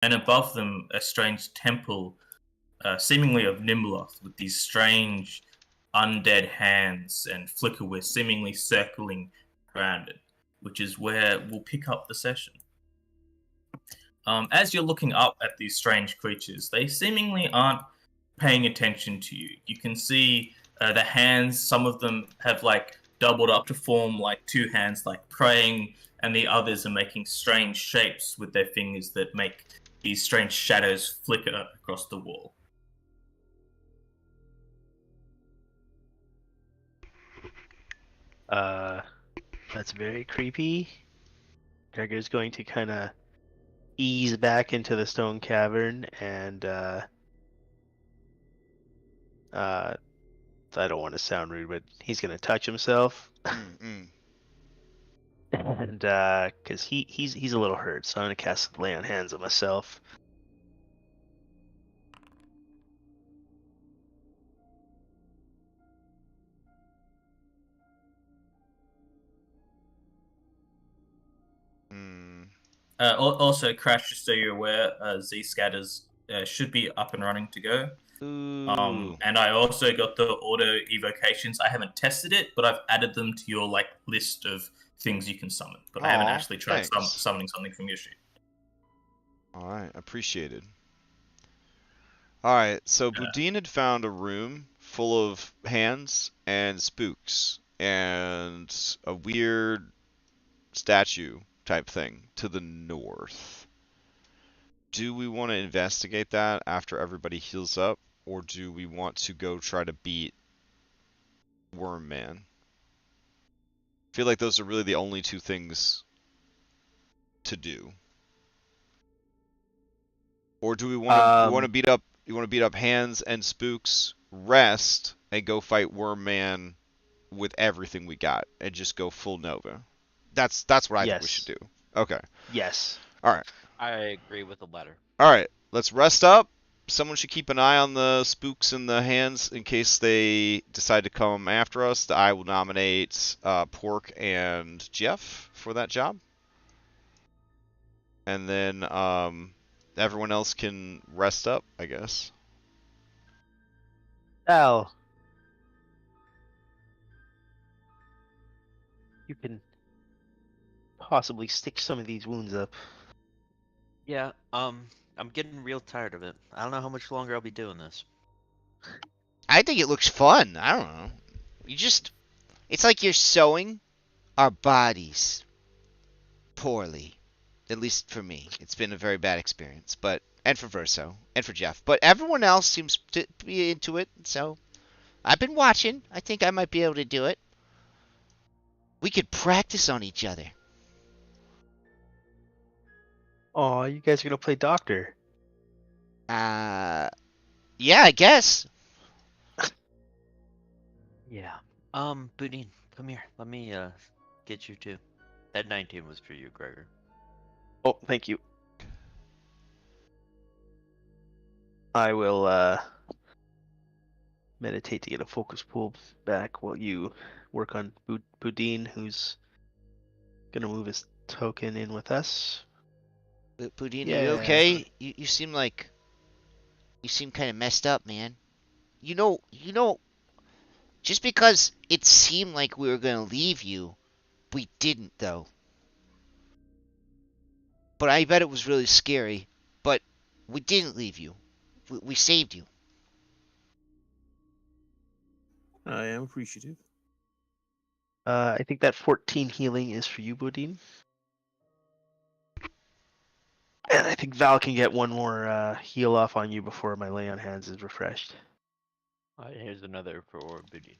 and above them a strange temple, seemingly of Nimloth, with these strange undead hands and flicker wisps seemingly circling around it, which is where we'll pick up the session. As you're looking up at these strange creatures, they seemingly aren't paying attention to you. You can see the hands, some of them have like doubled up to form like two hands, like praying, and the others are making strange shapes with their fingers that make these strange shadows flicker across the wall. That's very creepy. Gregor's going to kind of ease back into the stone cavern and I don't want to sound rude, but he's gonna touch himself. And because he's a little hurt, so I'm gonna cast lay on hands on myself. Also, Crash, just so you're aware, Z scatters should be up and running to go. And I also got the auto evocations. I haven't tested it, but I've added them to your like list of things you can summon. But I haven't actually tried summoning something from your sheet. All right, appreciated. All right, so Boudin had found a room full of hands and spooks and a weird statue type thing to the north. Do we want to investigate that after everybody heals up, or do we want to go try to beat Worm Man? I feel like those are really the only two things to do. Or do we want to beat up? You want to beat up hands and spooks, rest, and go fight Worm Man with everything we got, and just go full Nova? That's what I think we should do. Okay. Yes. All right. I agree with the latter. All right. Let's rest up. Someone should keep an eye on the spooks and the hands in case they decide to come after us. I will nominate Pork and Jeff for that job. And then everyone else can rest up, I guess. Al, you can possibly stitch some of these wounds up. Yeah, I'm getting real tired of it. I don't know how much longer I'll be doing this. I think it looks fun. I don't know. It's like you're sewing our bodies poorly. At least for me. It's been a very bad experience. And for Verso. And for Jeff. But everyone else seems to be into it. So I've been watching. I think I might be able to do it. We could practice on each other. Oh, you guys are gonna play doctor. Yeah, I guess. Yeah. Boudin, come here. Let me get you too. That 19 was for you, Gregor. Oh, thank you. I will meditate to get a focus pull back while you work on Boudin, who's gonna move his token in with us. Boudin, are you okay? You seem kind of messed up, man. You know, just because it seemed like we were gonna leave you, we didn't, though. But I bet it was really scary. But we didn't leave you. We saved you. I am appreciative. I think that 14 healing is for you, Boudin. And I think Val can get one more heal off on you before my lay on hands is refreshed. Here's another for Boudin.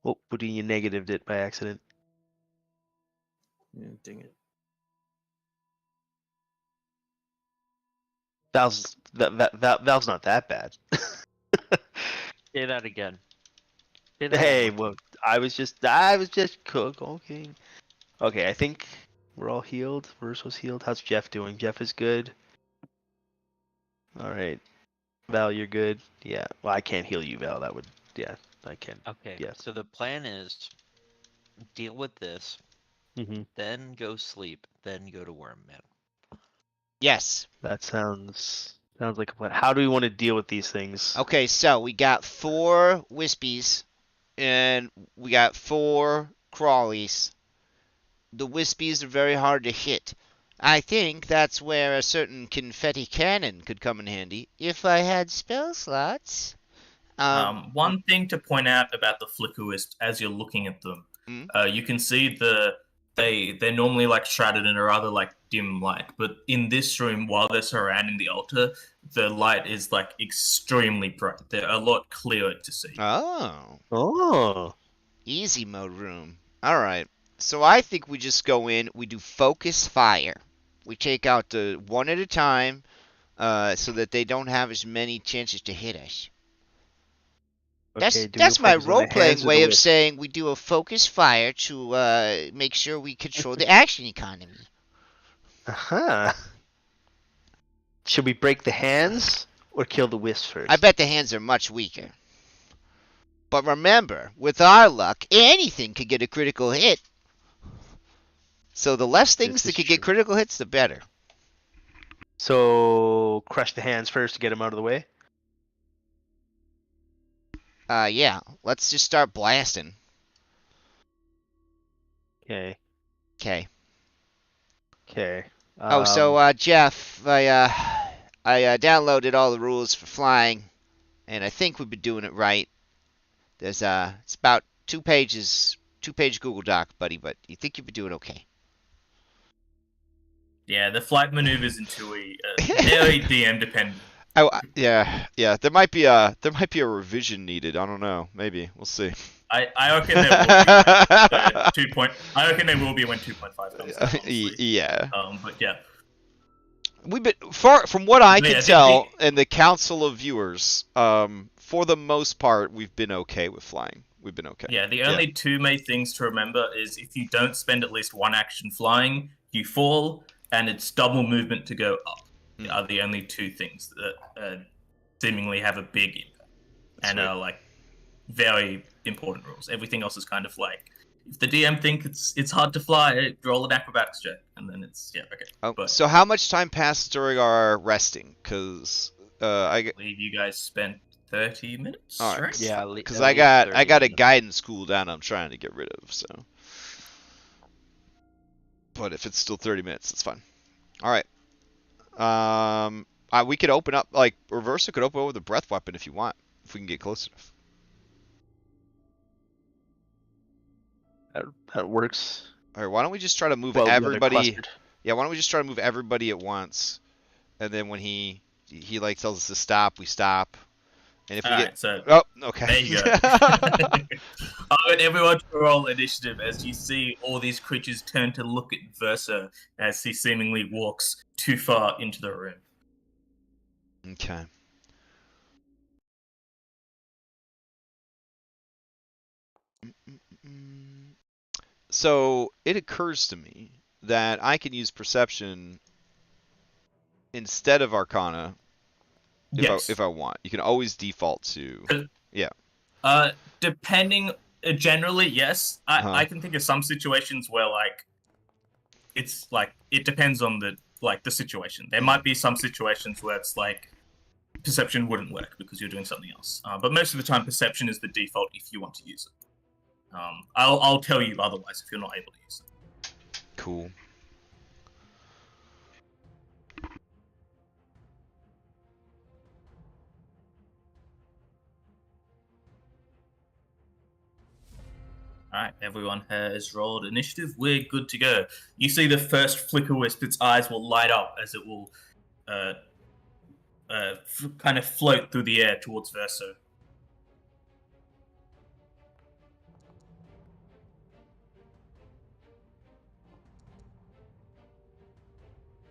Oh, Boudin, you negatived it by accident. Yeah, dang it. Val's not that bad. Say that again. Hey, well, I was just cooking. Okay, I think we're all healed. Verso's healed. How's Jeff doing? Jeff is good. All right, Val, you're good. Yeah. Well, I can't heal you, Val. That would. Yeah, I can. Okay. Yeah. So the plan is deal with this, then go sleep, then go to Worm Man. Yes. That sounds like a plan. How do we want to deal with these things? Okay, so we got 4 wispies and we got 4 crawlies. The wispies are very hard to hit. I think that's where a certain confetti cannon could come in handy if I had spell slots. One thing to point out about the flicker wisps as you're looking at them, you can see they're normally like shrouded in a rather like dim light, but in this room, while they're surrounding the altar, the light is like extremely bright. They're a lot clearer to see. Oh. Easy mode room. Alright. So I think we just go in, we do focus fire. We take out the one at a time, so that they don't have as many chances to hit us. Okay, That's my focus on the role-playing hands or way the of wisp? saying we do a focus fire to make sure we control the action economy. Uh-huh. Should we break the hands or kill the wisp first? I bet the hands are much weaker. But remember, with our luck, anything could get a critical hit. So the less things This that is could get true. critical hits, the better. So crush the hands first to get them out of the way. Yeah. Let's just start blasting. Okay. Okay. Okay. Jeff, I downloaded all the rules for flying, and I think we've been doing it right. There's it's about 2 pages, 2-page Google Doc, buddy, but you think you've been doing okay. Yeah, the flight maneuvers in 2E are very DM dependent. Yeah. There might be a revision needed. I don't know. Maybe we'll see. I reckon there will be I reckon there will be when 2.5 comes out. Honestly. Yeah. But yeah. We've been from what I can Yeah, tell, and the council of viewers, for the most part, we've been okay with flying. We've been okay. Yeah, the only 2 main things to remember is if you don't spend at least 1 action flying, you fall, and it's double movement to go up. Are the only 2 things that seemingly have a big impact and are like very important rules. Everything else is kind of like, if the DM thinks it's hard to fly, roll an acrobatics check, and then it's okay. Oh, so how much time passed during our resting? Because I believe you guys spent 30 minutes. All right. Right? Yeah, because I got a guidance cooldown I'm trying to get rid of. So, but if it's still 30 minutes, it's fine. All right. We could open up, like, Reversa could open up with a breath weapon if you want, if we can get close enough. That works. All right, why don't we just try to move Well, yeah, they're everybody? clustered. Yeah, why don't we just try to move everybody at once, and then when he like tells us to stop, we stop. And if we Alright, get so oh, okay. there you go. I want everyone to roll initiative as you see all these creatures turn to look at Versa as he seemingly walks too far into the room. Okay. So it occurs to me that I can use perception instead of Arcana if I want. You can always default to Depending, generally yes. I can think of some situations where like it's like it depends on the situation. There might be some situations where it's like perception wouldn't work because you're doing something else. But most of the time, perception is the default if you want to use it. I'll tell you otherwise if you're not able to use it. Cool. Alright, everyone has rolled initiative. We're good to go. You see the first flicker wisp, its eyes will light up as it will kind of float through the air towards Verso.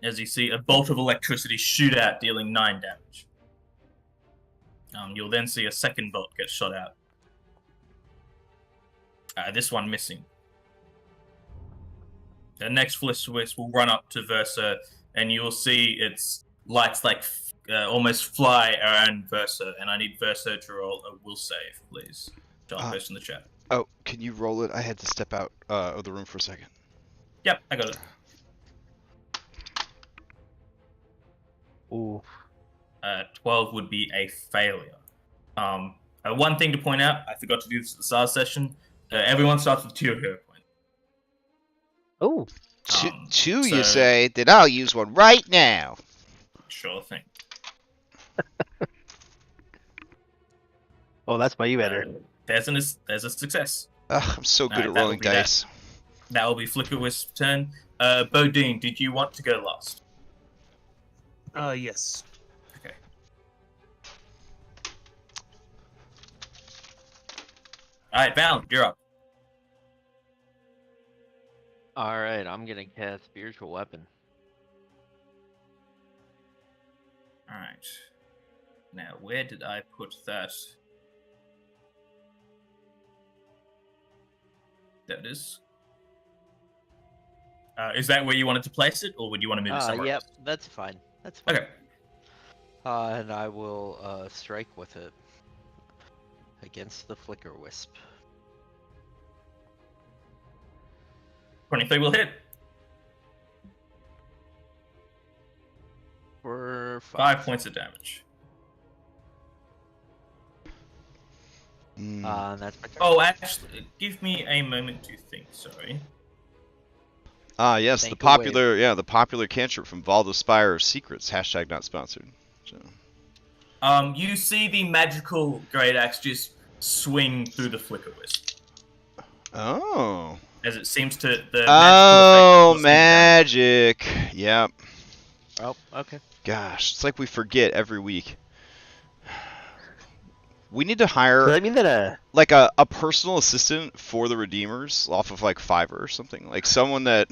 As you see a bolt of electricity shoot out, dealing 9 damage. You'll then see a second bolt get shot out. This one missing. The next flicker wisp will run up to Versa, and you will see its lights like almost fly around Versa. And I need Versa to roll a will save, please. Don't post in the chat. Oh, can you roll it? I had to step out of the room for a second. Yep, I got it. Ooh. 12 would be a failure. One thing to point out, I forgot to do this at the start of the session. Everyone starts with 2 hero points. Oh. Two, so- you say? Then I'll use one right now. Sure thing. Oh, that's my better. There's a success. Ugh, I'm so good Alright, at that will rolling be that. dice. That will be Flicker Wisp's turn. Bodine, did you want to go last? Yes. Okay. Alright, Val, you're up. Alright, I'm gonna cast Spiritual Weapon. Alright. Now, where did I put that? There it is. Is that where you wanted to place it, or would you want to move it somewhere Yep, else? that's fine. That's fine. Okay. And I will strike with it against the Flicker Wisp. 23 will hit. For 5 points of damage. And that's my turn. Oh, actually, give me a moment to think, sorry. Ah, yes, Think the popular cantrip from Valda's Spire of Secrets. # not sponsored. So. You see the magical great axe just swing through the Flicker Wisp. Oh. As it seems to... Oh, the magic. Yep. Oh, okay. Gosh, it's like we forget every week. We need to hire Does that mean that like a personal assistant for the Redeemers off of like Fiverr or something. Like someone that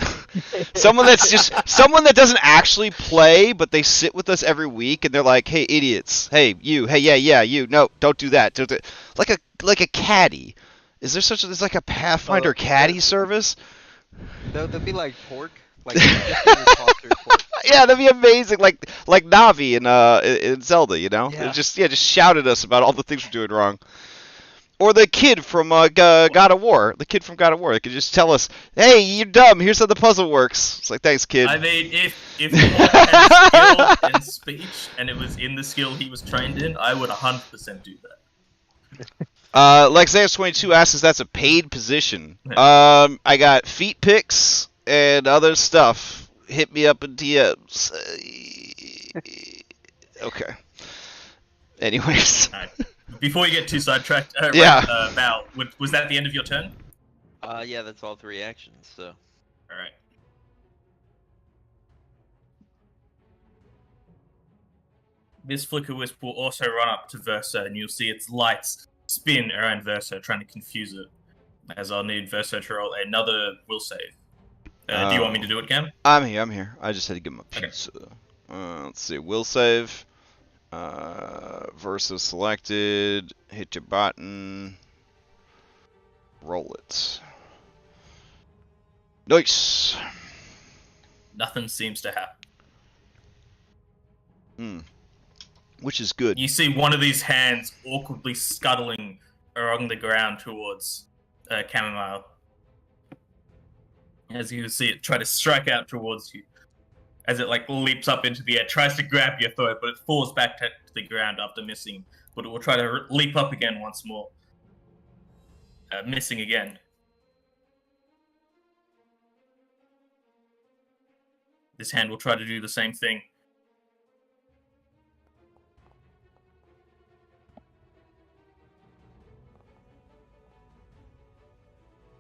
someone that doesn't actually play, but they sit with us every week and they're like, "Hey idiots. Hey you. Hey yeah, you. No, don't do that." Don't do... Like a caddy. Is there such a there's like a Pathfinder caddy service? They'll be like pork. Like, just in your posture, pork. Yeah, that'd be amazing. Like Navi in Zelda, you know? Yeah. Just shout at us about all the things we're doing wrong. Or the kid from God of War. The kid from God of War. They could just tell us, "Hey, you're dumb. Here's how the puzzle works." It's like, "Thanks, kid." I mean, if he had skill in speech and it was in the skill he was trained in, I would 100% do that. Like Xander 22 asks if that's a paid position. I got feet pics and other stuff. Hit me up in DMs. Okay. Anyways. Alright. Before you get too sidetracked, Yeah. Val, was that the end of your turn? Yeah, that's all 3 actions, so. Alright. This Flicker Wisp will also run up to Versa, and you'll see its lights spin around Versa, trying to confuse it. As I'll need Versa to roll another will save. Do you want me to do it, Cam? I'm here. I just had to give him a Okay. pizza. Let's see. Will save. Versus selected. Hit your button. Roll it. Nice. Nothing seems to happen. Which is good. You see one of these hands awkwardly scuttling along the ground towards Chamomile. As you see it try to strike out towards you. As it leaps up into the air, tries to grab your throat, but it falls back to the ground after missing. But it will try to leap up again once more. Missing again. This hand will try to do the same thing.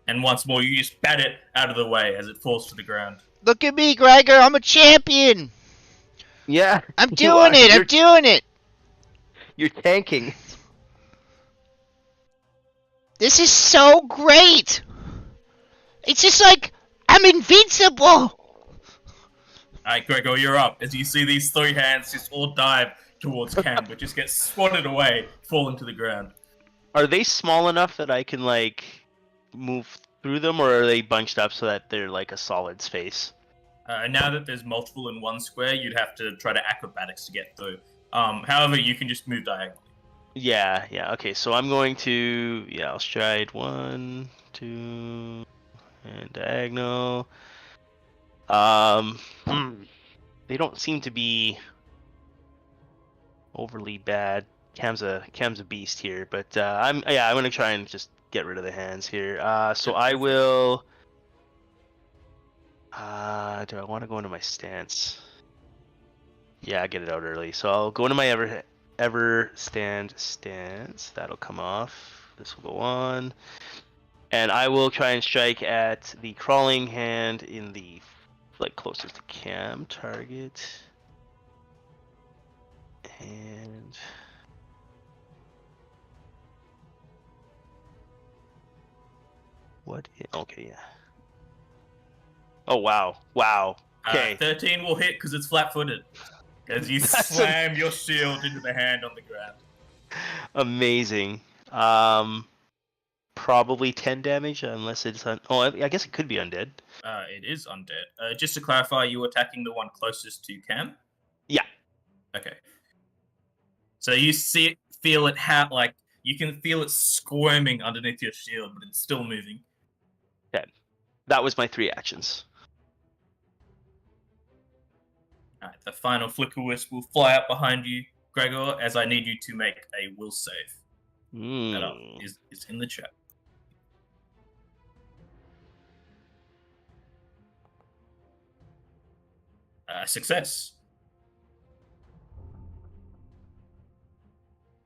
And once more, you just bat it out of the way as it falls to the ground. Look at me, Gregor. I'm a champion. Yeah. I'm you doing are. it. I'm doing it. You're tanking. This is so great. It's just like I'm invincible. Alright, Gregor, you're up. As you see these 3 hands just all dive towards Cam, but just get swatted away, falling to the ground. Are they small enough that I can move through them, or are they bunched up so that they're like a solid space? Now that there's multiple in one square, you'd have to try to acrobatics to get through. However, you can just move diagonally. Yeah. Okay, so I'm going to I'll stride 1, 2, and diagonal. They don't seem to be overly bad. Cam's a beast here, but I'm gonna try and just get rid of the hands here. So I will. Do I want to go into my stance? Yeah, get it out early. So I'll go into my ever stand stance. That'll come off. This will go on, and I will try and strike at the crawling hand in the closest to Cam target, and. What? Okay, yeah. Oh, wow. Wow. Okay. 13 will hit because it's flat-footed. As you slam your shield into the hand on the ground. Amazing. Probably 10 damage, unless it's... I guess it could be undead. It is undead. Just to clarify, you attacking the one closest to Cam? Yeah. Okay. So you see it, feel it, you can feel it squirming underneath your shield, but it's still moving. Okay. That was my 3 actions. Alright, the final flicker wisp will fly up behind you, Gregor, as I need you to make a will save. That is in the chat. Success.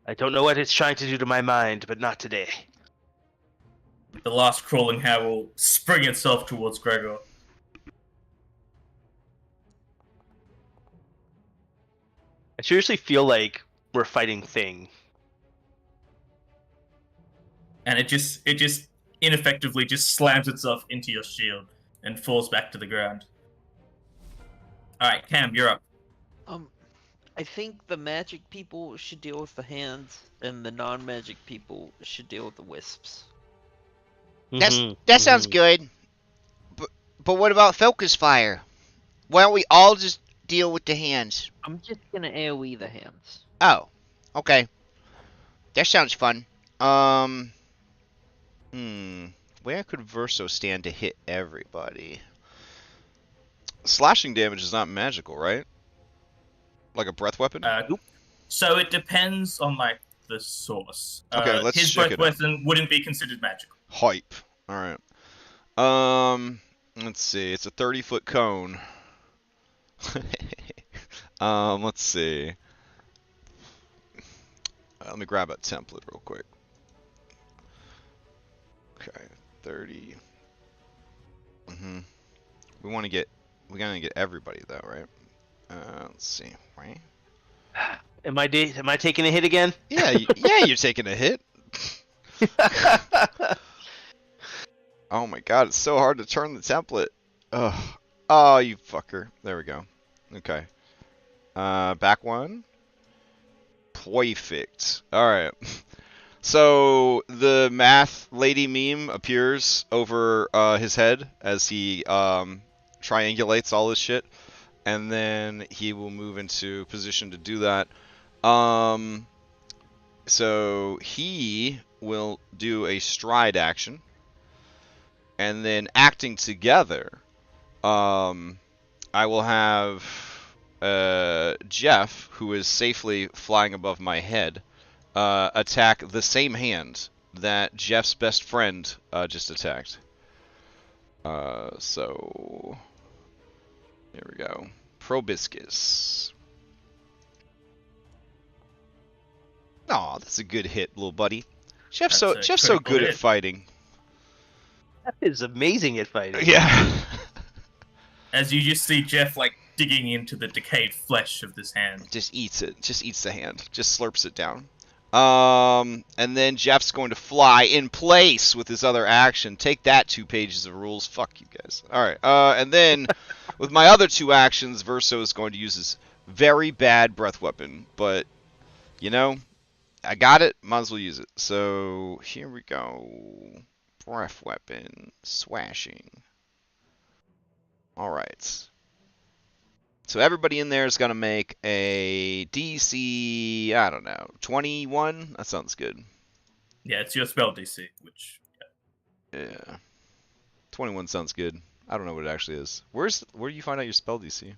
I don't know what it's trying to do to my mind, but not today. The last crawling hair will spring itself towards Gregor. I seriously feel like we're fighting Thing. And it just ineffectively just slams itself into your shield and falls back to the ground. Alright, Cam, you're up. I think the magic people should deal with the hands, and the non-magic people should deal with the wisps. That sounds good. But what about focus fire? Why don't we all just deal with the hands? I'm just gonna AoE the hands. Oh, okay. That sounds fun. Where could Verso stand to hit everybody? Slashing damage is not magical, right? Like a breath weapon? So it depends on the source. Okay, let's his check breath it weapon wouldn't be considered magical. Hype. Alright. Let's see. It's a 30-foot cone. Let's see. Let me grab a template real quick. Okay, 30. We gotta get everybody though, right? Let's see. Right? Am I taking a hit again? Yeah, you're taking a hit. Oh my god, it's so hard to turn the template. Ugh. Oh, you fucker. There we go. Okay. Back one. Perfect. Alright. So, the math lady meme appears over his head as he triangulates all this shit. And then he will move into position to do that. So, he will do a stride action. And then acting together, I will have Jeff, who is safely flying above my head, attack the same hand that Jeff's best friend just attacked. So, there we go. Probiscus. Aw, that's a good hit, little buddy. Jeff's so good at fighting. That is amazing at fighting. Yeah. As you just see Jeff digging into the decayed flesh of this hand. Just eats it. Just eats the hand. Just slurps it down. And then Jeff's going to fly in place with his other action. Take that, 2 pages of rules. Fuck you guys. Alright, and then with my other 2 actions, Verso is going to use his very bad breath weapon. But, you know, I got it. Might as well use it. So, here we go. Breath weapon. Swashing. Alright. So everybody in there is going to make a DC, I don't know, 21? That sounds good. Yeah, it's your spell DC, which... Yeah. 21 sounds good. I don't know what it actually is. Where do you find out your spell DC?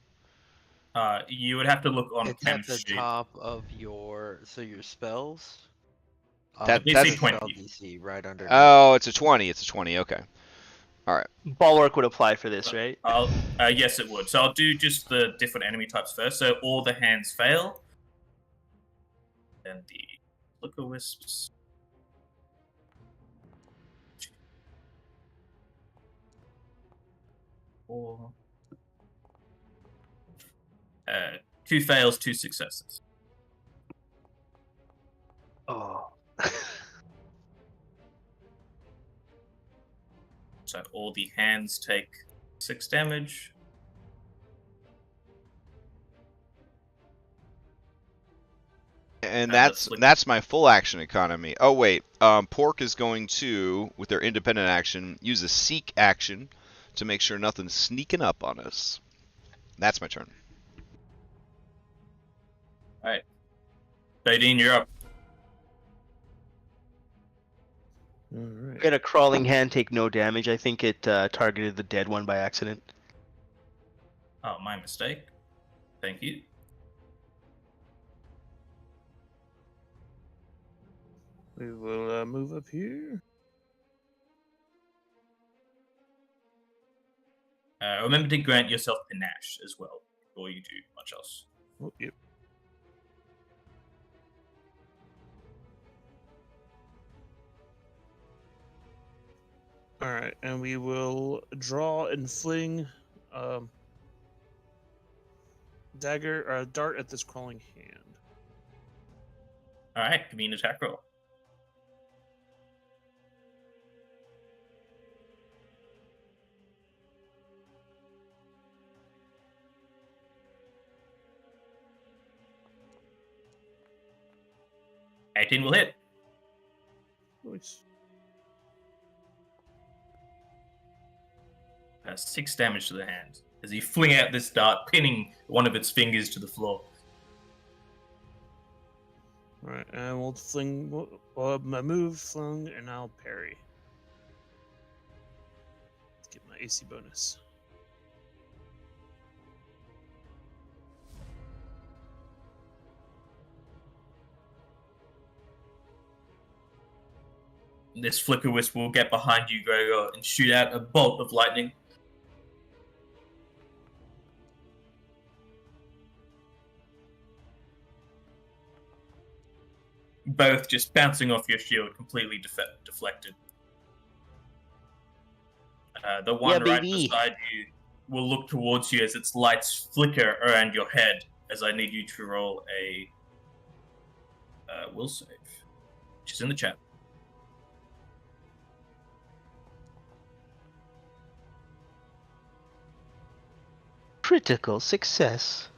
You would have to look on It's chem at the sheet. top of your spells. That- DC that's- 20. Spell DC right under. Oh, it's a 20. It's a 20. Okay. All right. Bulwark would apply for this, right? Yes, it would. So I'll do just the different enemy types first. So all the hands fail. Then the flicker wisps. Four. 2 fails, 2 successes. Oh. So all the hands take 6 damage. And let's look- that's my full action economy. Oh wait, Pork is going to, with their independent action, use a seek action to make sure nothing's sneaking up on us. That's my turn. Alright. Badine, you're up. Alright. Get a crawling hand, take no damage. I think it targeted the dead one by accident. Oh, my mistake. Thank you. We will move up here. Remember to grant yourself panache as well, before you do much else. Oh, yep. Alright, and we will draw and fling dagger or dart at this crawling hand. Alright, give me an attack roll. Eighteen will hit. Nice. 6 damage to the hand as you fling out this dart, pinning one of its fingers to the floor. Alright, and we'll fling my move, flung, and I'll parry. Let's get my AC bonus. This flicker wisp will get behind you, Gregor, and shoot out a bolt of lightning. Both just bouncing off your shield, completely deflected. The one right baby. beside you will look towards you as its lights flicker around your head, as I need you to roll a will save, which is in the chat. Critical success.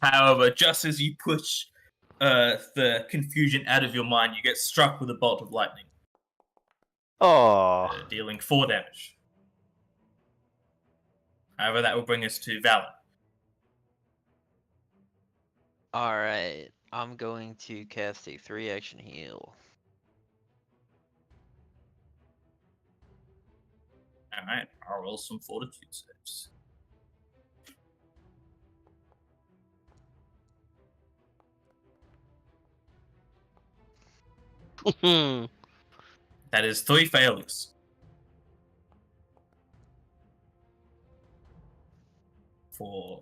However, just as you push the confusion out of your mind, you get struck with a bolt of lightning, Oh. dealing 4 damage. However, that will bring us to Valen. Alright, I'm going to cast a 3-action heal. Alright, I'll roll some fortitude saves. That is 3 failures. For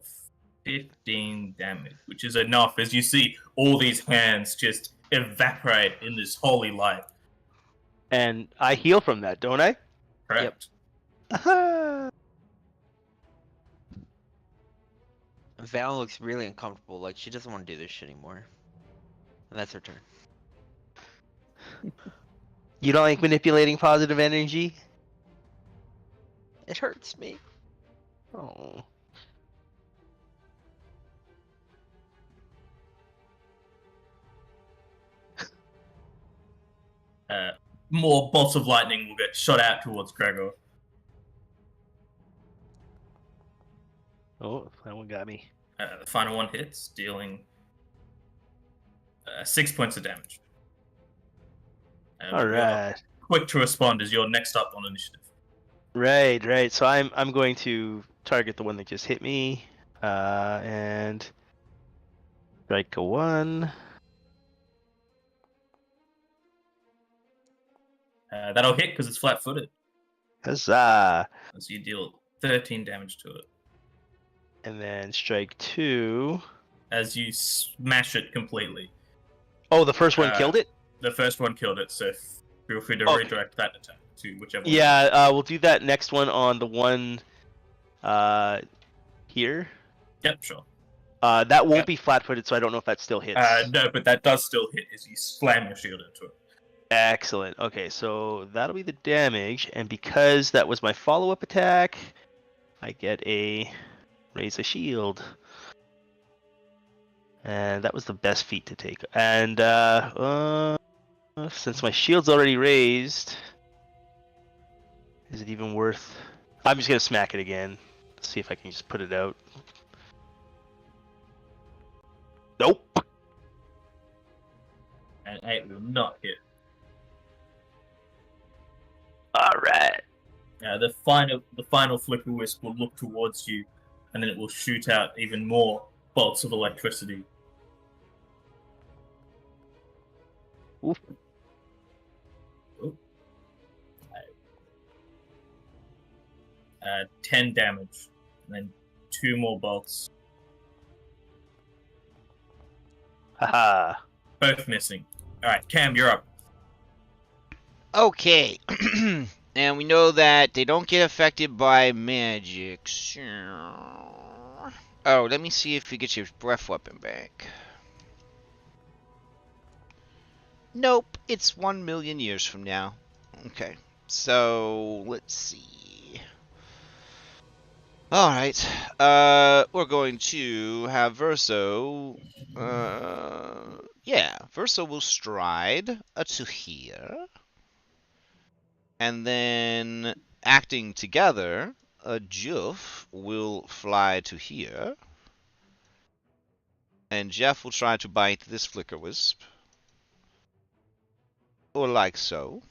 15 damage, which is enough as you see all these hands just evaporate in this holy light. And I heal from that, don't I? Correct? Aha! Val looks really uncomfortable, like she doesn't want to do this shit anymore. And that's her turn. You don't like manipulating positive energy? It hurts me. Oh. More bolts of lightning will get shot out towards Gregor. Oh, that one got me. The final one hits, dealing 6 points of damage. Alright. Quick to respond as you're next up on initiative. Right. So I'm going to target the one that just hit me. And strike a 1. That'll hit because it's flat-footed. Huzzah! So you deal 13 damage to it And then strike 2. as you smash it completely. Oh, the first one killed it? The first one killed it, so feel free to Okay. redirect that attack to whichever Yeah, we'll do that next one on the one here. one. Yep, sure. That won't be flat-footed, so I don't know if that still hits. No, but that does still hit as you slam your shield into it. Excellent. Okay, so that'll be the damage, and because that was my follow-up attack, I get a raise a shield. And that was the best feat to take. And since my shield's already raised, is it even worth... I'm just gonna smack it again. See if I can just put it out. Nope. And 8 will not hit. Alright. The final flicker wisp will look towards you, and then it will shoot out even more bolts of electricity. Oof. 10 damage, and then 2 more bolts. Haha. Both missing. Alright, Cam, you're up. Okay. And we know that they don't get affected by magic. Oh, let me see if we get your breath weapon back. Nope, it's 1 million years from now. Okay, so let's see. Alright, we're going to have Verso, yeah, Verso will stride to here. And then, acting together, Jeff will fly to here. And Jeff will try to bite this flicker wisp. Or like so.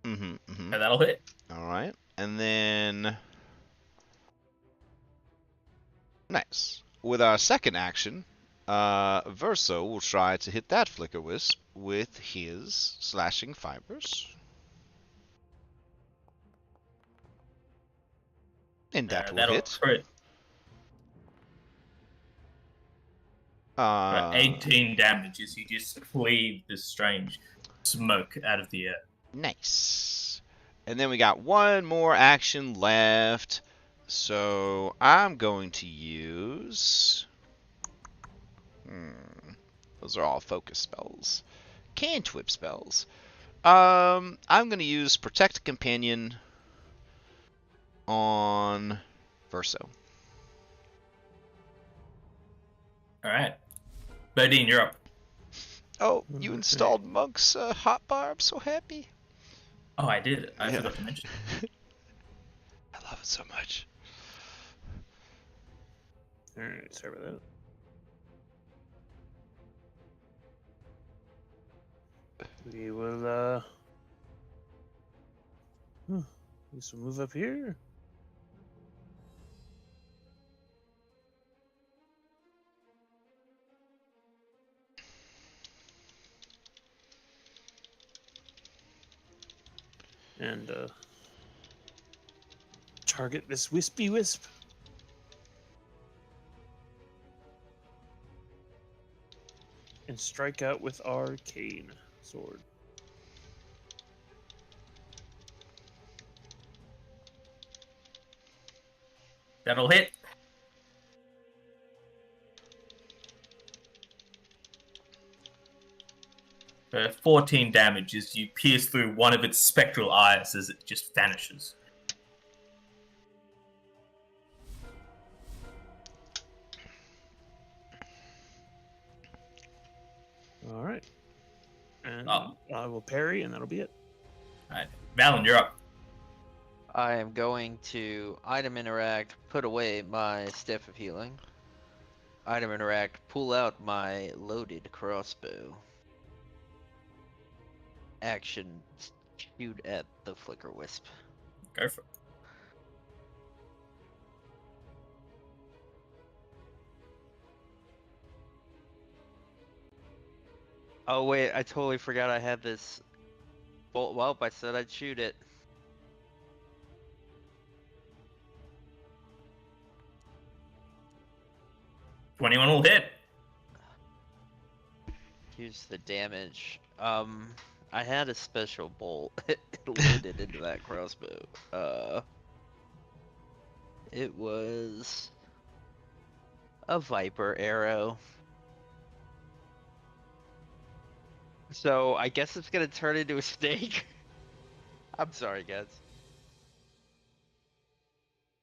And that'll hit. Alright. And then... Nice. With our second action, Verso will try to hit that flicker wisp with his slashing fibers. And that will hit. Crit. 18 damage as you just cleave this strange smoke out of the air. Nice. And then we got one more action left. So I'm going to use... Those are all focus spells. Cantrip spells. I'm going to use Protect Companion on Verso. Alright. Bodine, you're up. Oh, you installed Monk's hotbar. I'm so happy. Oh, I did. I forgot to mention. I love it so much. Alright, sorry about that. We will, this will move up here. And, target this wispy wisp. And strike out with arcane sword. That'll hit. For 14 damage as you pierce through one of its spectral eyes as it just vanishes. Alright. And I will parry, and that'll be it. Alright. Valen, you're up. I am going to item interact, put away my Staff of Healing. Item interact, pull out my loaded crossbow. Action, shoot at the flicker wisp. Go for it. Oh wait, I totally forgot I had this. Well, I said I'd shoot it. Anyone will hit. Here's the damage. I had a special bolt loaded into that crossbow. It was a viper arrow. So I guess it's gonna turn into a snake. I'm sorry, guys.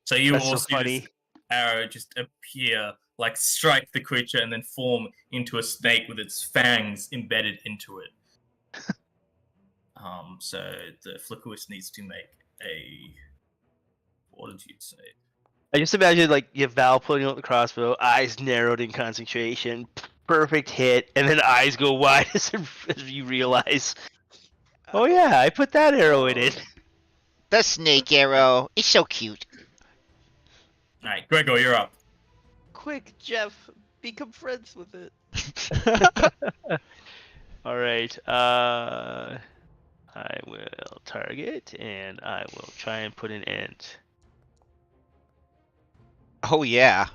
So you That's so all see funny. this arrow just appear, like strike the creature, and then form into a snake with its fangs embedded into it. So the flickerwist needs to make a fortitude save. I just imagine like you have Val pulling out the crossbow, eyes narrowed in concentration, perfect hit, and then eyes go wide as you realize, oh yeah, I put that arrow in it. The snake arrow. It's so cute. All right, Gregor, you're up. Quick, Jeff, become friends with it. All right, I will target, and I will try and put an end. Oh yeah.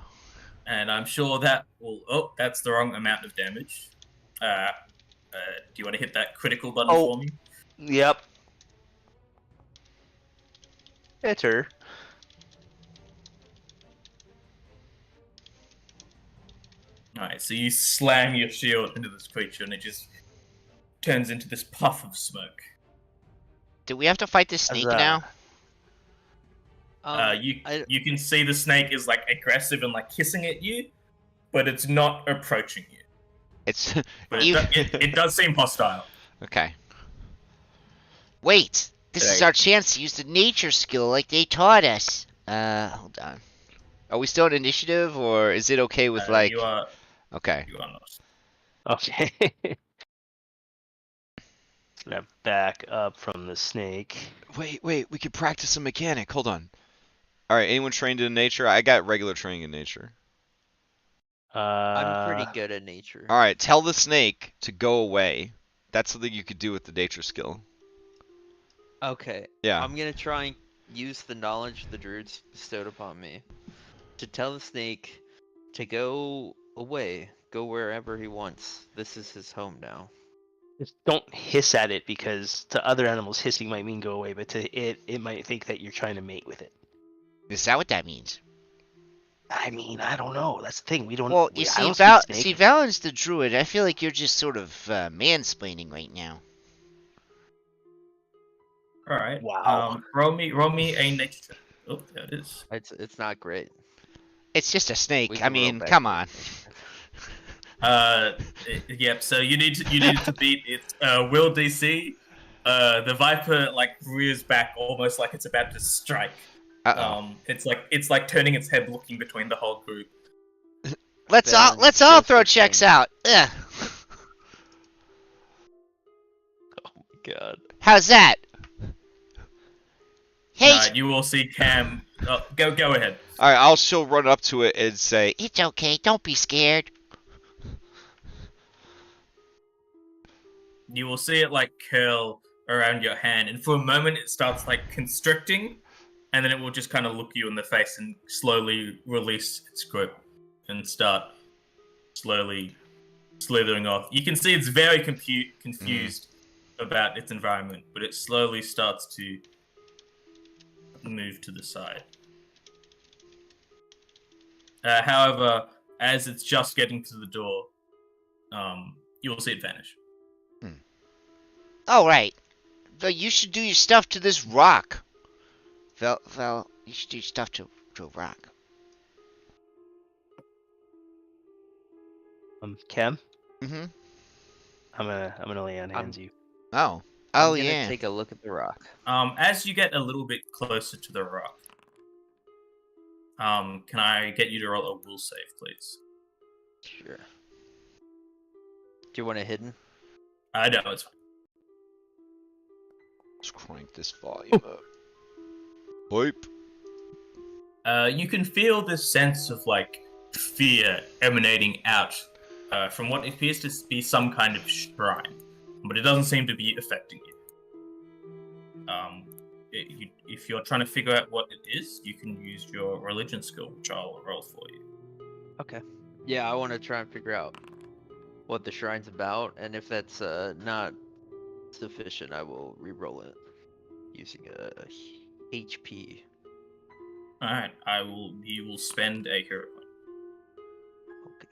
And I'm sure that will. Oh, that's the wrong amount of damage. Do you want to hit that critical button Oh. for me? Yep. It's her. Alright, so you slam your shield into this creature and it just turns into this puff of smoke. Do we have to fight this snake Huzzah. now? You can see the snake is like aggressive and like hissing at you, but it's not approaching you. It's But you. it does seem hostile. Okay. Wait, this is Okay. our chance to use the nature skill like they taught us. Hold on. Are we still in initiative, or is it okay with like? You are Okay. not. Okay. Gonna back up from the snake. Wait, we could practice a mechanic. Hold on. All right, anyone trained in nature? I got regular training in nature. I'm pretty good at nature. All right, tell the snake to go away. That's something you could do with the nature skill. Okay. Yeah. I'm gonna try and use the knowledge the druids bestowed upon me to tell the snake to go away, go wherever he wants. This is his home now. Just don't hiss at it, because to other animals hissing might mean go away, but to it might think that you're trying to mate with it. Is that what that means? I mean, I don't know. That's the thing. We don't. Well, we, you I see, don't speak snake. Valen's the druid. I feel like you're just sort of mansplaining right now. All right. Wow. Roll me a nature check. Oh, there it is. It's not great. It's just a We snake. can I roll mean, back come to on. Yep. So you need to beat its will DC. The viper like rears back almost like it's about to strike. Uh-oh. It's like turning its head, looking between the whole group. Let's all Valen's throw just a checks thing. out. Ugh. Oh my god. How's that? Hey, You will see Cam. Go ahead. All right, I'll still run up to it and say, it's okay. Don't be scared. You will see it like curl around your hand, and for a moment it starts like constricting, and then it will just kind of look you in the face and slowly release its grip and start slowly slithering off. You can see it's very confused about its environment, but it slowly starts to move to the side. However, as it's just getting to the door, you will see it vanish. All right. But you should do your stuff to this rock. Val, you should do your stuff to a rock. Cam, Mm-hmm. I'm gonna lay on hands you. Oh. I'm Oh, gonna yeah. take a look at the rock. As you get a little bit closer to the rock, can I get you to roll a will save, please? Sure. Do you want a hidden? I know it's fine. Let's crank this volume up. Hype. You can feel this sense of like fear emanating out from what appears to be some kind of shrine, but it doesn't seem to be affecting you. If you're trying to figure out what it is, you can use your religion skill, which I'll roll for you. Okay. Yeah, I want to try and figure out what the shrine's about, and if that's not sufficient, I will re-roll it using a HP. All right, you will spend a hero point. Okay.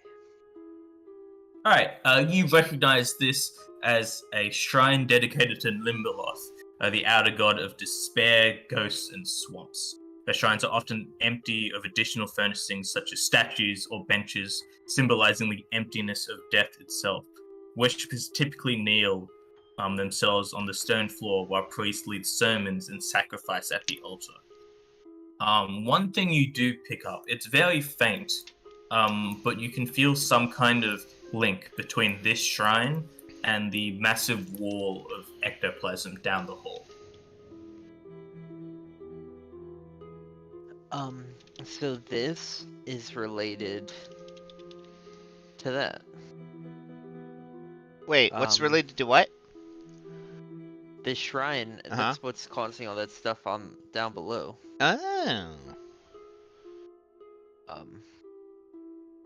All right, you recognize this as a shrine dedicated to Limberloth, the outer god of despair, ghosts, and swamps. The shrines are often empty of additional furnishings such as statues or benches, symbolizing the emptiness of death itself. Worshippers typically kneel themselves on the stone floor while priests lead sermons and sacrifice at the altar. One thing you do pick up, it's very faint, but you can feel some kind of link between this shrine and the massive wall of ectoplasm down the hall. So this is related to that. Wait, what's related to what? This shrine, that's what's causing all that stuff down below. Oh.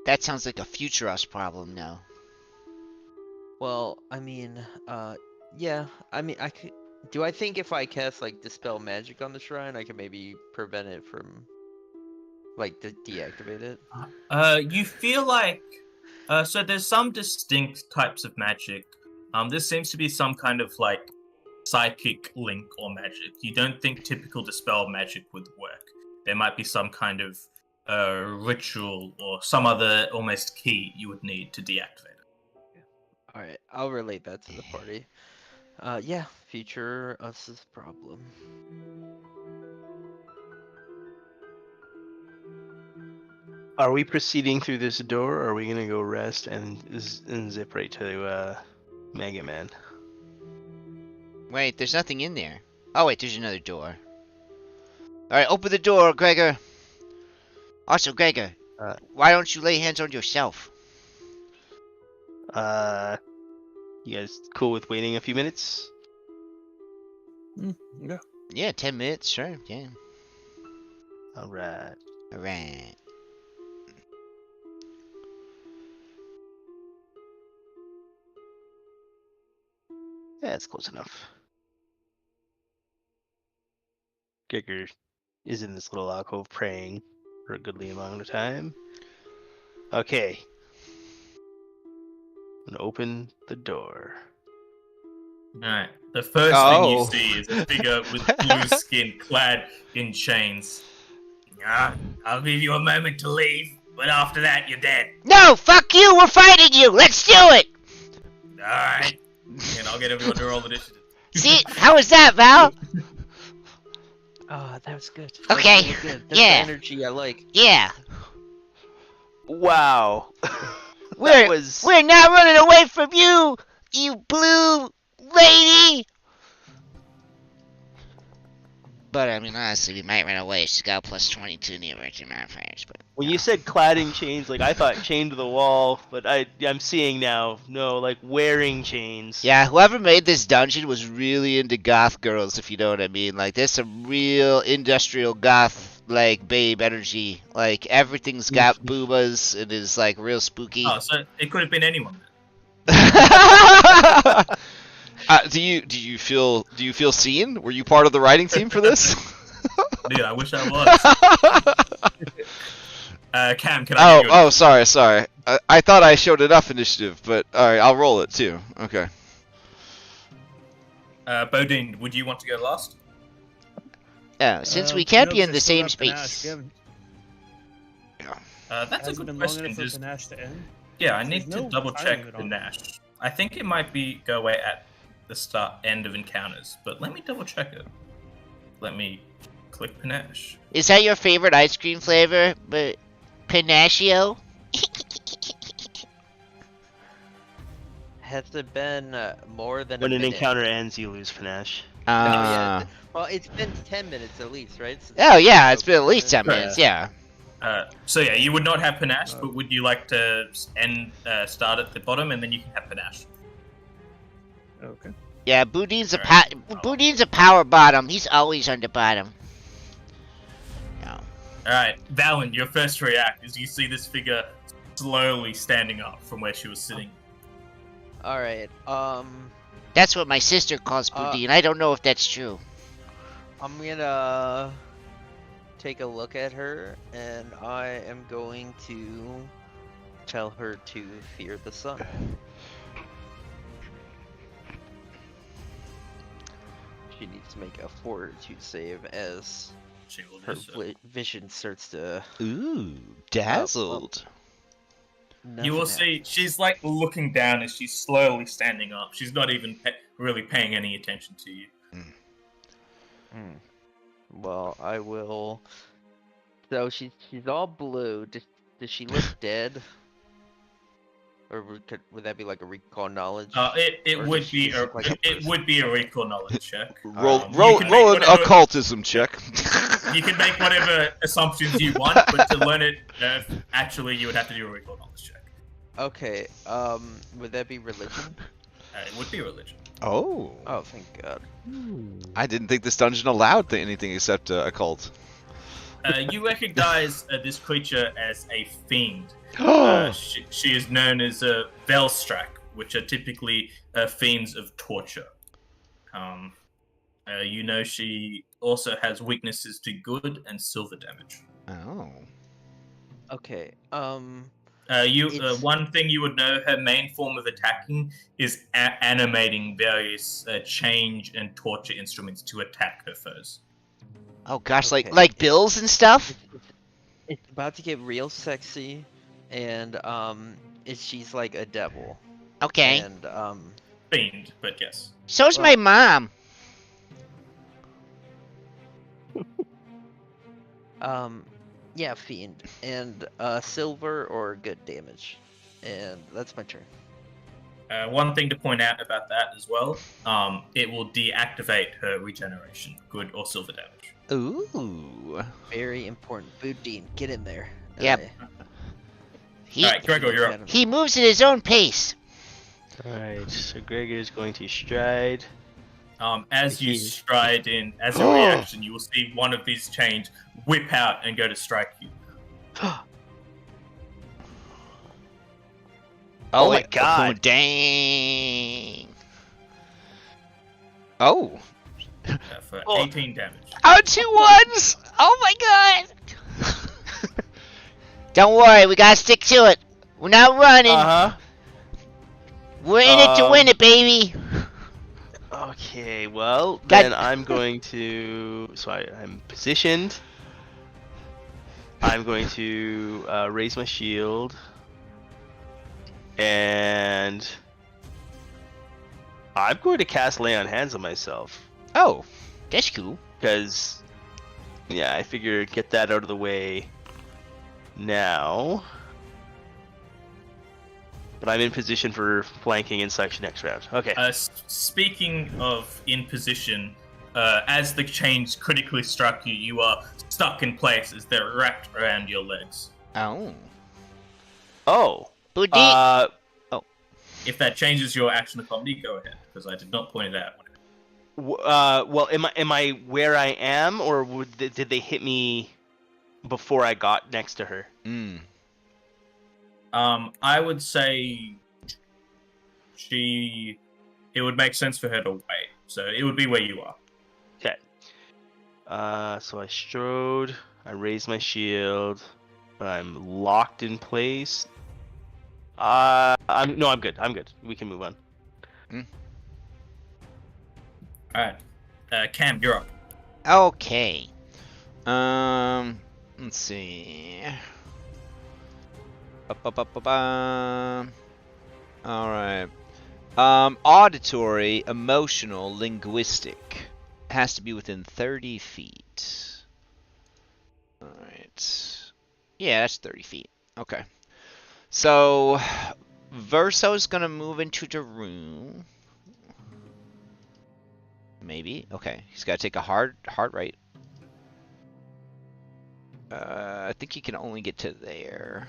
That sounds like a future us problem now. Well, I mean, yeah. I mean, do I think if I cast like dispel magic on the shrine, I can maybe prevent it from, like, deactivate it? You feel like, so there's some distinct types of magic. This seems to be some kind of like psychic link or magic. You don't think typical dispel magic would work. There might be some kind of ritual or some other almost key you would need to deactivate it. Alright, I'll relate that to the party. Yeah, future us's problem. Are we proceeding through this door, or are we gonna go rest and zip right to Mega Man? Wait, there's nothing in there. Oh wait, there's another door. Alright, open the door, Gregor. Also, Gregor, why don't you lay hands on yourself? You guys cool with waiting a few minutes? Yeah. Yeah, 10 minutes, sure, yeah. Alright. Alright. Yeah, it's close enough. Gregor is in this little alcove praying for a goodly amount of time. Okay. I'm gonna open the door. Alright, the first thing you see is a figure with blue skin clad in chains. I'll give you a moment to leave, but after that you're dead. No, fuck you, we're fighting you, let's do it! Alright, and I'll get everyone to roll initiative. See, how was that, Val? Oh, that was good. Okay, really good. That's yeah. the energy I like. Yeah. Wow. We're not running away from you, you blue lady! But, I mean, honestly, we might run away. She's got a plus 22 in the emerging modifiers, but... When you said clad in chains, like, I thought chained to the wall, but I'm seeing now, no, like, wearing chains. Yeah, whoever made this dungeon was really into goth girls, if you know what I mean. Like, there's some real industrial goth, like, babe energy. Like, everything's got boobas and is, like, real spooky. Oh, so it could have been anyone. Do you feel seen? Were you part of the writing team for this? Dude, I wish I was. Cam, can I? Oh, sorry. I thought I showed enough initiative, but all right, I'll roll it too. Okay. Bodine, would you want to go last? Yeah, since we can't no, be in the there's still same not Panache. space. That's a Has it good been long question. enough for Just Panache to end? yeah, I There's need to no double time check limit the on it. Nash. I think it might go away at the end of encounters, but let me double check it. Let me click Panache. Is that your favorite ice cream flavor? But Panaccio? Has it been more than When a an minute? encounter ends, you lose panache. Yeah. Well, it's been 10 minutes at least, right? Since Oh yeah, it's so been at least 10 Yeah. minutes. Yeah. So yeah, you would not have panache, but would you like to start at the bottom and then you can have panache? Okay. Yeah, Boudin's a Alright. Boudin's a power bottom. He's always on the bottom. No. All right, Valen, your first react is you see this figure slowly standing up from where she was sitting. All right. That's what my sister calls Boudin. I don't know if that's true. I'm gonna take a look at her, and I am going to tell her to fear the sun. She needs to make a fortitude save as She will her do so. vision starts to. Ooh, dazzled. You will see she's like looking down as she's slowly standing up. She's not even really paying any attention to you. Well, I will. So she's all blue. Does she look dead? Or would that be like a recall knowledge? It Or would does she be just look like a it would be a recall knowledge check. Roll You can make an whatever- occultism check. You can make whatever assumptions you want, but to learn it, actually, you would have to do a recall knowledge check. Okay. Would that be religion? It would be religion. Oh. Oh, thank God. I didn't think this dungeon allowed anything except occult. You recognize this creature as a fiend. She is known as a bellstrack, which are typically fiends of torture. You know she also has weaknesses to good and silver damage. Oh. Okay. One thing you would know, her main form of attacking is animating various change and torture instruments to attack her foes. Oh gosh, Okay. like bills and stuff. It's about to get real sexy, and she's like a devil. Okay. And Fiend, but yes. So's my mom. yeah, fiend and silver or good damage, and that's my turn. One thing to point out about that as well, it will deactivate her regeneration, good or silver damage. Ooh. Very important. Boudin, get in there. Yep. He Alright, Gregor, you're up. he moves at his own pace. Alright, so Gregor is going to stride. As you stride in, as a reaction, you will see one of these chains whip out and go to strike you. Oh my God. Oh, dang. Oh. For Oh. 18 damage. Oh, 2 ones! Oh my God! Don't worry, we gotta stick to it. We're not running. Uh-huh. We're in it to win it, baby. Okay, well, God- then I'm going to... So I'm positioned. I'm going to raise my shield. And... I'm going to cast Lay on Hands on myself. Oh, that's cool. Because... Yeah, I figure get that out of the way now. But I'm in position for flanking and such next round. Okay. Speaking of in position, as the chains critically struck you, you are stuck in place as they're wrapped around your legs. Oh. Oh. Boudin. If that changes your action to comedy, go ahead, because I did not point it out. Well, am I where I am, or did they hit me before I got next to her? I would say it would make sense for her to wait, so it would be where you are. Okay. So I strode. I raised my shield. I'm locked in place. I'm good. I'm good. We can move on. Alright. Cam, you're up. Okay. Let's see. Alright. Auditory, emotional, linguistic. Has to be within 30 feet. Alright. Yeah, that's 30 feet. Okay. So, Verso's gonna move into the room. Maybe. Okay. He's got to take a hard right. I think he can only get to there.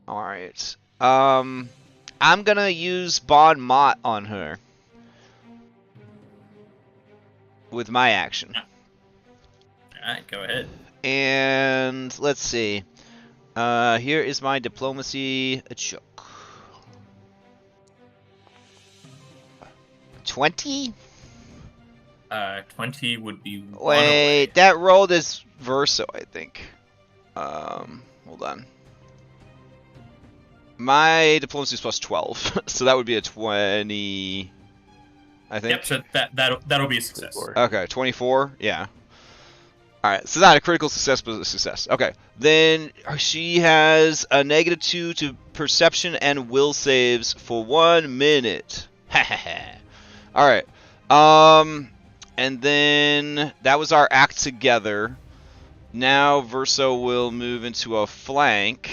All right. I'm gonna use Bon Mott on her with my action. Alright, go ahead. And let's see. Here is my diplomacy check. 20? 20 would be one Wait, away. that rolled is verso, I think. Hold on. My diplomacy is plus 12, so that would be a 20. I think. Yep, so that'll be a success. Okay, 24. Yeah. All right, so not a critical success, but a success. Okay, then she has a -2 to perception and will saves for 1 minute. All right. And then that was our act together. Now Verso will move into a flank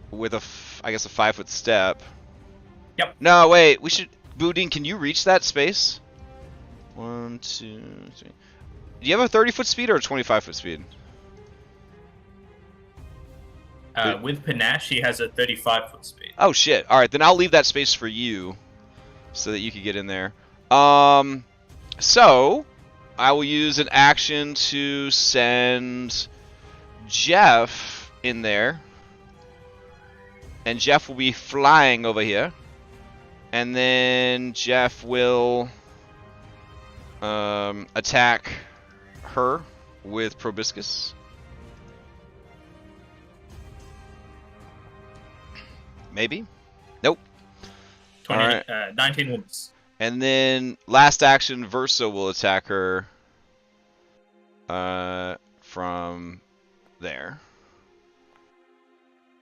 with I guess a 5-foot step. Yep. No, wait. We should. Boudin, can you reach that space? 1, 2, 3. Do you have a 30-foot speed or a 25-foot speed? With Panache, he has a 35-foot speed. Oh shit! All right, then I'll leave that space for you, so that you can get in there. So I will use an action to send Jeff in there, and Jeff will be flying over here, and then Jeff will attack her with Proboscis. Maybe? Nope. 20, Alright. 19 wounds. And then last action, Verso will attack her from there.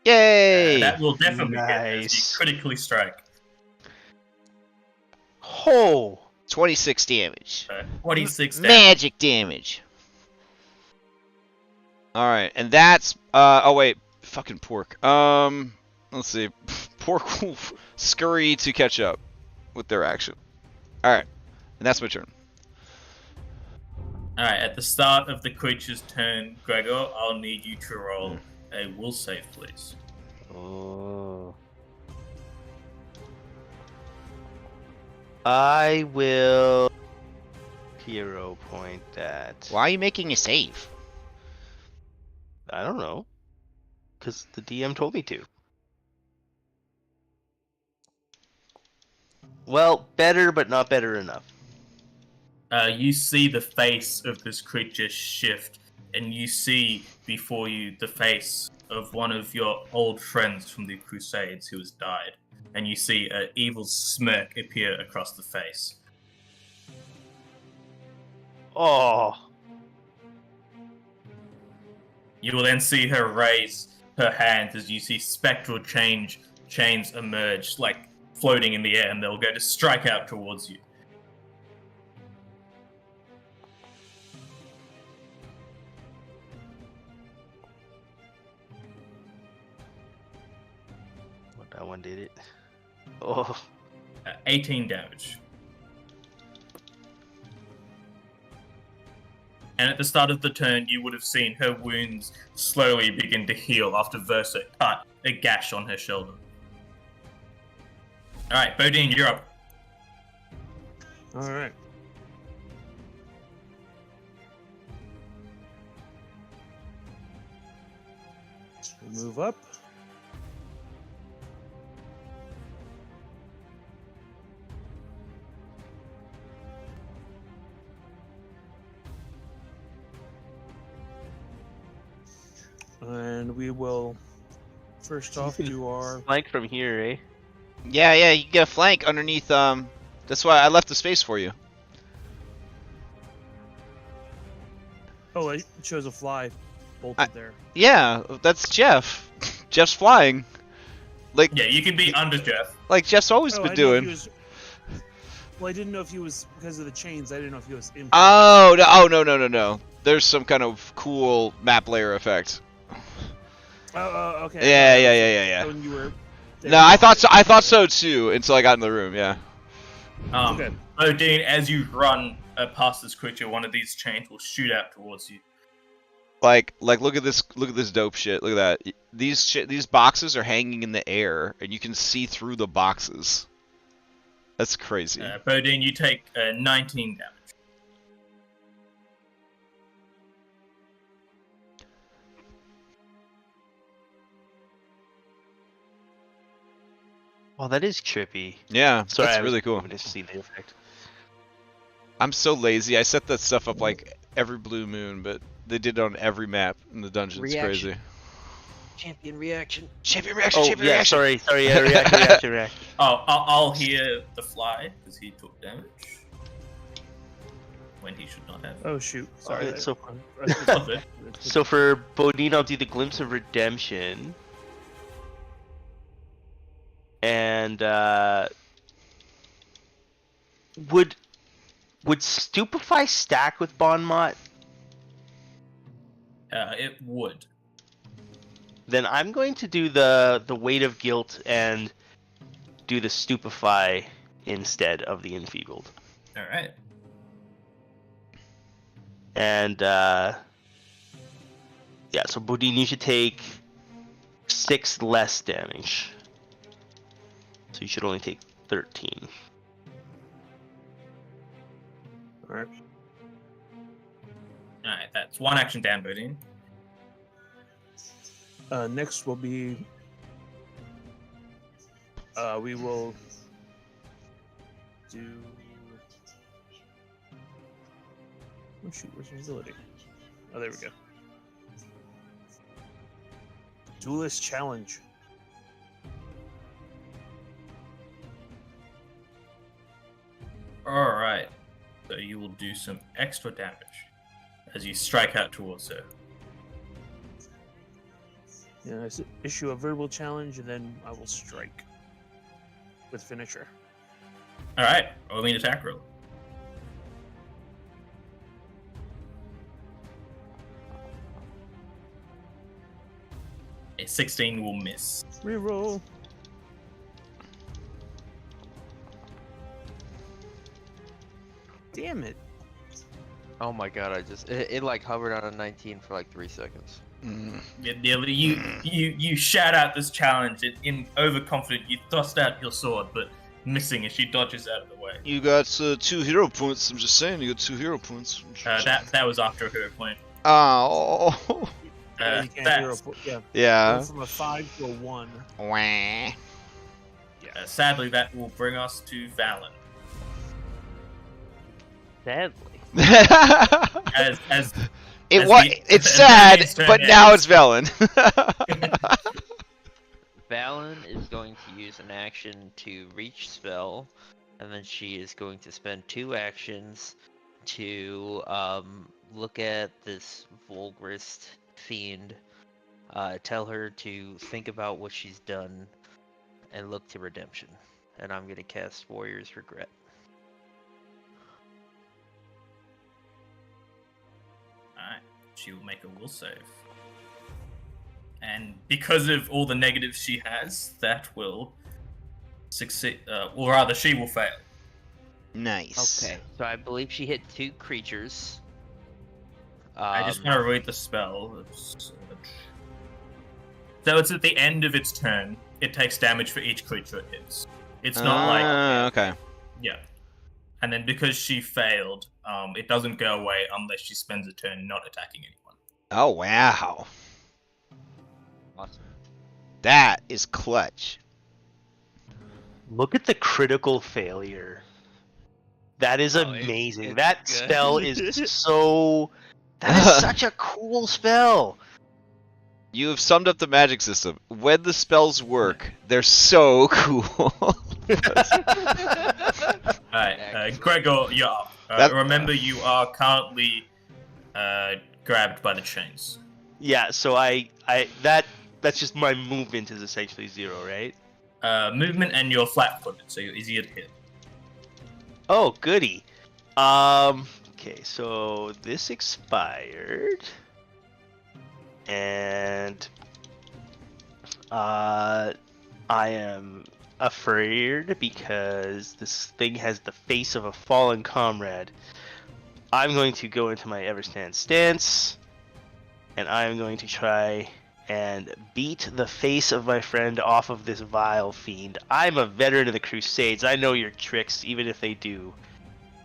Yay! That will definitely hit as Nice. you critically strike. Oh! 26 damage. 26 damage. Magic damage. Alright, and that's oh wait, fucking pork. Let's see. Pork will scurry to catch up with their action. Alright. And that's my turn. Alright, at the start of the creature's turn, Gregor, I'll need you to roll a will save, please. Oh. I will hero point that. Why are you making a save? I don't know. Because the DM told me to. Well, better, but not better enough. You see the face of this creature shift, and you see before you the face of one of your old friends from the Crusades who has died. And you see an evil smirk appear across the face. Oh. You will then see her raise her hands as you see spectral chains emerge, like floating in the air, and they'll go to strike out towards you. What, that one did it? Oh. 18 damage. And at the start of the turn, you would have seen her wounds slowly begin to heal after Versa cut a gash on her shoulder. Alright, Bodine, you're up. All right. So we'll move up. And we will first off do our Flank from here, eh? Yeah, you can get a flank underneath, that's why I left the space for you. Oh, it shows a fly bolted there. Yeah, that's Jeff. Jeff's flying. Like, Yeah, you can be under Jeff. like Jeff's always Oh, been I didn't know if doing. he was- Well, I didn't know if he was because of the chains. I didn't know if he was in. Oh, no. There's some kind of cool map layer effect. Oh, okay. Yeah. When you were there. No, I thought so too until I got in the room, yeah. Okay. Odin, as you run past this creature, one of these chains will shoot out towards you. Like look at this dope shit. Look at that. These boxes are hanging in the air, and you can see through the boxes. That's crazy. Odin, you take 19 damage. Oh, that is trippy. Yeah, Sorry, that's I was really cool. hoping to see the effect. I'm so lazy. I set that stuff up like every blue moon, but they did it on every map in the dungeon. It's Reaction. crazy. Champion reaction. Champion reaction. Oh Champion yeah, reaction. sorry, yeah, reaction. Oh, I'll hear the fly because he took damage when he should not have. Oh shoot. Sorry. Alright, so It's all good. So for Bodine, I'll do the Glimpse of Redemption. And would Stupefy stack with Bon Mot? It would. Then I'm going to do the Weight of Guilt and do the Stupefy instead of the Enfeebled. All right. And yeah, so Bodine, you should take 6 less damage. So you should only take 13. Alright. Alright, that's one action down, Bodine. Next will be. We will do. Oh shoot, where's my ability? Oh, there we go. Duelist challenge. Alright. So you will do some extra damage as you strike out towards her. Yeah, issue a verbal challenge, and then I will strike with finisher. Alright, roll me an attack roll. A 16 will miss. Reroll. Damn it. Oh my god, it like hovered on a 19 for like 3 seconds. Yeah, Nearly, you shout out this challenge in overconfident. You thrust out your sword, but missing as she dodges out of the way. You got 2 hero points. I'm just saying, you got 2 hero points. That was after a hero point. Oh. You can't hero yeah. Yeah. Go from a 5 to a 1. Wah. Sadly, that will bring us to Valen. Sadly. As It's sad, but now it's Velen. Valen is going to use an action to reach spell, and then she is going to spend 2 actions to look at this Volgrist fiend, tell her to think about what she's done, and look to redemption. And I'm going to cast Warrior's Regret. Alright, she will make a will save. And because of all the negatives she has, that will succeed, or rather, she will fail. Nice. Okay, so I believe she hit 2 creatures. I just want to read the spell. So it's at the end of its turn. It takes damage for each creature it hits. It's not like... Okay. Yeah. And then because she failed, it doesn't go away unless she spends a turn not attacking anyone. Oh, wow. Awesome. That is clutch. Look at the critical failure. That is amazing. it's That good. spell is so... That is such a cool spell. You have summed up the magic system. When the spells work, they're so cool. Alright, Gregor, you're up. Remember, you are currently grabbed by the chains. Yeah, so that's just my movement is essentially 0, right? Movement and you're flat-footed, so you're easier to hit. Oh, goody. Okay, so this expired. And I am afraid because this thing has the face of a fallen comrade. I'm going to go into my Everstand stance, and I'm going to try and beat the face of my friend off of this vile fiend. I'm a veteran of the Crusades. I know your tricks, even if they do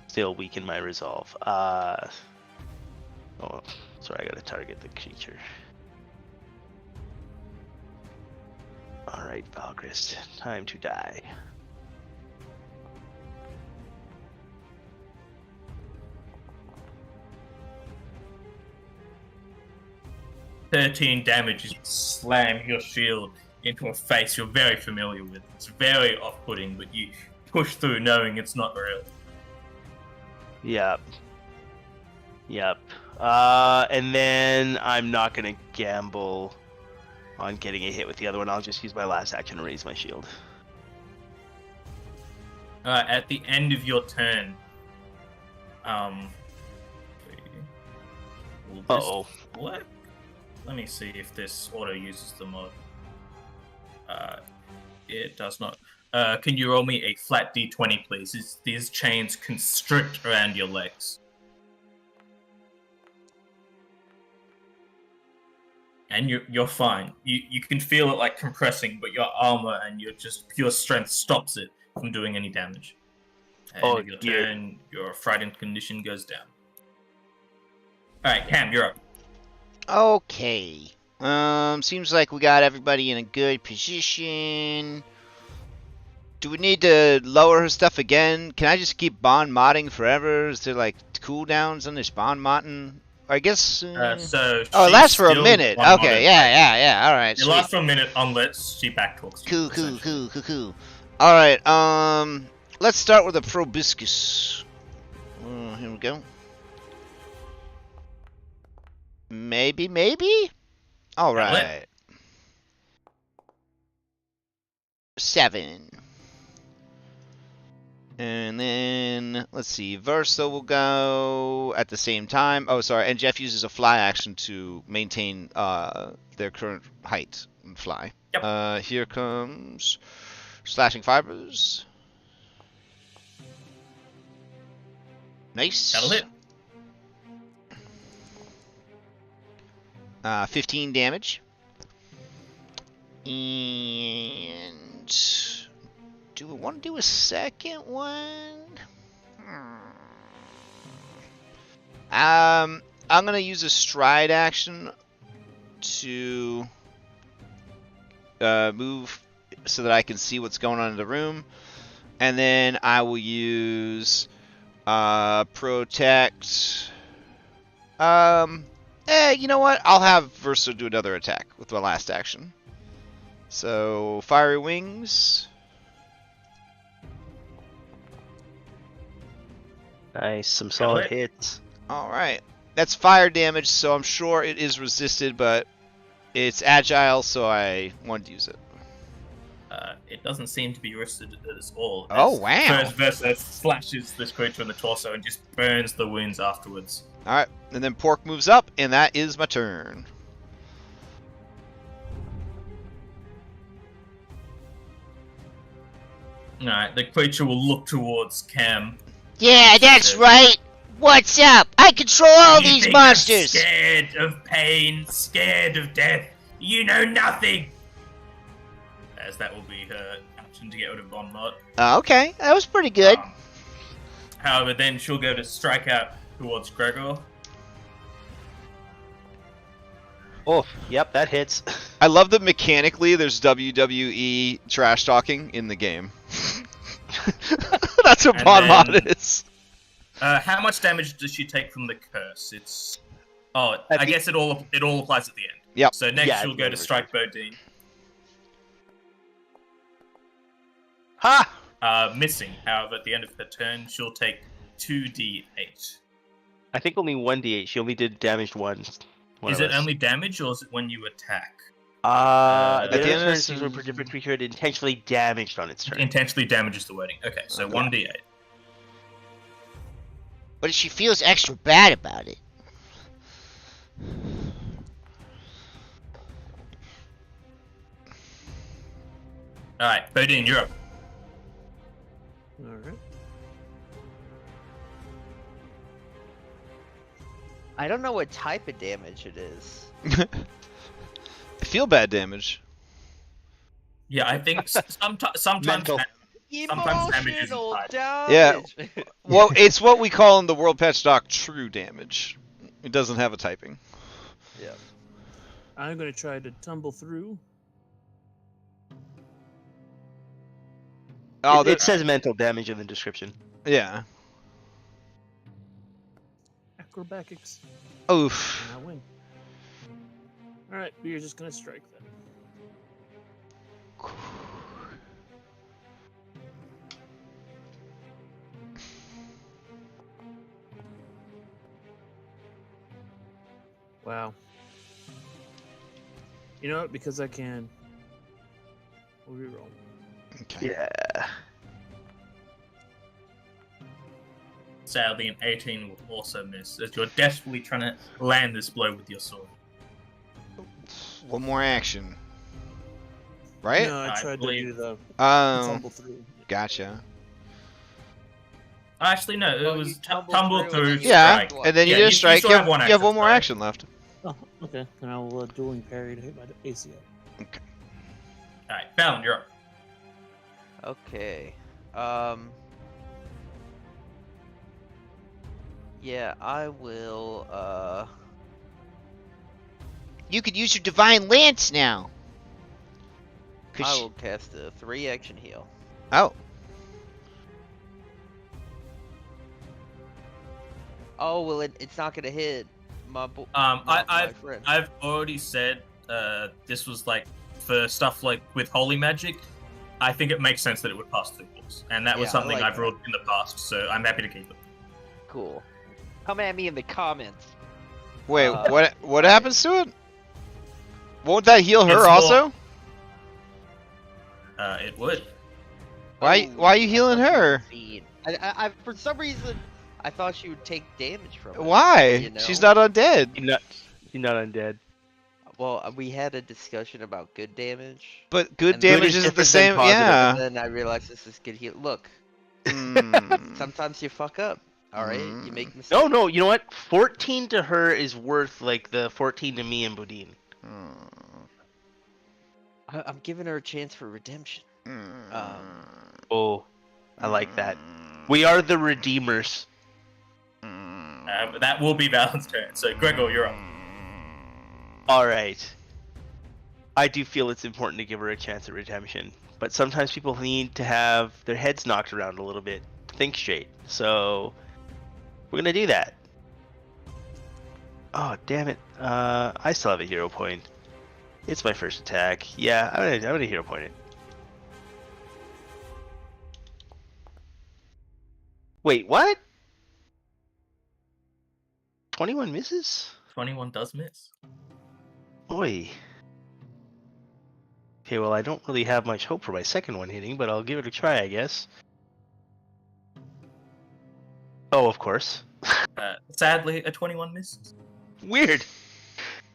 still weaken my resolve. Oh, sorry, I gotta target the creature. Alright, Valgrist, time to die. "13 damage. You slam your shield into a face you're very familiar with. It's very off-putting, but you push through knowing it's not real. Yep. And then I'm not gonna gamble on getting a hit with the other one. I'll just use my last action to raise my shield. At the end of your turn, will this work? Let me see if this auto uses the mod. It does not. Can you roll me a flat d20, please? These chains constrict around your legs. And you're fine. You can feel it like compressing, but your armor and your just pure strength stops it from doing any damage. And your turn, your frightened condition goes down. Alright, Cam, you're up. Okay. Seems like we got everybody in a good position. Do we need to lower her stuff again? Can I just keep bond modding forever? Is there like cooldowns on this bond modding? I guess. So it lasts for a minute. Okay, yeah. All right. It lasts for a minute unless she backtalks you. Cool. All right. Let's start with a proboscis. Here we go. Maybe. All right. 7. And then, let's see, Versa will go at the same time. Oh, sorry, and Jeff uses a fly action to maintain their current height and fly. Yep. Here comes Slashing Fibers. Nice. That'll hit. 15 damage. And do we want to do a second one? I'm gonna use a stride action to move so that I can see what's going on in the room, and then I will use protect. You know what? I'll have Versa do another attack with my last action. So, Fiery Wings. Nice, some solid hits. Alright. That's fire damage, so I'm sure it is resisted, but it's agile, so I wanted to use it. It doesn't seem to be resisted at all. Oh, wow. First Versa slashes this creature in the torso and just burns the wounds afterwards. Alright, and then Pork moves up, and that is my turn. Alright, the creature will look towards Cam. Yeah, that's right. What's up? I control all these monsters. Scared of pain, scared of death. You know nothing. As that will be her action to get rid of Bond Mod. Okay, that was pretty good. However, then she'll go to strike out towards Gregor. Oh, yep, that hits. I love that mechanically there's WWE trash talking in the game. That's what Bond Mod is. How much damage does she take from the curse? It's I guess it all applies at the end. Yep. So next she'll go to strike Bodine. Ha! Missing. However, at the end of her turn, she'll take 2d8. I think only 1d8. She only did damage once. Is it only damage, or is it when you attack? At the end of this turn, for different creature, it intentionally damaged on its turn. Intentionally damages the wording. Okay, so 1d8. But if she feels extra bad about it. Alright, Bodine, you're up. I don't know what type of damage it is. Feel bad damage. Yeah, I think sometimes Mental. sometimes damage isn't Emotional tied. damage. Well, it's what we call in the World Patch Doc true damage. It doesn't have a typing. Yeah. I'm gonna try to tumble through. Oh, It says mental damage in the description. yeah. Acrobatics. Oof. And I win. Alright, we're just gonna strike then. Wow. You know what? Because I can. We'll reroll. Okay. Yeah. Sadly, an 18 will also miss, as you're desperately trying to land this blow with your sword. One more action. Right? No, I I tried to believe- do the Um. tumble through. Gotcha. Actually, no, it Oh, was you tumble tumble through through, and then you Yeah, strike. and then you Yeah, do a you strike. still You have one have one action, more sorry. action left. Oh, okay. Then I'll dueling parry to hit my ACL. Alright, Fallon, you're up. Okay. Yeah, I will. You could use your divine lance now. I will cast a 3-action heal. Oh. Oh well, it's not gonna hit my my friend. I've already said this was like for stuff like with holy magic. I think it makes sense that it would pass through walls, and that was Yeah, I something like I've that. ruled in the past, so I'm happy to keep it. Cool. Come at me in the comments. Wait, Uh, what happens to it? Won't that heal her It's more- also? It would. Why are you healing her? I for some reason I thought she would take damage from it. Why? you know? She's not undead. You're not undead. Well, we had a discussion about good damage. But good And damage is isn't the different than same. positive. And Yeah. then I realized this is good heal. Look, Mm. sometimes you fuck up. All right, you Mm. make mistakes. No, you know what? 14 to her is worth like the 14 to me and Boudin. I'm giving her a chance for redemption. Oh, I like that. We are the redeemers. But that will be Val's turn. So Gregor, you're up. All right. I do feel it's important to give her a chance at redemption, but sometimes people need to have their heads knocked around a little bit to think straight. So we're gonna do that. Oh damn it! I still have a hero point. It's my first attack. Yeah, I'm gonna hero point it. Wait, what? 21 misses? 21 does miss. Oi. Okay, well, I don't really have much hope for my second one hitting, but I'll give it a try, I guess. Oh, of course. Sadly, a 21 misses. Weird.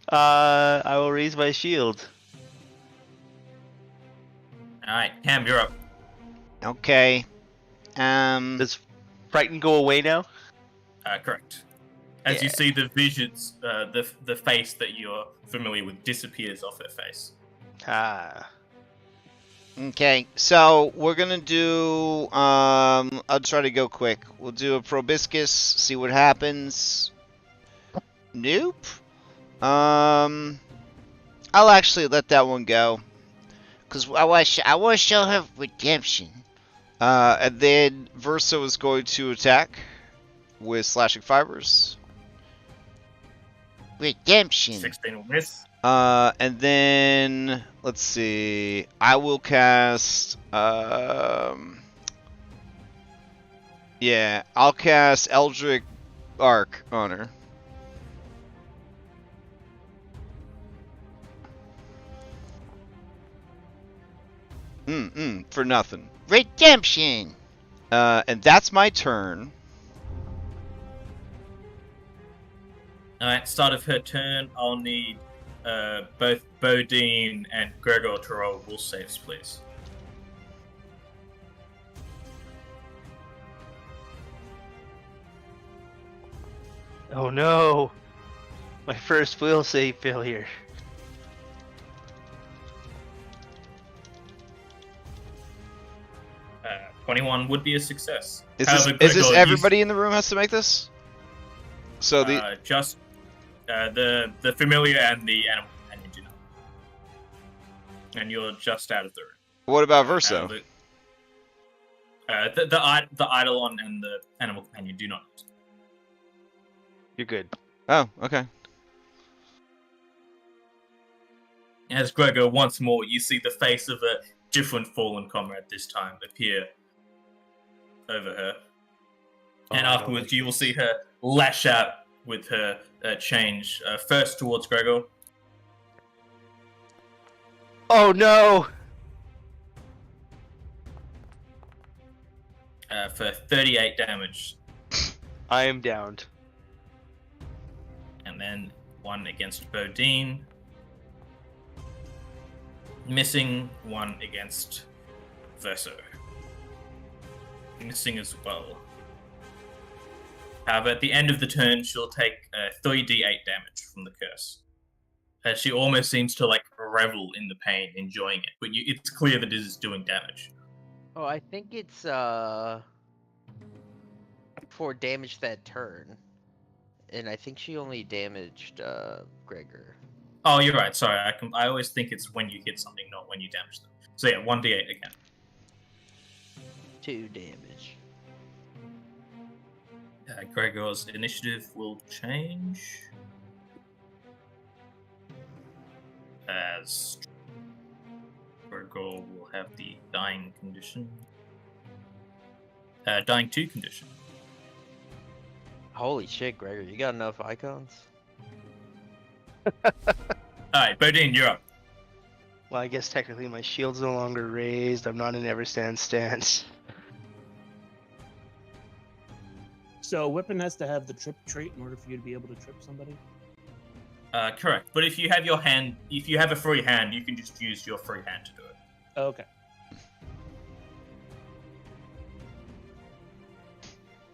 I will raise my shield. Alright, Cam, you're up. Okay. Does Frighten go away now? Correct. As you see the visions, the face that you're familiar with disappears off her face. Ah. Okay, so we're gonna do. I'll try to go quick. We'll do a proboscis, see what happens. Nope. I'll actually let that one go, cause I want to show her redemption. And then Verso is going to attack with slashing fibers. Redemption. 16 will miss. And then let's see. I will cast. Yeah, I'll cast Eldritch Arc on her. For nothing. Redemption. And that's my turn. Alright, start of her turn, I'll need both Bodine and Gregor to roll will saves, please. Oh no. My first will save failure. 21 would be a success. Is However, this Gregor, everybody in the room has to make this? So the just the familiar and the animal companion do not. And you're just out of the room. what about Verso? The Eidolon and the animal companion do not. You're good. Oh, okay. As Gregor, once more, you see the face of a different fallen comrade this time appear over her. And afterwards, you will see her lash out with her change, first towards Gregor. Oh no! For 38 damage. I am downed. And then one against Bodine. Missing one against Verso. Missing as well. However, at the end of the turn, she'll take 3d8 damage from the curse. She almost seems to revel in the pain, enjoying it, but it's clear that it is doing damage. Oh, I think it's for damage that turn, and I think she only damaged Gregor. Oh, you're right. Sorry, I always think it's when you hit something, not when you damage them. So yeah, 1d8 again. 2 damage. Gregor's initiative will change. As Gregor will have the dying condition. Dying 2 condition. Holy shit, Gregor, you got enough icons? Alright, Bodine, you're up. Well, I guess technically my shield's no longer raised. I'm not in ever stand stance. So a weapon has to have the trip trait in order for you to be able to trip somebody? Correct. But if you have a free hand, you can just use your free hand to do it. Okay.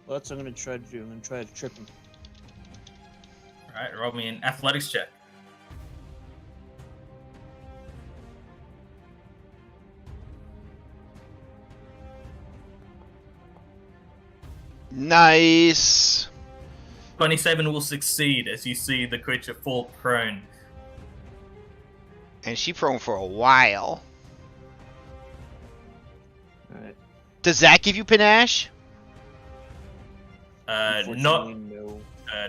Well, that's what I'm going to try to do. I'm going to try to trip him. Alright, roll me an athletics check. Nice. 27 will succeed as you see the creature fall prone. And she prone for a while. Alright. Does that give you panache? Not No.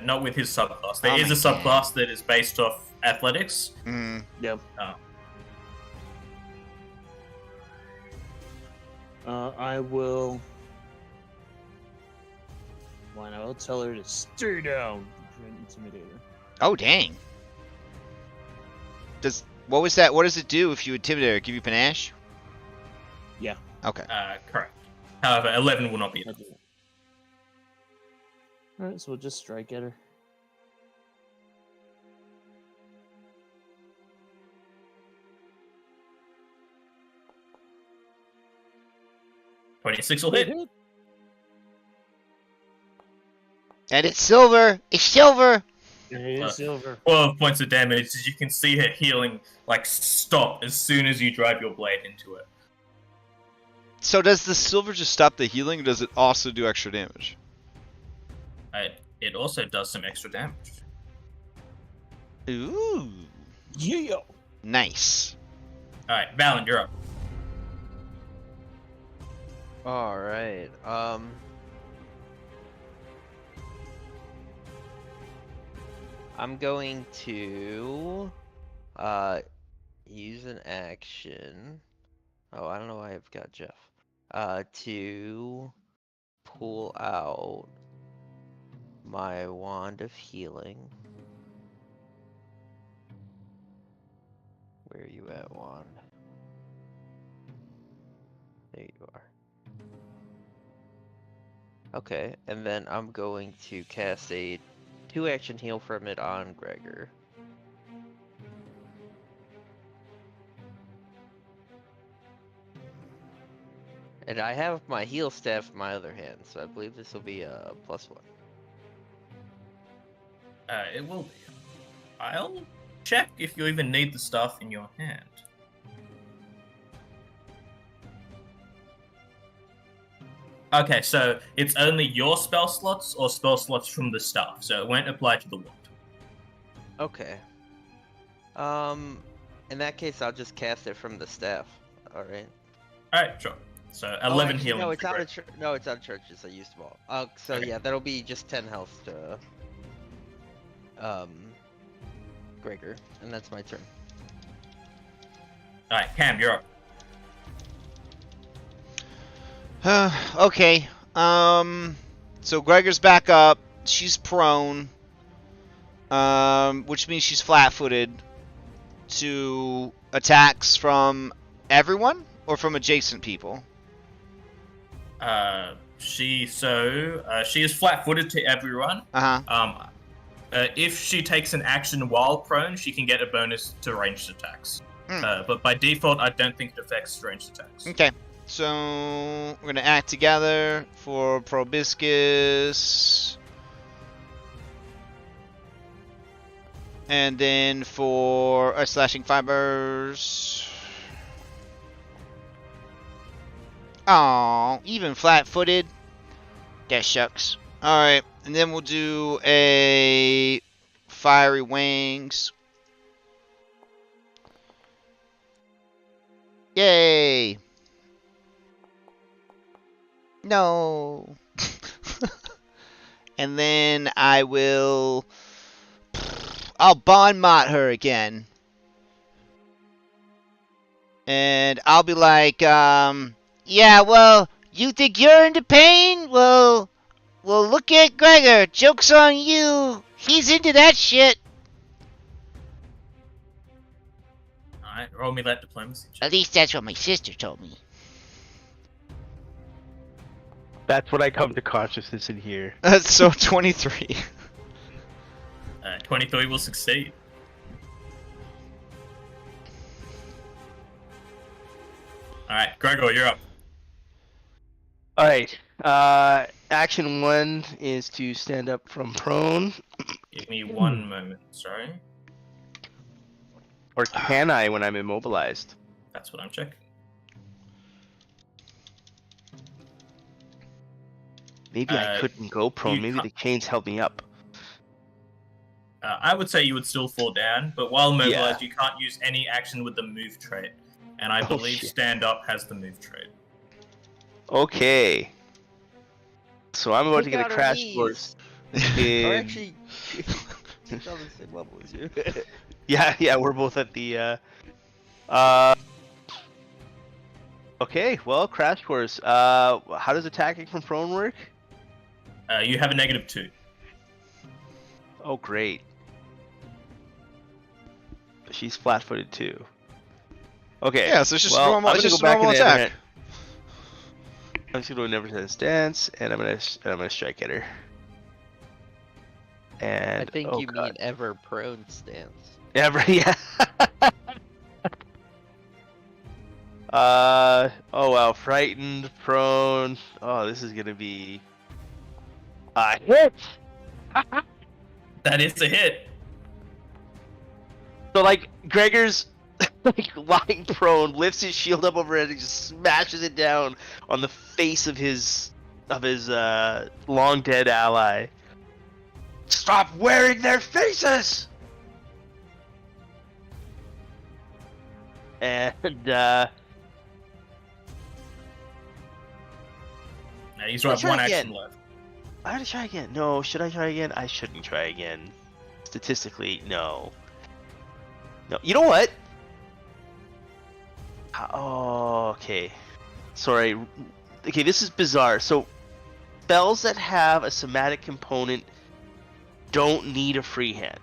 not with his subclass. There Oh is a my subclass that is based off athletics. Mm. Yep. I will. Why not? I'll tell her to stay down. Intimidator. Oh, dang. What was that? What does it do if you intimidate her? Give you panache? Yeah. Okay. Correct. However, 11 will not be enough. Alright, so we'll just strike at her. .26 will hit. And it's silver! It's silver! It is silver. 12 points of damage as you can see her healing stop as soon as you drive your blade into it. So does the silver just stop the healing, or does it also do extra damage? It also does some extra damage. Ooh. Yeah. Nice. Alright, Valen, you're up. Alright, I'm going to use an action. Oh, I don't know why I've got Jeff. To pull out my wand of healing. Where are you at, wand? There you are. Okay, and then I'm going to cast a 2-action heal from it on Gregor. And I have my heal staff in my other hand, so I believe this will be a +1. It will be. I'll check if you even need the stuff in your hand. Okay, so it's only your spell slots or spell slots from the staff, so it won't apply to the wand. Okay. In that case, I'll just cast it from the staff. All right. All right, sure. So 11 actually, healing. No, it's for out Greg. of no, it's out of churches. I used them all. So Okay. yeah, that'll be just 10 health to Gregor, and that's my turn. All right, Cam, you're up. Okay. So Gregor's back up. She's prone. Which means she's flat-footed to attacks from everyone or from adjacent people. She is flat-footed to everyone. Uh-huh. If she takes an action while prone, she can get a bonus to ranged attacks. Hmm. But by default, I don't think it affects ranged attacks. Okay. So we're gonna act together for Probiscus. And then for slashing fibers. Oh, even flat-footed. That shucks. All right, and then we'll do a fiery wings. Yay! No. And then I'll bond mot her again. And I'll be like, yeah, well, you think you're into pain? Well, look at Gregor. Joke's on you. He's into that shit. Alright, roll me that diplomacy check. At least that's what my sister told me. That's when I come to consciousness in here. So 23. 23 will succeed. Alright, Gregor, you're up. Alright. Action 1 is to stand up from prone. Give me one moment, sorry. Or can I when I'm immobilized? That's what I'm checking. Maybe I couldn't go prone. you Maybe can't- the chains held me up. I would say you would still fall down, but while mobilized, you can't use any action with the move trait. And I believe shit. stand up has the move trait. Okay. So I'm about to Take get a out her crash knees. course. Or In... actually, she's on the same level as you. Yeah, we're both at the Okay, well, crash course. How does attacking from prone work? You have a -2. Oh, great. She's flat-footed too. Okay. Yeah, so it's just well, normal. I'm It's gonna just go back normal into attack. I'm just gonna do a never stand stance, and I'm gonna strike at her. And I think oh you God. mean ever prone stance. Ever, yeah. Oh wow, frightened, prone. Oh, this is gonna be a hit. That is a hit. So like Gregor's like lying prone, lifts his shield up overhead and just smashes it down on the face of his long dead ally. Stop wearing their faces! And Now you still Let's have one try action again. left. I gotta try again. No, should I try again? I shouldn't try again. Statistically, no. No, you know what? Oh, okay. Sorry. Okay, this is bizarre. So, spells that have a somatic component don't need a free hand.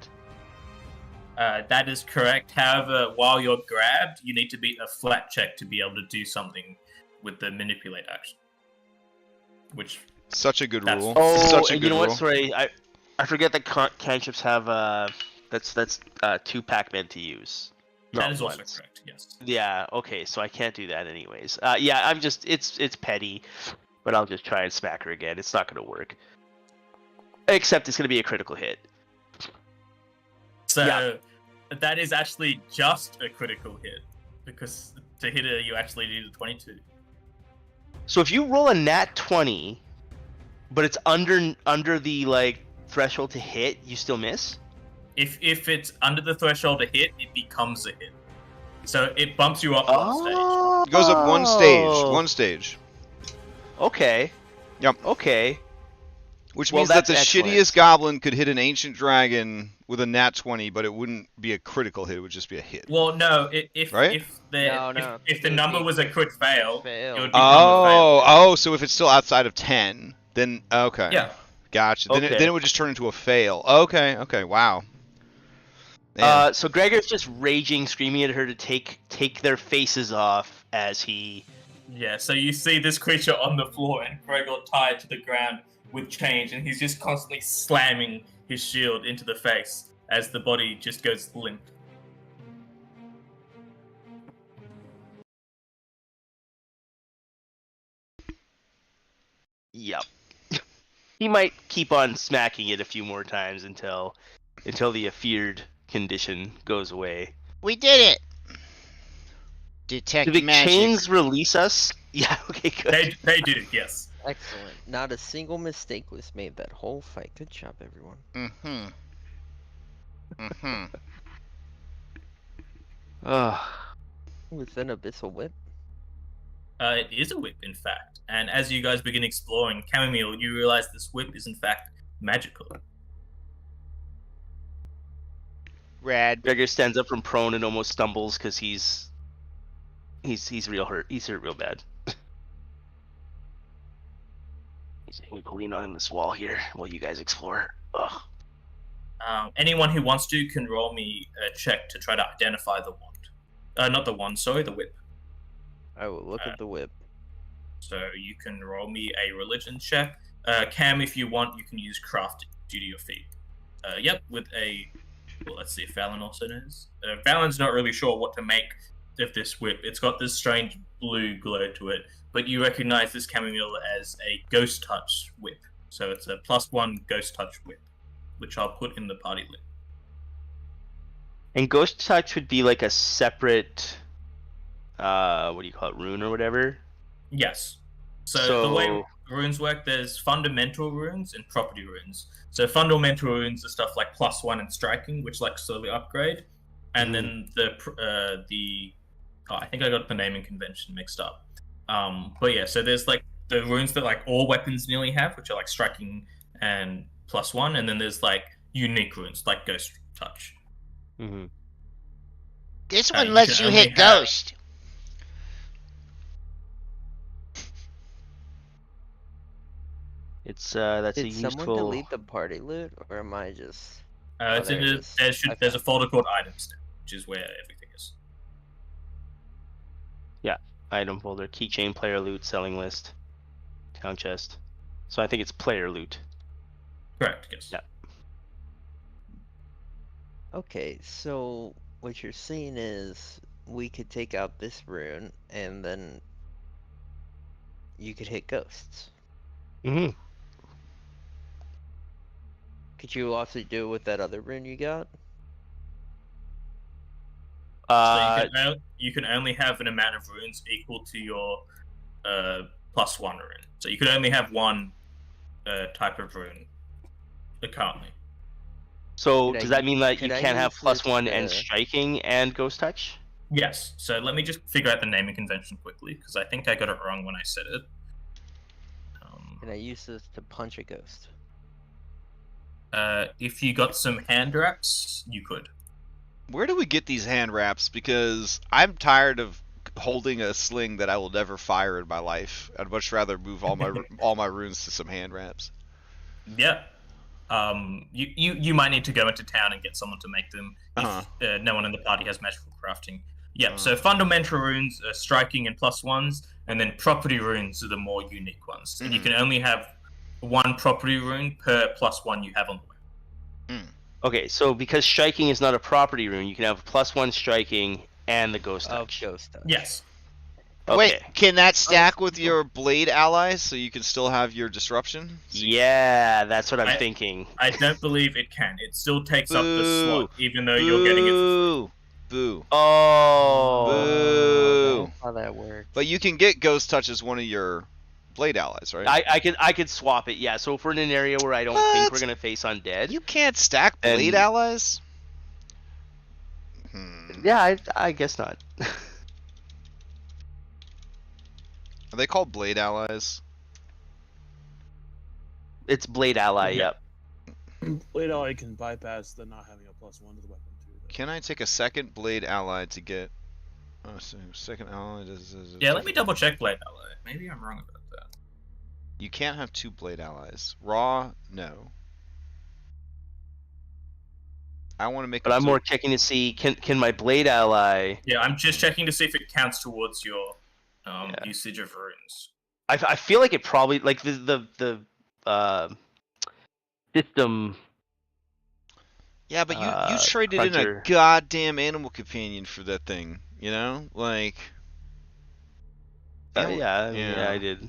That is correct. However, while you're grabbed, you need to beat a flat check to be able to do something with the manipulate action. Which Such a good That's- rule. Oh, Such a and good you know rule. what? Sorry, I forget that cantrips have that's 2 Pac-Men to use. that Not is also once. correct. Yes. Yeah, okay, so I can't do that anyways. Yeah, I'm just it's petty, but I'll just try and smack her again. It's not gonna work. Except it's gonna be a critical hit. So that is actually just a critical hit, because to hit her, you actually need a 22. So if you roll a nat 20, but it's under the like threshold to hit, you still miss? If it's under the threshold to hit, it becomes a hit. So it bumps you up one stage. It goes up one stage. One stage. Okay. Yep. Okay. Which Well, means that that's the excellent. shittiest goblin could hit an ancient dragon with a nat 20, but it wouldn't be a critical hit. It would just be a hit. Well, no, Right? if the No. if the It would number be was a crit fail, fail. it would become a fail. Oh, so if it's still outside of 10, then okay. Yeah. Gotcha. Okay. Then it would just turn into a fail. Okay. Wow. Man. So Gregor's just raging, screaming at her to take their faces off as he. Yeah, so you see this creature on the floor and Gregor tied to the ground with chains, and he's just constantly slamming his shield into the face as the body just goes limp. Yep. He might keep on smacking it a few more times until the afeared condition goes away. We did it. Detect Do the magic. chains release us? Yeah. Okay. Good. They do, yes. Excellent. Not a single mistake was made that whole fight. Good job, everyone. Ugh. Was that an abyssal whip? It is a whip, in fact. And as you guys begin exploring Chamomile, you realize this whip is, in fact, magical. Rad. Gregor stands up from prone and almost stumbles because he's real hurt. He's hurt real bad. He's going to lean on this wall here while you guys explore. Ugh. Anyone who wants to can roll me a check to try to identify the wand. Not the wand, sorry, the whip. I will look at the whip. So you can roll me a religion check. Cam, if you want, you can use crafting due to your feet. Yep, with a... Well, let's see if Valen also knows. Valen's not really sure what to make of this whip. It's got this strange blue glow to it, but you recognize this chamomile as a ghost touch whip. So it's a +1 ghost touch whip, which I'll put in the party list. And Ghost Touch would be like a separate, what do you call it, rune or whatever? Yes. So the way runes work, there's fundamental runes and property runes. So fundamental runes are stuff like +1 and striking, which like slowly upgrade. And then I think I got the naming convention mixed up. But yeah, so there's like the runes that like all weapons nearly have, which are like striking and +1, and then there's like unique runes like Ghost Touch. Mm-hmm. This one you lets can you only hit have- ghost. It's that's Did a someone useful. delete the party loot, or am I just... It's there in it is. there's a folder called items, which is where everything is. Item folder, keychain, player loot, selling list, town chest. So I think it's player loot. Correct, yes. Yeah. Okay, so what you're saying is we could take out this rune, and then you could hit ghosts. Mm-hmm. Could you also do it with that other rune you got? So you can only have an amount of runes equal to your +1 rune. So you can only have one type of rune currently. So Could does I that mean that you could I can't have use this +1 and to- striking and Ghost Touch? Yes. So let me just figure out the naming convention quickly, because I think I got it wrong when I said it. Can I use this to punch a ghost? If you got some hand wraps, you could. Where do we get these hand wraps? Because I'm tired of holding a sling that I will never fire in my life. I'd much rather move all my runes to some hand wraps. Yeah. You might need to go into town and get someone to make them if no one in the party has magical crafting. Yep, so fundamental runes are striking and +1s, and then property runes are the more unique ones. And you can only have one property rune per +1 you have on the weapon. Okay, so because striking is not a property rune, you can have +1 striking and the Ghost Touch. Of ghost touch. Yes. Okay. Wait, can that stack with your blade allies so you can still have your disruption? Yeah, that's what I'm thinking. I don't believe it can. It still takes up the Boo. slot, even though you're getting it for free. Boo. Oh. Boo. That's how that works. But you can get Ghost Touch as one of your blade allies, right? I could swap it, yeah. So if we're in an area where I don't think we're gonna face undead. You can't stack blade allies? Yeah, I guess not. Are they called blade allies? It's blade ally, yep. Blade ally can bypass the not having a +1 to the weapon too. Though. Can I take a second blade ally to get... Oh, so second ally does... Yeah, let me double check blade ally. Maybe I'm wrong about that. You can't have 2 blade allies. Raw, no. I want to make... But I'm more checking to see, can my blade ally... Yeah, I'm just checking to see if it counts towards your usage of runes. I feel like it probably... Like, the system... Yeah, but you traded in a goddamn animal companion for that thing, you know? Like... yeah, I did.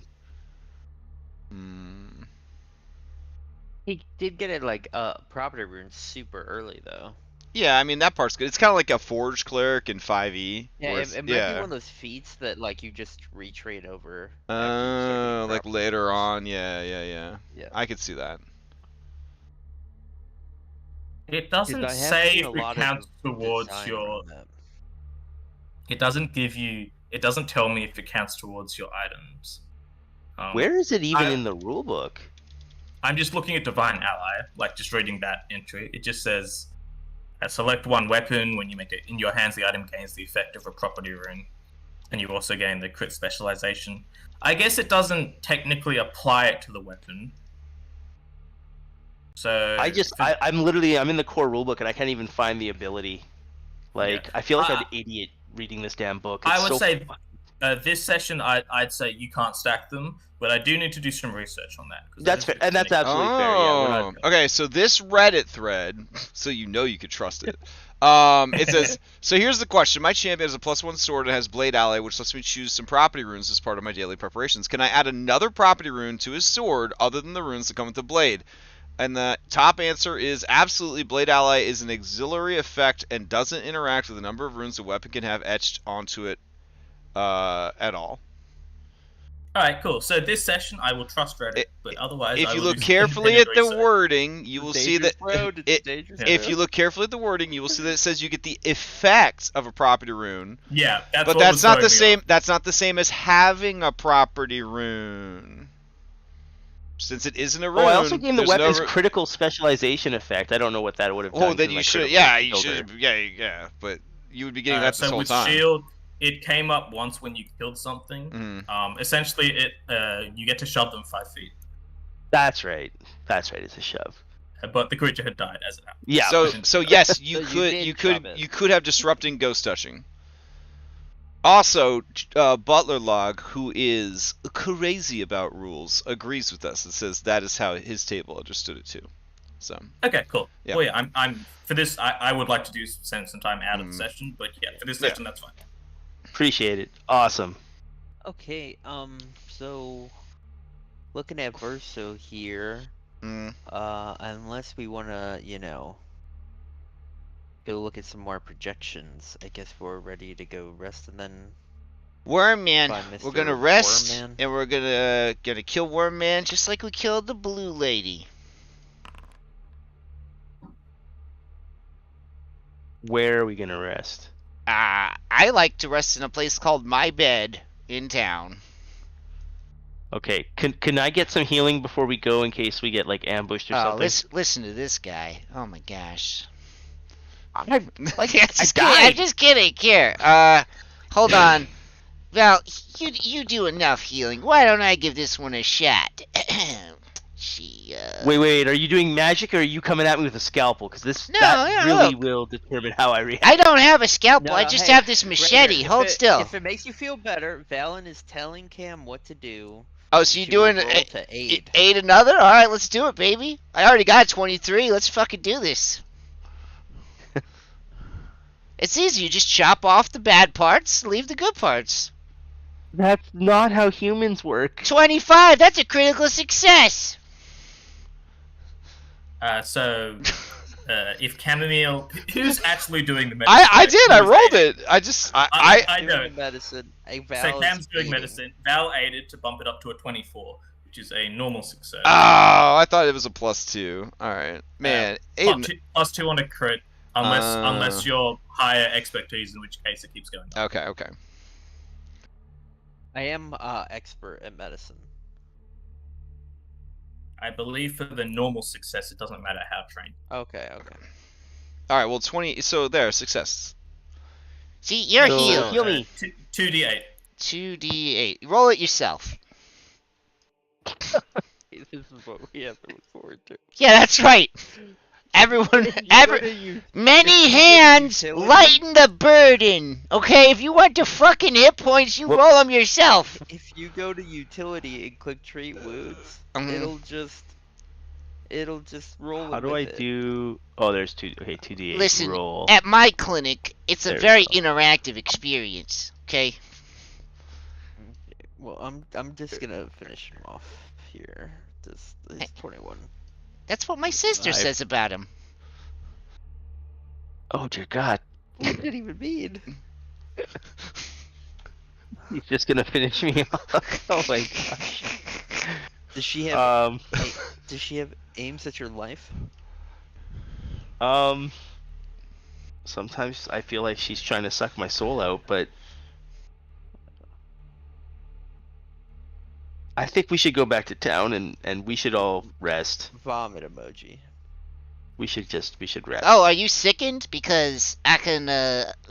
He did get it like property runes super early though. Yeah, I mean that part's good. It's kind of like a forge cleric in 5e. Yeah, it might be one of those feats that like you just retrade over. Oh, like later on. Yeah. I could see that. It doesn't say if it counts towards your. It doesn't give you. It doesn't tell me if it counts towards your items. Where is it even in the rulebook? I'm just looking at Divine Ally, like just reading that entry. It just says, select one weapon. When you make it in your hands, the item gains the effect of a property rune, and you also gain the crit specialization. I guess it doesn't technically apply it to the weapon. So I'm in the core rulebook and I can't even find the ability. Like, I feel like an idiot reading this damn book. I would say this session, I'd say you can't stack them, but I do need to do some research on that. That's fair, and that's absolutely fair. Yeah, okay, so this Reddit thread, so you know you could trust it. It says, so here's the question. My champion has a +1 sword and has blade ally, which lets me choose some property runes as part of my daily preparations. Can I add another property rune to his sword other than the runes that come with the blade? And the top answer is absolutely. Blade ally is an auxiliary effect and doesn't interact with the number of runes a weapon can have etched onto it at all. Alright, cool. So this session I will trust Reddit, but otherwise if you look carefully at the wording, you will see that if you look carefully at the wording, you will see that it says you get the effect of a property rune. Yeah, but that's not the same. That's not the same as having a property rune. Since it isn't a rune. Oh, I also gained the weapon's critical specialization effect. I don't know what that would have done. Oh, then you should. Yeah, you should. Yeah. But you would be getting that this whole time. So with shield, it came up once when you killed something. Essentially, you get to shove them 5 feet. That's right. It's a shove. But the creature had died as it happened. Yeah. So yes, you could have disrupting ghost touching. Also, Butler Log, who is crazy about rules, agrees with us and says that is how his table understood it too. So. Okay, cool. Yeah. Well, yeah, I'm for this. I would like to spend some time out of the session, but yeah, for this session, that's fine. Appreciate it. Awesome. Okay. So looking at Verso here, unless we wanna, go look at some more projections. I guess we're ready to go rest and then. Wormman. We're gonna rest and we're gonna kill Wormman just like we killed the blue lady. Where are we gonna rest? I like to rest in a place called My Bed in town. Okay, can I get some healing before we go in case we get like ambushed or something? Listen to this guy. Oh my gosh. I'm just kidding. Here, hold on. Well, you do enough healing. Why don't I give this one a shot? Wait. Are you doing magic or are you coming at me with a scalpel? Because that really will determine how I react. I don't have a scalpel. I just have this machete. Hold still. If it makes you feel better, Valen is telling Cam what to do. Oh, so you're doing aid another? All right, let's do it, baby. I already got 23. Let's fucking do this. It's easy. You just chop off the bad parts, leave the good parts. That's not how humans work. 25. That's a critical success. So, if Chamomile, who's actually doing the medicine? I did. I Who's rolled aiding? it. I just I Doing know. medicine. So Cam's doing medicine. Val aided to bump it up to a 24, which is a normal success. Oh, I thought it was a +2. All right, man. Aiden. +2 on a crit, unless you're higher expertise, in which case it keeps going up. Okay. I am expert at medicine. I believe for the normal success, it doesn't matter how trained. Okay. All right. Well, 20. So there, success. See, you're So, healed. heal me. 2d8. 2d8. Roll it yourself. This is what we have to look forward to. Yeah, that's right. Everyone, many hands utility. lighten the burden. Okay, if you want to fucking hit points, you roll them yourself. If you go to utility and click treat wounds, Mhm. it'll just roll. How do I do? Oh, there's 2d8. Listen, roll. at my clinic, it's a There we very go. interactive experience. Okay. Well, I'm just gonna finish him off here. This is 21. That's what my sister I- says about him. Oh dear God, What did it even mean? he's just gonna finish me off. Oh my gosh. Does she have? Um. Does she have aims at your life? Sometimes I feel like she's trying to suck my soul out, but I think we should go back to town and we should all rest. Vomit emoji. We should rest. Oh, are you sickened? Because I can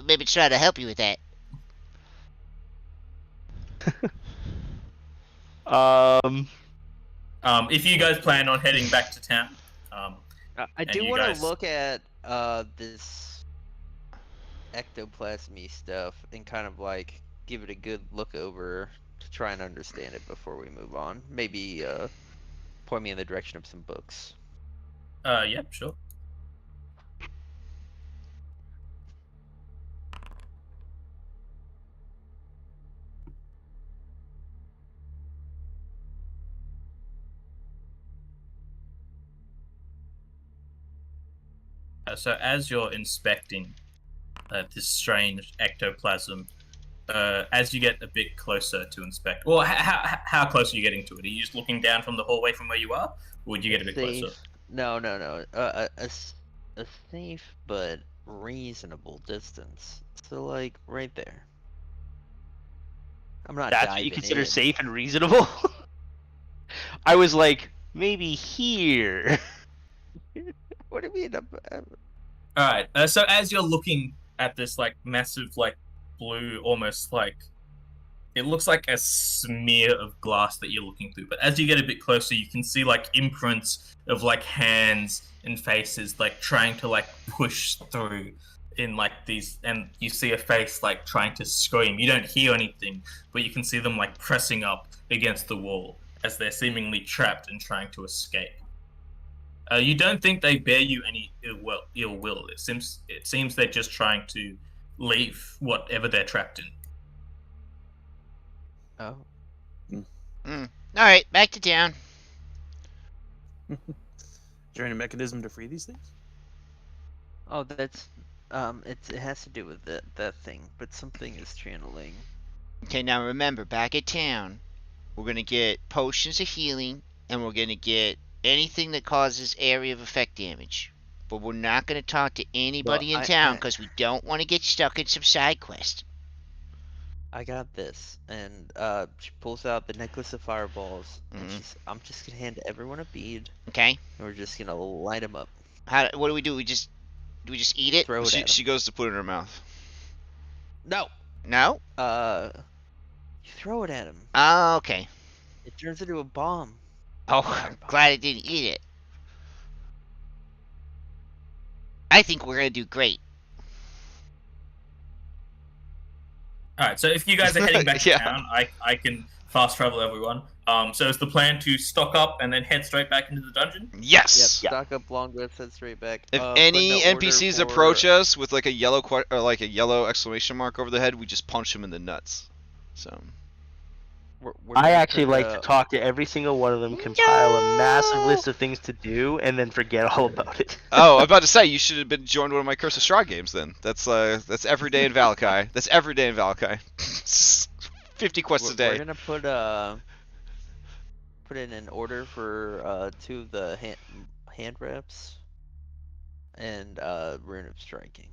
maybe try to help you with that. If you guys plan on heading back to town, I And do you want guys- to look at this ectoplasmy stuff and kind of like give it a good look over to try and understand it before we move on. Maybe point me in the direction of some books. yeah, sure. So as you're inspecting this strange ectoplasm, as you get a bit closer to inspect, well, how close are you getting to it? Are you just looking down from the hallway from where you are, or would you get a bit closer? No. A safe but reasonable distance. So like right there. I'm not. That's what diving you consider in. safe and reasonable? I was like, maybe here. What do you mean? All right. So as you're looking at this like massive like blue, almost like it looks like a smear of glass that you're looking through. But as you get a bit closer, you can see like imprints of like hands and faces like trying to like push through in like these, and you see a face like trying to scream. You don't hear anything, but you can see them like pressing up against the wall as they're seemingly trapped and trying to escape. You don't think they bear you any ill will. It seems they're just trying to leave whatever they're trapped in. Oh. All right, back to town. Is there any mechanism to free these things? Oh, that's it has to do with that thing, but something is channeling. Okay, now remember, back at town, we're gonna get potions of healing, and we're gonna get anything that causes area of effect damage. But we're not gonna talk to anybody in town because we don't want to get stuck in some side quest. I got this, and she pulls out the necklace of fireballs, and I'm just gonna hand everyone a bead, Okay. and we're just gonna light them up. What do? We just eat it? Throw it at 'em. She goes to put it in her mouth. No. No. You throw it at him. Oh, okay. It turns into a bomb. Oh, I'm glad I didn't eat it. I think we're gonna do great. All right. So if you guys are heading back Yeah. to town, I can fast travel everyone. So is the plan to stock up and then head straight back into the dungeon? Yes. Yep. Stock up long breath, head straight back. If But any no order NPCs for- approach us with like a yellow or like a yellow exclamation mark over the head, we just punch them in the nuts. So. We're I gonna actually put, like to talk to every single one of them, compile a massive list of things to do, and then forget all about it. Oh, I'm about to say you should have been joined one of my Curse of Strahd games then. That's every day in Valakai. That's every day in Valakai. 50 quests a day. We're gonna put in an order for 2 of the hand reps and rune of striking.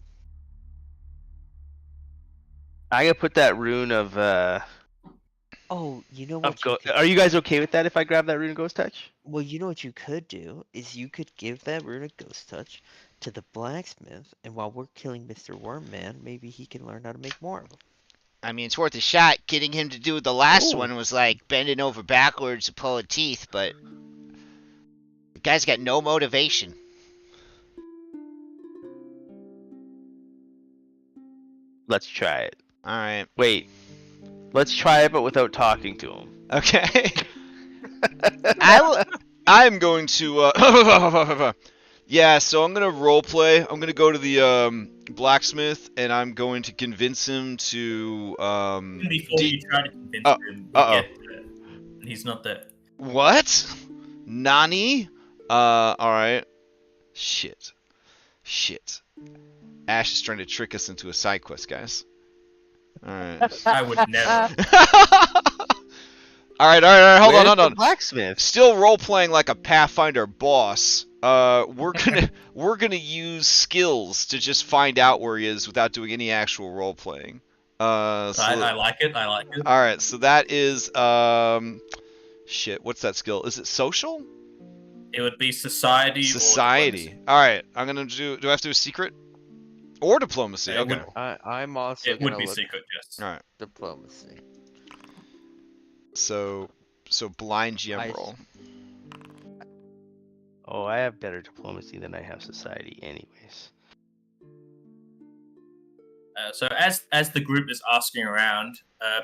I gotta put that rune of Oh, you know what Are you guys okay with that if I grab that rune of Ghost Touch? Well, you know what you could do is you could give that rune of Ghost Touch to the blacksmith, and while we're killing Mr. Wormman, maybe he can learn how to make more of them. I mean, it's worth a shot. Getting him to do the last Ooh. one was like bending over backwards to pull teeth, but the guy's got no motivation. Let's try it. All right. Wait. Let's try it, but without talking to him. Okay. I'm going to. Yeah, so I'm gonna roleplay. I'm gonna go to the blacksmith, and I'm going to convince him to. Before you try to convince him, he's not there. What? Nani? All right. Shit. Ash is trying to trick us into a side quest, guys. All right. I would never. All right. Hold Where's on. the blacksmith? Still role playing like a Pathfinder boss. We're gonna use skills to just find out where he is without doing any actual role playing. I like it. All right. So that is shit. What's that skill? Is it social? It would be society. Society. Or all right. I'm gonna do. Do I have to do a secret? Or diplomacy. Okay. I'm also it gonna would be look secret, yes. All right. diplomacy. So blind GM roll. Oh, I have better diplomacy than I have society, anyways. So as the group is asking around,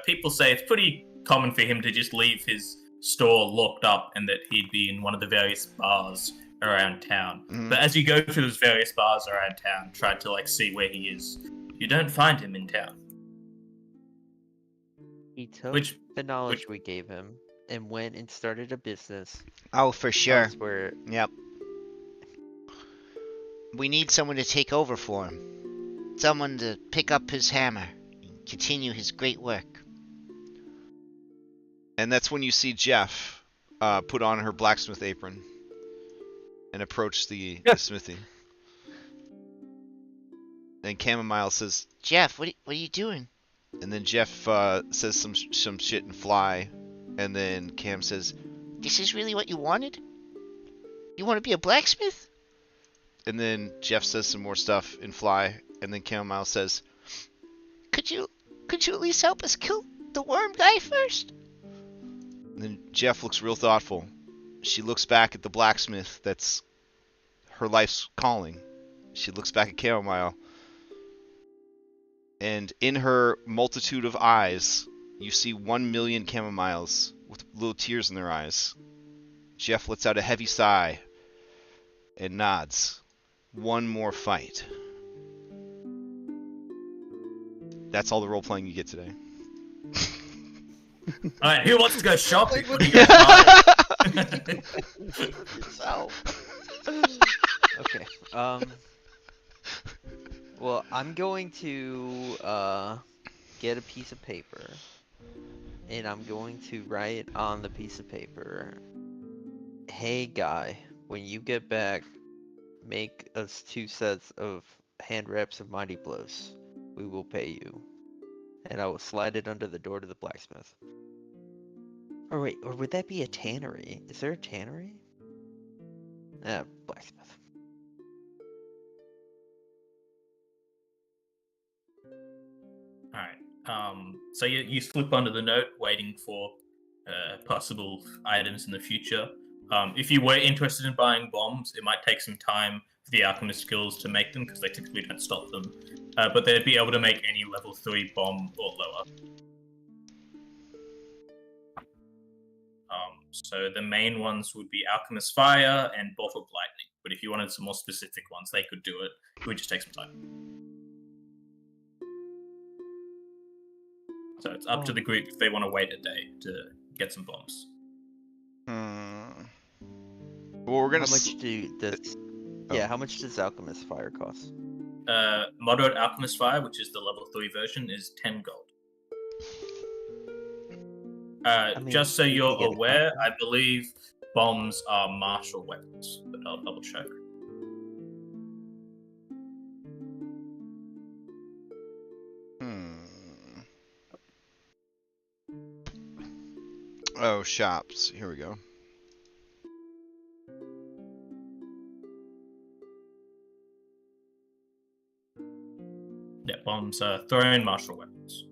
people say it's pretty common for him to just leave his store locked up, and that he'd be in one of the various bars around town. Mhm. But as you go to those various bars around town, try to see where he is, you don't find him in town. He took the knowledge we gave him and went and started a business. Oh, for sure. Elsewhere. Yep. We need someone to take over for him. Someone to pick up his hammer and continue his great work. And that's when you see Jeff put on her blacksmith apron and approach the smithy. And Chamomile says, Jeff, what are you doing? and then Jeff says some shit and fly, and then Cam says, This is really what you wanted? You want to be a blacksmith? and then Jeff says some more stuff in fly, and then Chamomile says, Could you at least help us kill the worm guy first? and then Jeff looks real thoughtful. She looks back at the blacksmith that's her life's calling. She looks back at Chamomile, and in her multitude of eyes, you see 1 million Chamomiles with little tears in their eyes. Jeff lets out a heavy sigh and nods. One more fight. That's all the role playing you get today. All right, who wants to go shopping? What do you guys buy? Okay. Well, I'm going to get a piece of paper, and I'm going to write on the piece of paper, "Hey guy, when you get back, make us 2 sets of hand wraps of mighty blows. We will pay you." And I will slide it under the door to the blacksmith. Or wait, or would that be a tannery? Is there a tannery? Blacksmith. Alright, so you slip under the note, waiting for possible items in the future. If you were interested in buying bombs, it might take some time for the alchemist skills to make them, because they typically don't stop them. But they'd be able to make any level 3 bomb or lower. So the main ones would be Alchemist Fire and Bottled Lightning. But if you wanted some more specific ones, they could do it. It would just take some time. So it's up to the group if they want to wait a day to get some bombs. Well, we're gonna. How much does? Yeah, how much does alchemist fire cost? Moderate alchemist fire, which is the level 3 version, is 10 gold. mean, Just so you you're could get a aware, couple. I believe bombs are martial weapons, but I'll double check. Oh, shops. Here we go. Yeah, bombs are thrown martial weapons.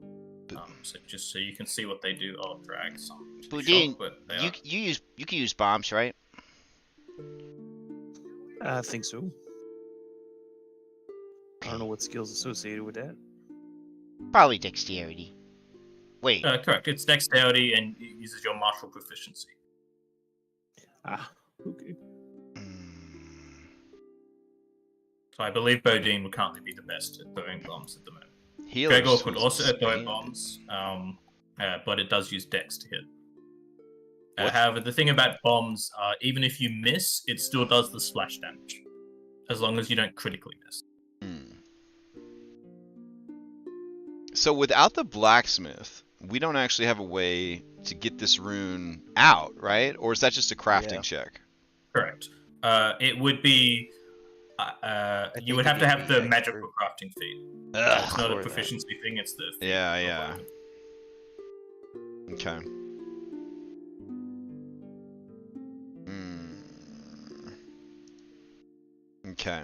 So just so you can see what they do, I'll drag some. to the Boudin, shop, but they you can use bombs, right? I think so. I don't know what skills associated with that. Probably dexterity. Wait. correct. It's dexterity and it uses your martial proficiency. Ah, okay. So I believe Bodine would currently be the best at throwing bombs at the moment. Healers Gregor could was also throw expanded. bombs, but it does use dex to hit. What? However, the thing about bombs, even if you miss, it still does the splash damage, as long as you don't critically miss. So without the blacksmith, we don't actually have a way to get this rune out, right? Or is that just a crafting check? Correct. It would be. You would have to have the magical crafting feat. It's not a proficiency thing; it's the feat. Yeah. Okay. Okay.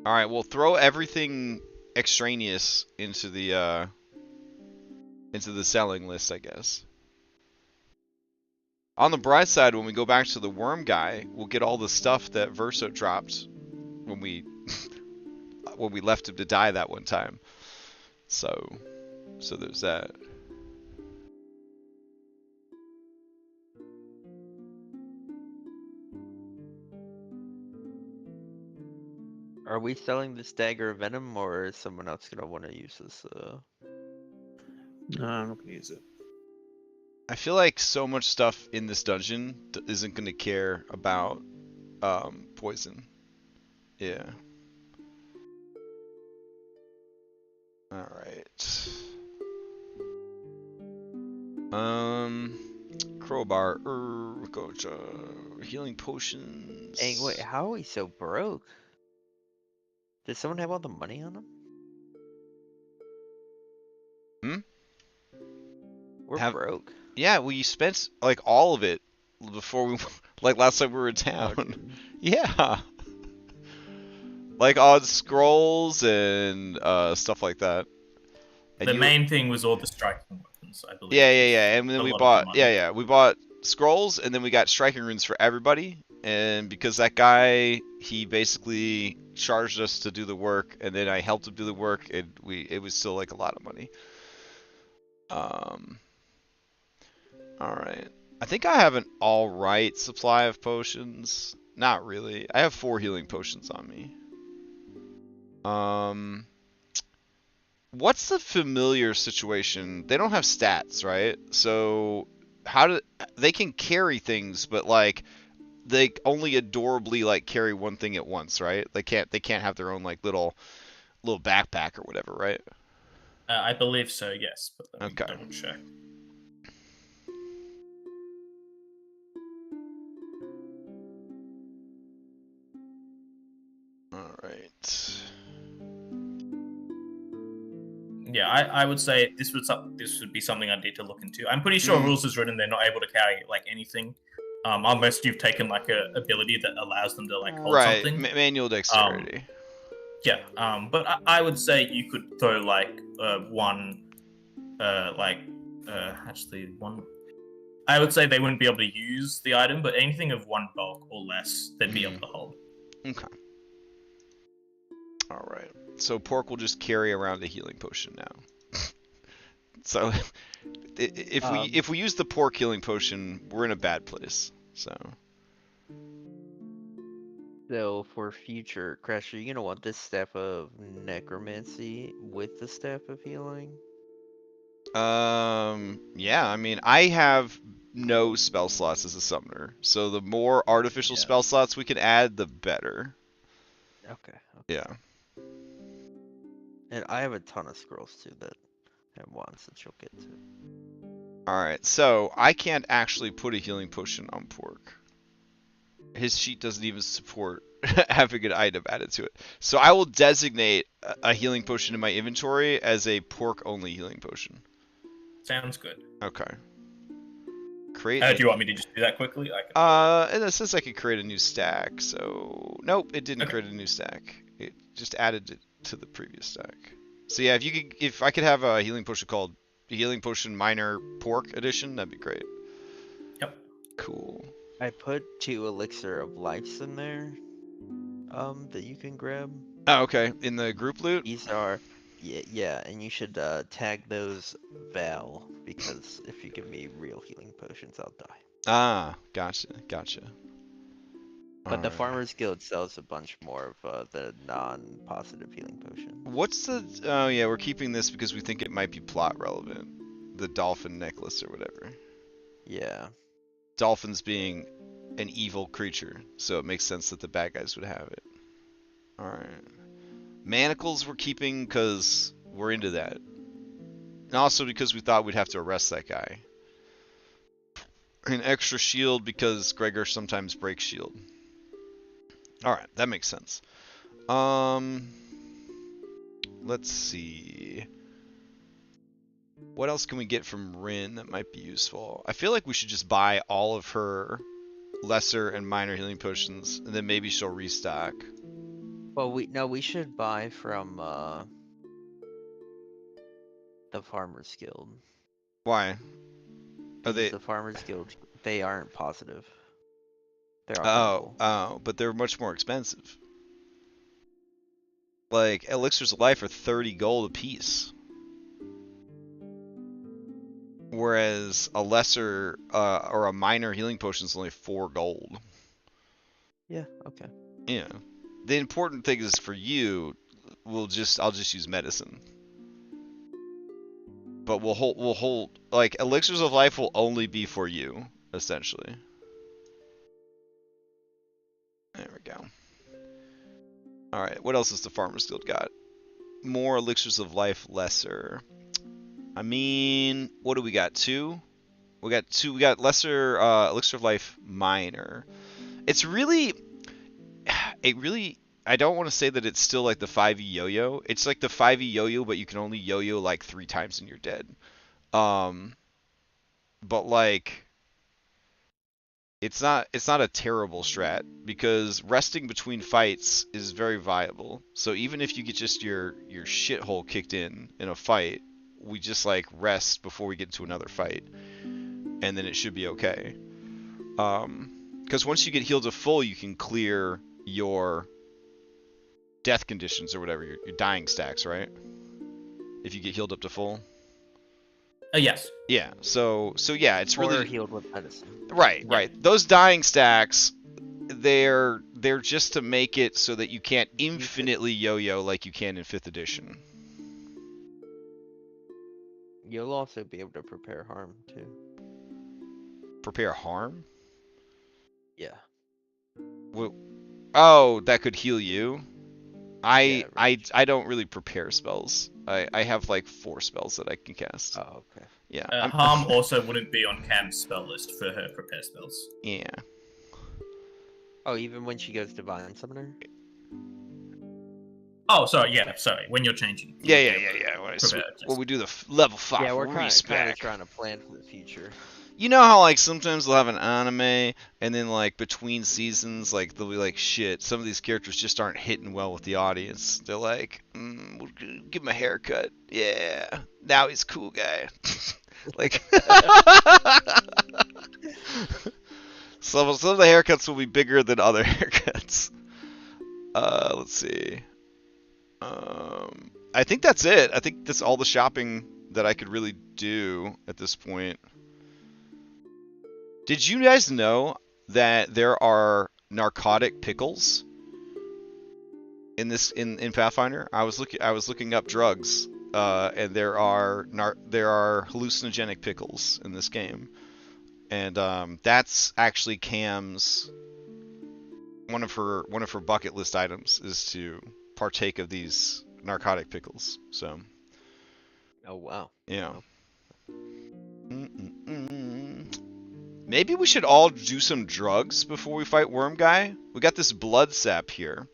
All right. Well, throw everything extraneous into the selling list, I guess. On the bright side, when we go back to the worm guy, we'll get all the stuff that Verso dropped when we when we left him to die that one time. So there's that. Are we selling this dagger of venom, or is someone else gonna want to use this? No, I'm not gonna use it. I feel like so much stuff in this dungeon isn't going to care about poison. Yeah. Alright. Crowbar, gotcha. Healing potions. Dang, wait, how are we so broke? Does someone have all the money on them? We're broke. Yeah, well, you spent like all of it before we, like last time we were in Oh, town. dude. Yeah. Like on scrolls and stuff like that. And The main thing was all the striking weapons, I believe. Yeah. And then A we lot of bought, the money. we bought scrolls, and then we got striking runes for everybody. And because that guy, he basically charged us to do the work, and then I helped him do the work, and it was still like a lot of money. All right. I think I have an all right supply of potions. Not really. I have 4 healing potions on me. What's the familiar situation? They don't have stats, right? So how do they can carry things, but like they only adorably like carry one thing at once, right? They can't have their own like little backpack or whatever, right? I believe so, yes. But let me Okay. double check. All right. Yeah, I would say this would be something I need to look into. I'm pretty sure rules is written they're not able to carry like anything, unless you've taken like a ability that allows them to like hold something. Manual dexterity. Yeah, but I would say you could throw like one, actually one. I would say they wouldn't be able to use the item, but anything of 1 bulk or less, they'd be able to hold. Okay. All right. So Pork will just carry around a healing potion now. So if we use the Pork healing potion, we're in a bad place. So for future, Crash, are you gonna want this staff of necromancy with the staff of healing? Yeah, I mean, I have no spell slots as a summoner, so the more artificial Yeah. spell slots we can add, the better. Okay. Yeah. And I have a ton of scrolls too that have wands that you'll get to. Alright, so I can't actually put a healing potion on Pork. His sheet doesn't even support having an item added to it. So I will designate a healing potion in my inventory as a Pork-only healing potion. Sounds good. Okay. Create. Do you want me to just do that quickly? I can... And it says I could create a new stack, so nope, it didn't Okay. create a new stack. It just added it to the previous stack. So yeah, if I could have a healing potion called Healing Potion Minor Pork Edition, that'd be great. Yep. Cool. I put 2 elixir of lives in there. That you can grab. Oh, okay. In the group loot. These are, yeah, and you should tag those Val, because if you give me real healing potions, I'll die. Ah, gotcha. But the Alright. Farmers Guild sells a bunch more of the non-positive healing potion. What's the? Oh yeah, we're keeping this because we think it might be plot relevant. The dolphin necklace or whatever. Yeah. Dolphins being an evil creature, so it makes sense that the bad guys would have it. Alright. Manacles we're keeping because we're into that. And also because we thought we'd have to arrest that guy. An extra shield because Gregor sometimes breaks shield. Alright, that makes sense. Let's see. What else can we get from Rin that might be useful? I feel like we should just buy all of her lesser and minor healing potions, and then maybe she'll restock. Well, we should buy from the Farmers Guild. Why? Are Because they? the Farmers Guild, they aren't positive. They're Oh, unpurple. but they're much more expensive. Like, elixirs of life are 30 gold a piece. Whereas a lesser or a minor healing potion is only 4 gold. Yeah, okay. Yeah. The important thing is for you, I'll just use medicine. But we'll hold like elixirs of life will only be for you, essentially. There we go. Alright, what else has the Farmers Guild got? More elixirs of life, lesser. I mean, what do we got? 2? We got 2. We got lesser elixir of life, minor. It really, I don't want to say that it's still like the 5e yo-yo. It's like the 5e yo-yo, but you can only yo-yo like 3 times and you're dead. But like, it's not a terrible strat because resting between fights is very viable. So even if you get just your shithole kicked in a fight, we just like rest before we get into another fight, and then it should be okay. Because once you get healed to full, you can clear your death conditions or whatever, your dying stacks, right? If you get healed up to full. Yes. Yeah. So yeah, it's Or really healed with medicine. right. Those dying stacks, they're just to make it so that you can't infinitely yo-yo like you can in 5th edition. You'll also be able to prepare harm too. Prepare harm? Yeah. Well, oh, that could heal you. Yeah, right. I don't really prepare spells. I have like 4 spells that I can cast. Oh, okay. Yeah. Harm also wouldn't be on Cam's spell list for her prepare spells. Yeah. Oh, even when she goes Divine Summoner? Oh, sorry. Yeah, sorry. When you're changing. Yeah. When we do the level 5 Yeah, we're kind of respec. trying to plan for the future. You know how like sometimes they'll have an anime and then like between seasons like they'll be like shit, some of these characters just aren't hitting well with the audience. They're like, we'll give him a haircut. Yeah, now he's a cool guy. Like some of the haircuts will be bigger than other haircuts. Let's see. I think that's it. I think that's all the shopping that I could really do at this point. Did you guys know that there are narcotic pickles in Pathfinder? I was looking up drugs, and there are hallucinogenic pickles in this game, and that's actually Cam's one of her bucket list items is to partake of these narcotic pickles. So. Oh wow. Yeah. Well. Maybe we should all do some drugs before we fight Worm Guy. We got this blood sap here.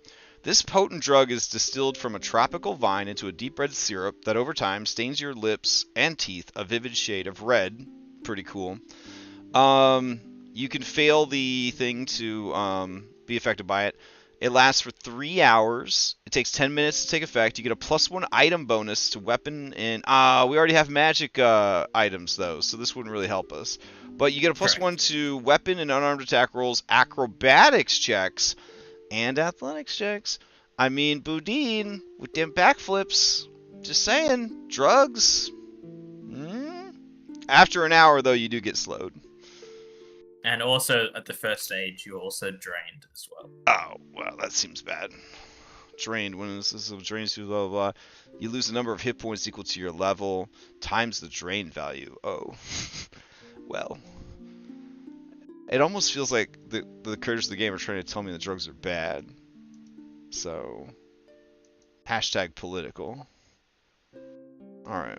This potent drug is distilled from a tropical vine into a deep red syrup that over time stains your lips and teeth a vivid shade of red. Pretty cool. You can fail the thing to be affected by it. It lasts for 3 hours. It takes 10 minutes to take effect. You get a +1 item bonus to weapon and... we already have magic items, though, so this wouldn't really help us. But you get a +1 to weapon and unarmed attack rolls, acrobatics checks, and athletics checks. I mean, Boudin, with them backflips, just saying, drugs. After an hour, though, you do get slowed. And also, at the first stage, you're also drained as well. Oh, well, that seems bad. Drained. When this drains you, blah, blah, blah. You lose the number of hit points equal to your level times the drain value. Oh. Well. It almost feels like the creators of the game are trying to tell me the drugs are bad. So. #political. Alright.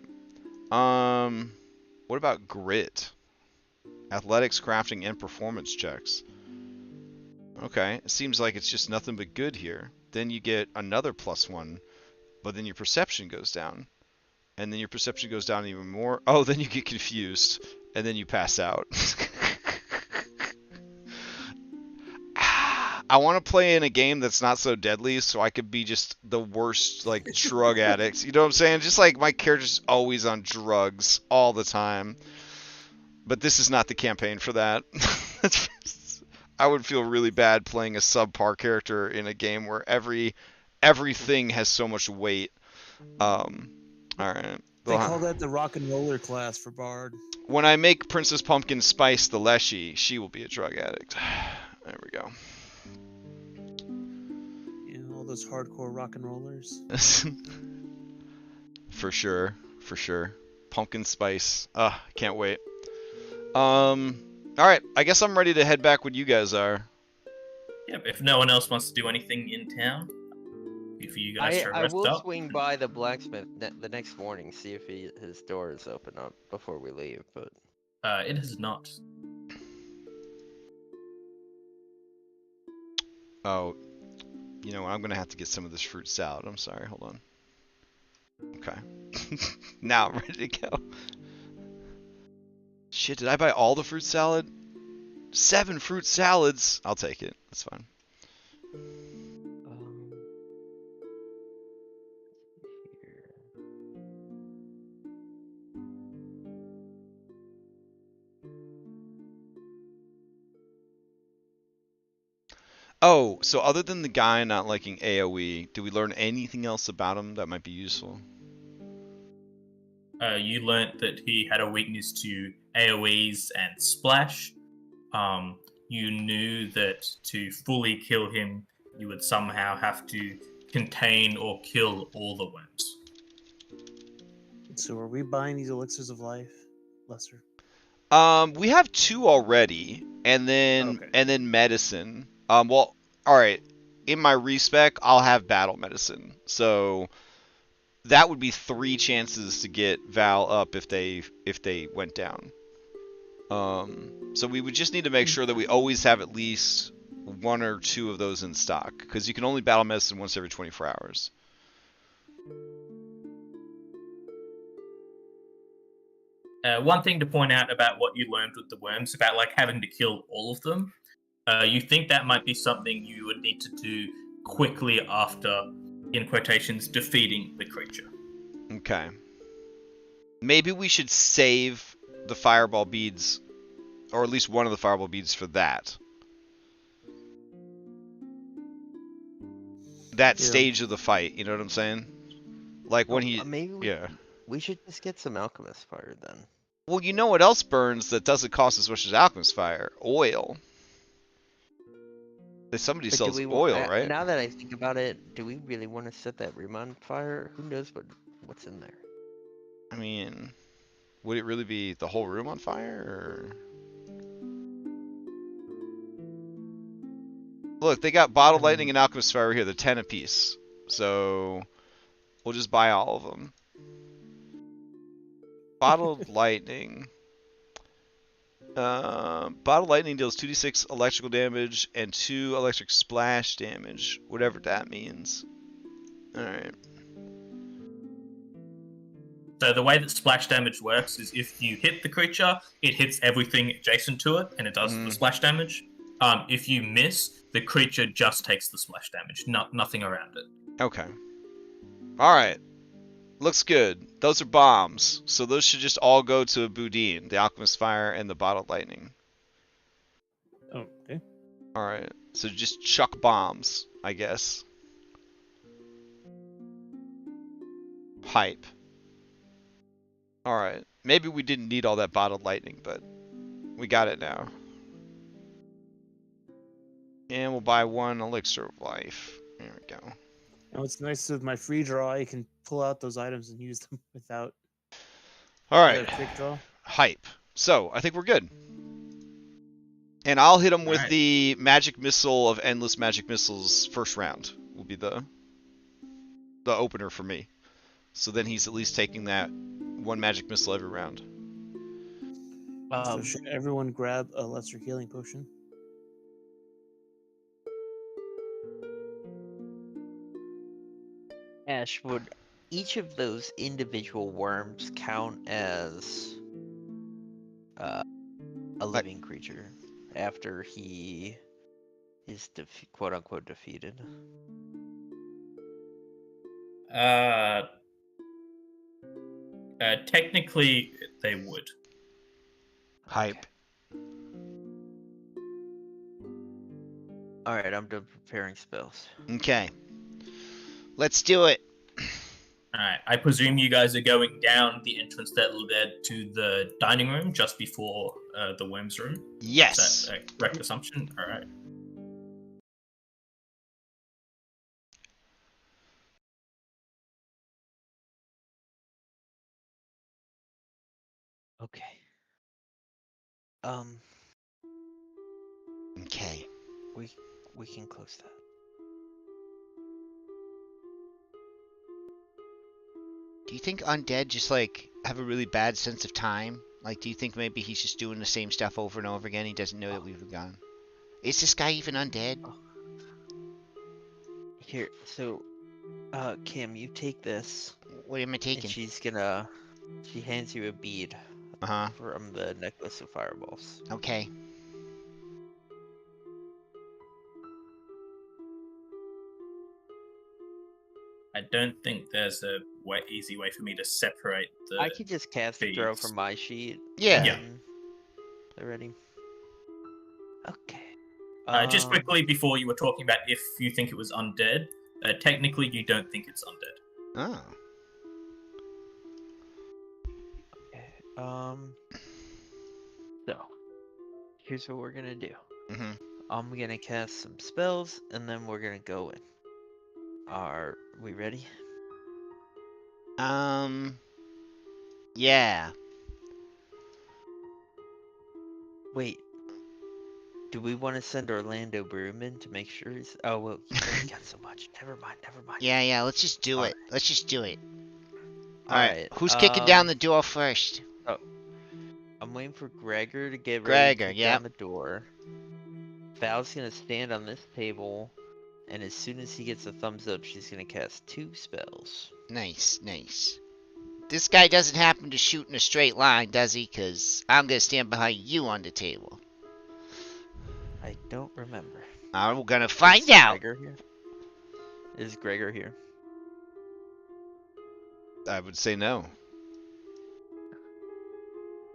What about grit? Athletics, crafting, and performance checks. Okay, it seems like it's just nothing but good here. Then you get another +1, but then your perception goes down. And then your perception goes down even more. Oh, then you get confused, and then you pass out. I want to play in a game that's not so deadly, so I could be just the worst, like, drug addict. You know what I'm saying? Just like my character's always on drugs all the time. But this is not the campaign for that. I would feel really bad playing a subpar character in a game where everything has so much weight. All right. They call that the rock and roller class for Bard. When I make Princess Pumpkin Spice the Leshy, she will be a drug addict. There we go. You know, all those hardcore rock and rollers. For sure. Pumpkin Spice. Can't wait. Alright, I guess I'm ready to head back when you guys are. Yep, if no one else wants to do anything in town, if you guys to I rest will up. swing by the blacksmith the next morning, see if his door is open up before we leave, but... It is not. Oh, you know what? I'm going to have to get some of this fruit salad. I'm sorry, hold on. Okay. Now I'm ready to go. Shit, did I buy all the fruit salad? 7 fruit salads! I'll take it. That's fine. Here. Oh, so other than the guy not liking AoE, did we learn anything else about him that might be useful? You learnt that he had a weakness to AoEs and splash. You knew that to fully kill him, you would somehow have to contain or kill all the worms. So are we buying these elixirs of life, Lesser? We have 2 already, and then medicine. Well, all right. In my respec, I'll have battle medicine. So that would be 3 chances to get Val up if they went down. So we would just need to make sure that we always have at least 1 or 2 of those in stock, because you can only battle medicine once every 24 hours. One thing to point out about what you learned with the worms, about like having to kill all of them, you think that might be something you would need to do quickly after, in quotations, defeating the creature. Okay. Maybe we should save the fireball beads, or at least one of the fireball beads for that. That stage of the fight, you know what I'm saying? Like when he... Maybe we should just get some alchemist fire then. Well, you know what else burns that doesn't cost as much as alchemist fire? Oil. Somebody sells oil, right? Now that I think about it, do we really want to set that room on fire? Who knows what's in there? I mean, would it really be the whole room on fire, or? Look, they got bottled lightning and alchemist fire here. They're 10 apiece. So we'll just buy all of them. Bottled lightning. Bottled lightning deals 2d6 electrical damage and 2 electric splash damage, whatever that means. Alright. So the way that splash damage works is if you hit the creature, it hits everything adjacent to it, and it does the splash damage. If you miss, the creature just takes the splash damage, nothing around it. Okay. Alright. Looks good. Those are bombs, so those should just all go to Boudin, the alchemist fire, and the bottled lightning. Okay. Alright. So just chuck bombs, I guess. Hype. Alright. Maybe we didn't need all that bottled lightning, but we got it now. And we'll buy 1 elixir of life. There we go. Now what's nice with my free draw, I can pull out those items and use them without Alright. a quick draw. Hype. So, I think we're good. And I'll hit him with Alright. the magic missile of endless magic missiles first round. Will be the opener for me. So then he's at least taking that 1 magic missile every round. So should everyone grab a lesser healing potion? Ash, would each of those individual worms count as a living creature after he is quote unquote defeated? Technically, they would. Hype. Alright, I'm done preparing spells. Okay. Let's do it. Alright, I presume you guys are going down the entrance that led to the dining room just before the worms room? Yes. Is that a correct assumption? Alright. Okay. Okay. We can close that. Do you think undead just like have a really bad sense of time? Like, do you think maybe he's just doing the same stuff over and over again? He doesn't know that we've gone. Is this guy even undead? Here, so, Kim, you take this, What am I and taking? she hands you a bead Uh-huh. from the necklace of fireballs. Okay. I don't think there's a easy way for me to separate the... I could just cast a throw beads. from my sheet. Yeah. Yeah. Already. Okay. Just quickly, before you were talking about if you think it was undead, technically you don't think it's undead. Oh. Okay. So, here's what we're gonna do. Mm-hmm. I'm gonna cast some spells, and then we're gonna go in. Are we ready? Yeah. Wait. Do we want to send Orlando Broom in to make sure he's... Oh, well, he's already got so much. Never mind. Yeah, let's just do it. Let's just do it. Alright. Who's kicking down the door first? I'm waiting for Gregor to get ready Gregor, to kick yep. down the door. Val's gonna stand on this table, and as soon as he gets a thumbs up, she's gonna cast 2 spells. Nice, nice. This guy doesn't happen to shoot in a straight line, does he? Because I'm going to stand behind you on the table. I don't remember. We're going to find Is out. Gregor here? Is Gregor here? I would say no.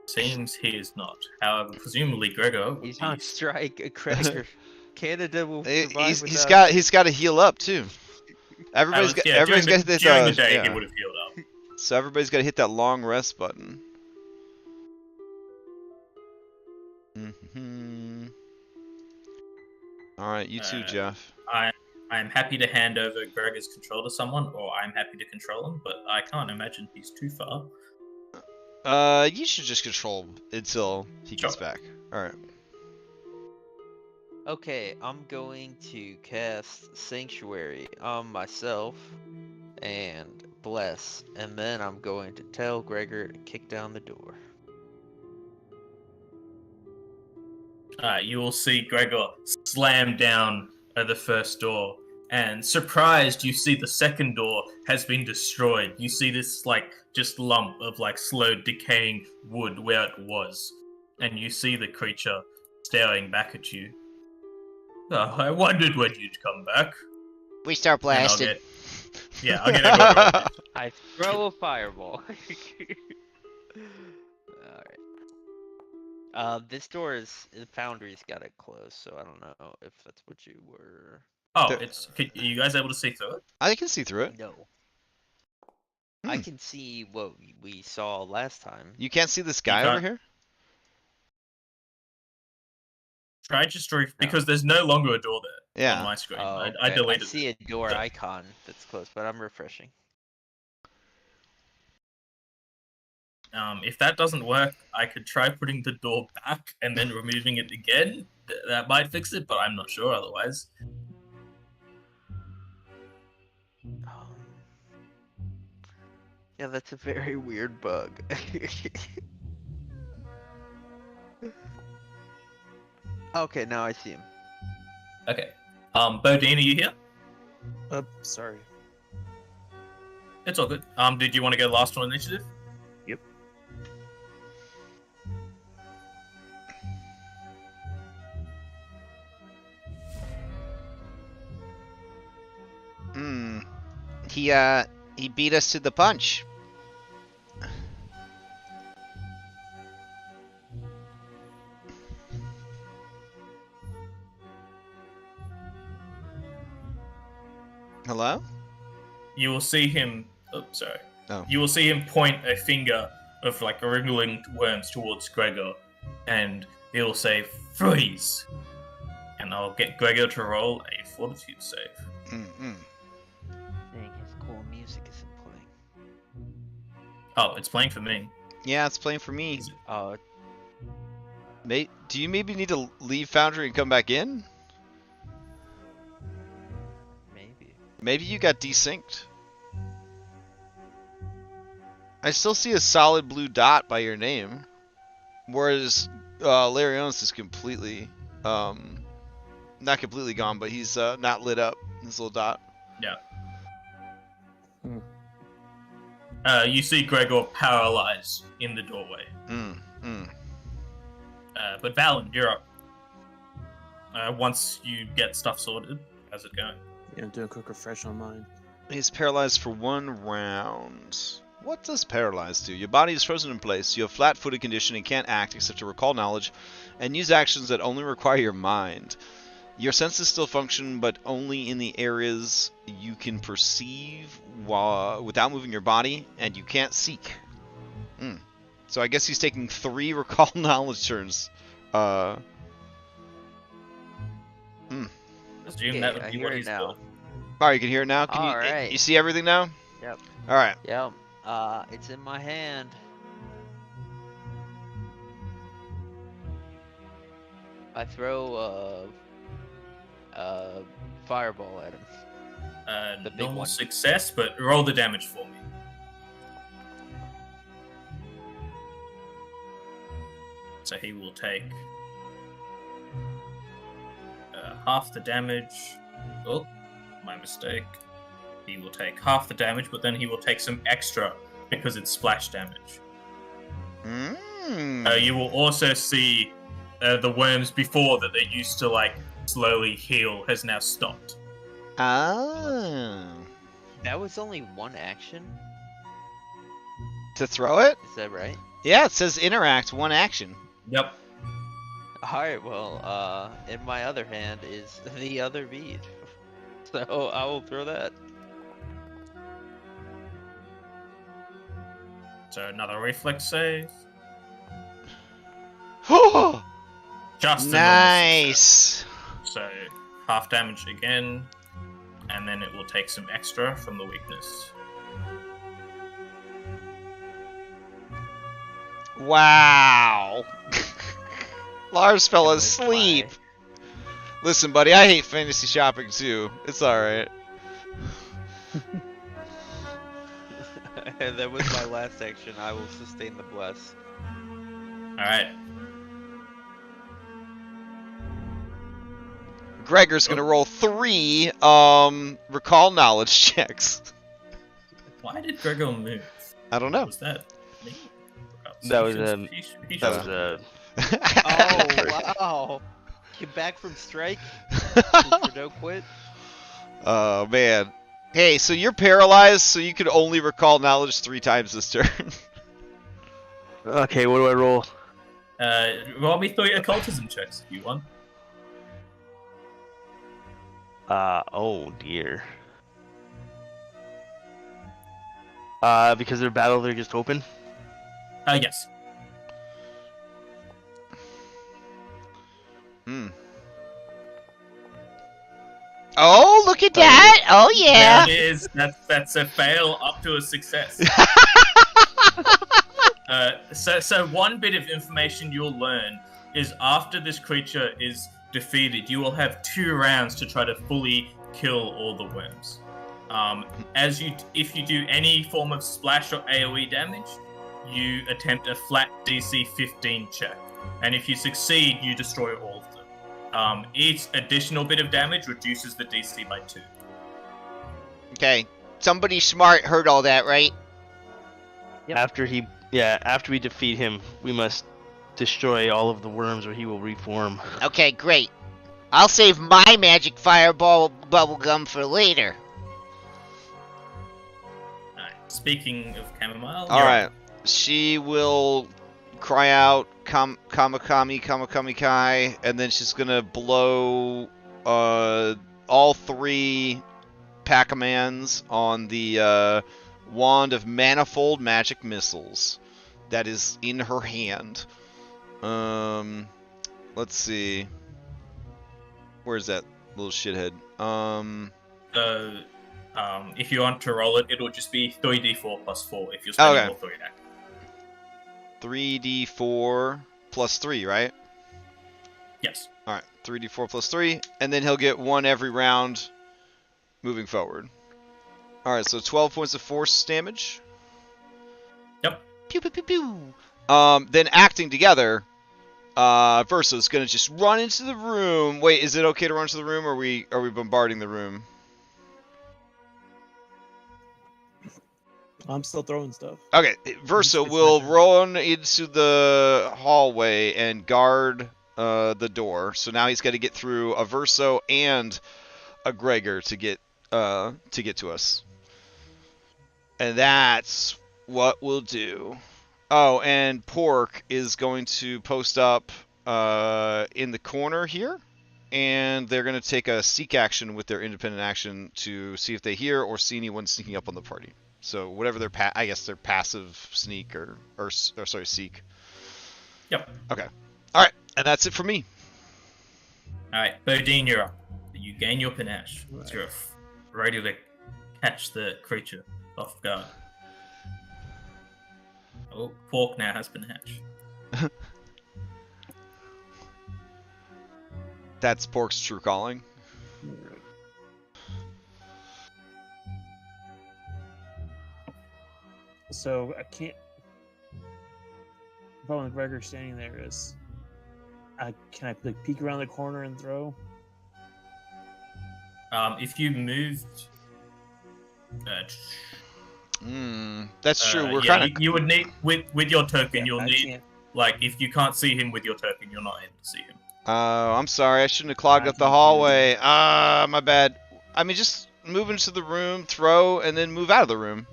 Seems he is not. However, presumably Gregor... He's on strike. Gregor. Canada will survive He's without... got to heal up too. Everybody's got to hit that. During the day, he would have healed up. So everybody's got to hit that long rest button. Mm-hmm. All right, you too, Jeff. I'm happy to hand over Gregor's control to someone, or I'm happy to control him, but I can't imagine he's too far. You should just control until he gets Sure. back. All right. Okay, I'm going to cast Sanctuary on myself and bless, and then I'm going to tell Gregor to kick down the door. You will see Gregor slam down the first door, and surprised, you see the second door has been destroyed. You see this just lump of slow decaying wood where it was, and you see the creature staring back at you. Oh, I wondered when you'd come back. We start And I'll blasting. I'll get a good roll. I throw a fireball. Alright. This door the foundry's got it closed, so I don't know if that's what you were. Oh, There- are you guys able to see through it? I can see through it. No. I Hmm. can see what we saw last time. You can't see this guy can't- over here? Try just because there's no longer a door there on Yeah. my screen. Oh, I okay. deleted I see it. a door Yeah. icon that's closed, but I'm refreshing. If that doesn't work, I could try putting the door back and then removing it again. That might fix it, but I'm not sure otherwise. Yeah, that's a very weird bug. Okay, now I see him. Okay. Bodine, are you here? Sorry. It's all good. Did you want to go last on initiative? Yep. He beat us to the punch. Hello? You will see him. Oh, sorry. Oh. You will see him point a finger of wriggling worms towards Gregor, and he'll say, "Freeze!" And I'll get Gregor to roll a Fortitude save. Mm-mm. Dang, his cool music isn't playing. Oh, it's playing for me. Yeah, it's playing for me. Oh, Mate, do you maybe need to leave Foundry and come back in? maybe. Maybe you got desynced. I still see a solid blue dot by your name, whereas Larionis is completely, not completely gone, but he's not lit up. This little dot. You see Gregor paralyzed in the doorway. But Valen, you're up. Once you get stuff sorted, how's it going? Yeah, I'm doing a quick refresh on mine. He's paralyzed for 1 round. What does paralyze do? Your body is frozen in place. You have flat-footed condition and can't act except to recall knowledge and use actions that only require your mind. Your senses still function, but only in the areas you can perceive without moving your body, and you can't seek. So I guess he's taking 3 recall knowledge turns. Assume Okay, that would I be hear what it he's now. built. Alright, you can hear it now? Can Alright. you see everything now? Yep. Alright. Yep. It's in my hand. I throw a fireball at him. The big Normal one. success, but roll the damage for me. So he will take half the damage. Oh, my mistake. He will take half the damage, but then he will take some extra because it's splash damage. You will also see the worms before that they used to slowly heal has now stopped. Oh. That was only one action? To throw it? Is that right? Yeah, it says interact, 1 action. Yep. Alright, well, in my other hand is the other bead. So I will throw that. So another reflex save. Oh! Just a normal success. Nice. So half damage again, and then it will take some extra from the weakness. Wow. Lars fell It went asleep. by. Listen, buddy, I hate fantasy shopping too. It's alright. And that was my last action. I will sustain the bless. All right. Gregor's gonna roll 3 recall knowledge checks. Why did Gregor move? I don't know. Was that me? That was, He That should- was Oh wow! You back from strike? Trudeau quit. Oh man. Hey, so you're paralyzed, so you can only recall knowledge 3 times this turn. Okay, what do I roll? Roll me 3 occultism checks if you want. Oh dear. Because their battle, they're just open. Yes. Hmm. Oh, look at that! Oh yeah! There it is. That's a fail up to a success. So one bit of information you'll learn is after this creature is defeated, you will have 2 rounds to try to fully kill all the worms. If you do any form of splash or AoE damage, you attempt a flat DC 15 check, and if you succeed, you destroy all of them. Each additional bit of damage reduces the DC by 2. Okay. Somebody smart heard all that, right? Yep. After we defeat him, we must destroy all of the worms, or he will reform. Okay, great. I'll save my magic fireball bubblegum for later. Alright. Speaking of chamomile, Alright. She will cry out Kamakami Kai, and then she's gonna blow all 3 Pac-Mans on the wand of manifold magic missiles that is in her hand. Let's see. Where's that little shithead? if you want to roll it, it'll just be 3d4 plus 4 if you're spending Okay. all 3 now. 3d4 plus 3, right? Yes. Alright, 3d4 plus 3, and then he'll get 1 every round moving forward. Alright, so 12 points of force damage. Yep. Pew pew pew pew. Then acting together, Versa's gonna just run into the room. Wait, is it okay to run into the room, or are we bombarding the room? I'm still throwing stuff. Okay, Versa It's will my turn. run into the hallway and guard the door. So now he's got to get through a Verso and a Gregor to get to us. And that's what we'll do. Oh, and Pork is going to post up in the corner here, and they're going to take a seek action with their independent action to see if they hear or see anyone sneaking up on the party. So whatever their I guess their passive sneak or sorry, seek. Yep. Okay. All right, and that's it for me. Alright, Bodine, you're up. You gain your panache. Right. You're ready to catch the creature off guard. Oh, Pork now has panache. That's Pork's true calling. Alright. So I can't. The problem with Gregor standing there is, can I like peek around the corner and throw? If you moved, That's true. We're yeah, kind of. you would need with your token. You'll I need can't. like if you can't see him with your token, you're not able to see him. I'm sorry. I shouldn't have clogged I up the can't do hallway. My bad. I mean, just move into the room, throw, and then move out of the room.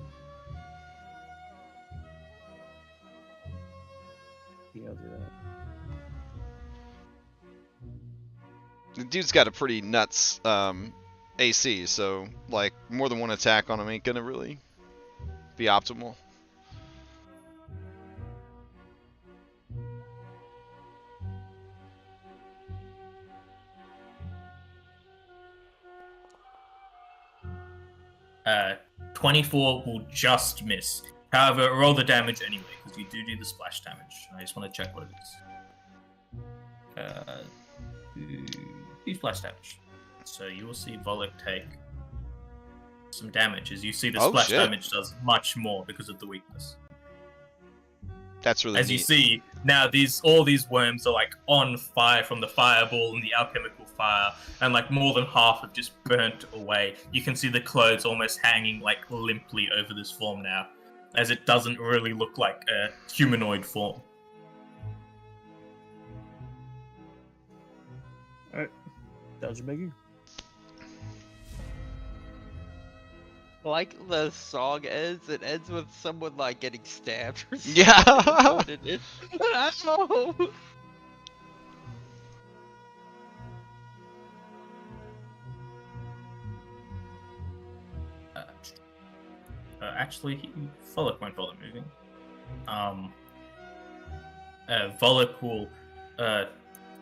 Yeah, I'll do that. The dude's got a pretty nuts AC, so like more than one attack on him ain't gonna really be optimal. Uh, 24 will just miss. However, roll the damage anyway, because you do the splash damage. I just want to check what it is. 2 splash damage. So you will see Volok take some damage. As you see, the splash damage does much more because of the weakness. That's really As neat. you see, now all these worms are like on fire from the fireball and the alchemical fire, and like more than half have just burnt away. You can see the clothes almost hanging like limply over this form now, as it doesn't really look like a humanoid form. Alright. Dodge making. Like the song ends, it ends with someone like getting stabbed or something. Yeah. What it is. I don't know. Actually, Volok won't bother moving. Volok will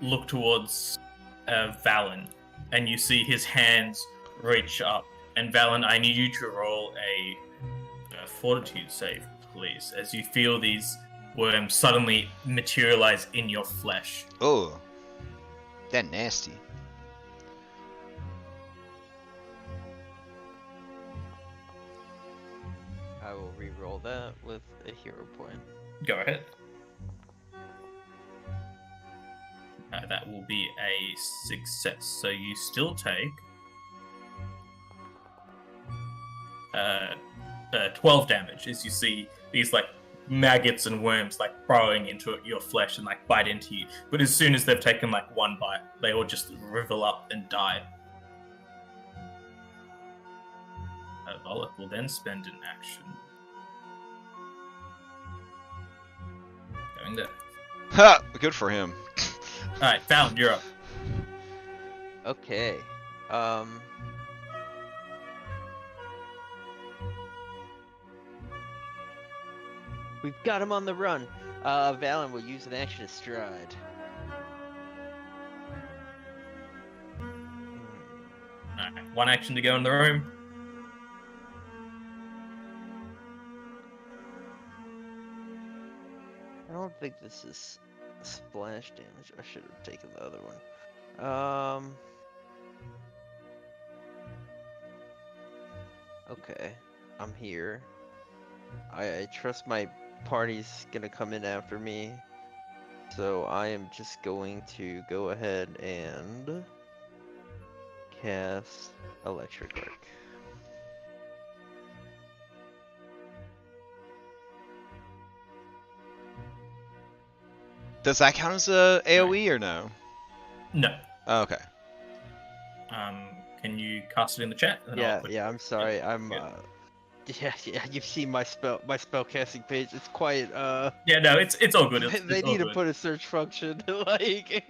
look towards Valen, and you see his hands reach up. And Valen, I need you to roll a fortitude save, please, as you feel these worms suddenly materialize in your flesh. Oh, that nasty. I will re-roll that with a hero point. Go ahead. That will be a success. So you still take 12 damage as you see these like maggots and worms like burrowing into your flesh and like bite into you. But as soon as they've taken like one bite, they all just rivel up and die. Volok will then spend an action. Going there. Ha! Good for him. Alright, Fallon, you're up. Okay. We've got him on the run. Valen will use an action to stride. Alright, one action to go in the room. I don't think this is splash damage. I should have taken the other one. Okay, I'm here. I trust my party's gonna come in after me, so I am just going to go ahead and cast Electric Arc. Does that count as a AoE or no? No. Oh, okay. Can you cast it in the chat? And I'll put- Yeah. I'm sorry. I'm Good. Yeah. You've seen my spell casting page. It's quite Yeah, no, it's all good. It's they all need to good. put a search function like.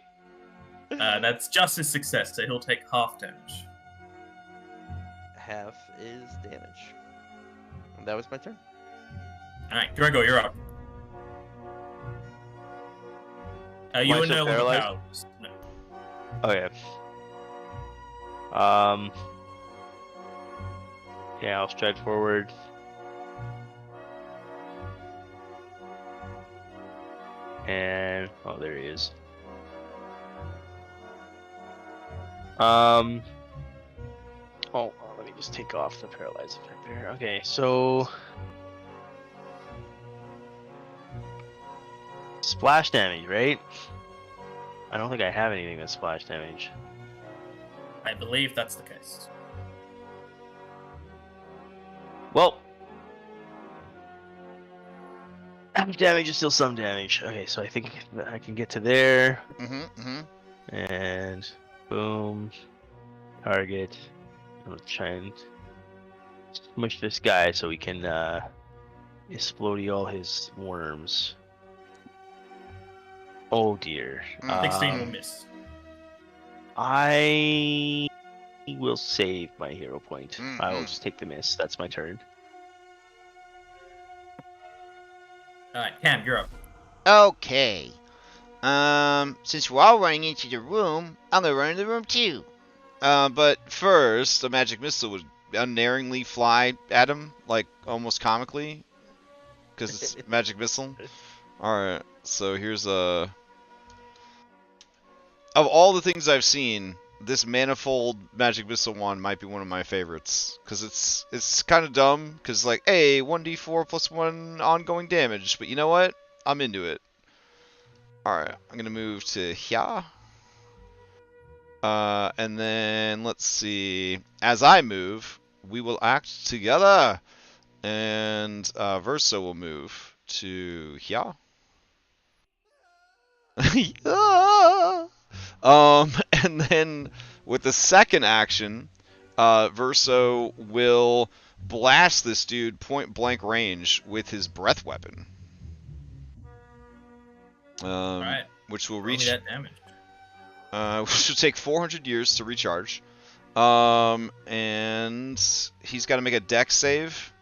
That's just his success, so he'll take half damage. Half is damage. And that was my turn. Alright, Gregor, you're up. You Am I were still no longer paralyzed? powerless. No. Okay. Yeah, I'll stride forward. And oh, there he is. Oh, let me just take off the paralyze effect there. Okay, so splash damage, right? I don't think I have anything that's splash damage. I believe that's the case. Well, damage is still some damage. Okay, so I think I can get to there, and boom, target. I'm gonna try and smush this guy so we can explode all his worms. Oh dear. 16 will miss. I will save my hero point. I will just take the miss. That's my turn. Alright, Cam, you're up. Okay. Since we're all running into the room, I'm gonna run into the room too. But first, a magic missile would unerringly fly at him, like almost comically. because it's magic missile. All right, so here's a. Of all the things I've seen, this manifold magic missile wand might be one of my favorites because it's kind of dumb because like, hey, 1d4 plus 1 ongoing damage, but you know what? I'm into it. All right, I'm gonna move to here, and then let's see. As I move, we will act together, and Verso will move to here. And then with the second action, Verso will blast this dude point blank range with his breath weapon. Right. Which will Roll me reach. that damage. Which will take 400 years to recharge. And he's got to make a dex save.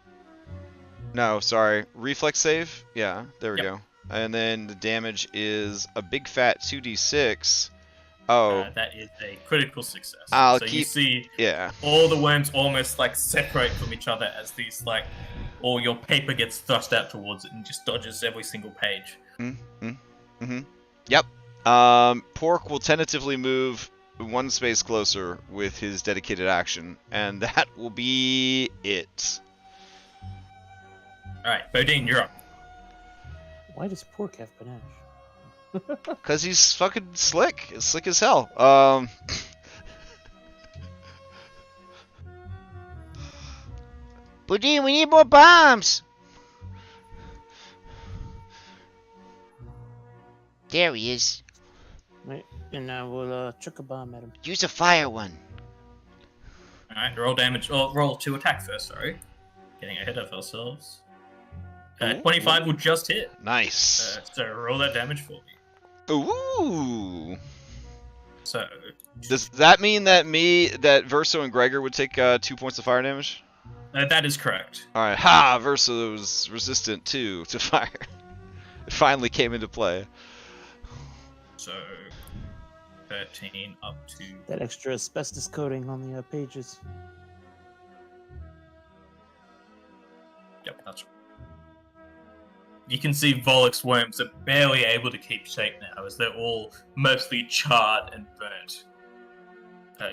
No, sorry, reflex save. Yeah, there we go. And then the damage is a big fat 2d6. Oh. That is a critical success. You see all the worms almost like separate from each other as these like, all your paper gets thrust out towards it and just dodges every single page. Yep. Pork will tentatively move one space closer with his dedicated action, and that will be it. Alright, Bodine, you're up. Why does Pork have panache? Because he's fucking slick. Slick as hell. Boudin, we need more bombs! There he is. Right, and I will chuck a bomb at him. Use a fire one. Alright, roll damage. Oh, roll to attack first, sorry. Getting ahead of ourselves. 25 will just hit. Nice. So roll that damage for me. Ooh. So. Does that mean that Verso and Gregor would take 2 points of fire damage? That is correct. Alright, ha! Verso was resistant to fire. It finally came into play. So, 13 up to... That extra asbestos coating on the pages. Yep, that's right. You can see Volek's worms are barely able to keep shape now, as they're all mostly charred and burnt.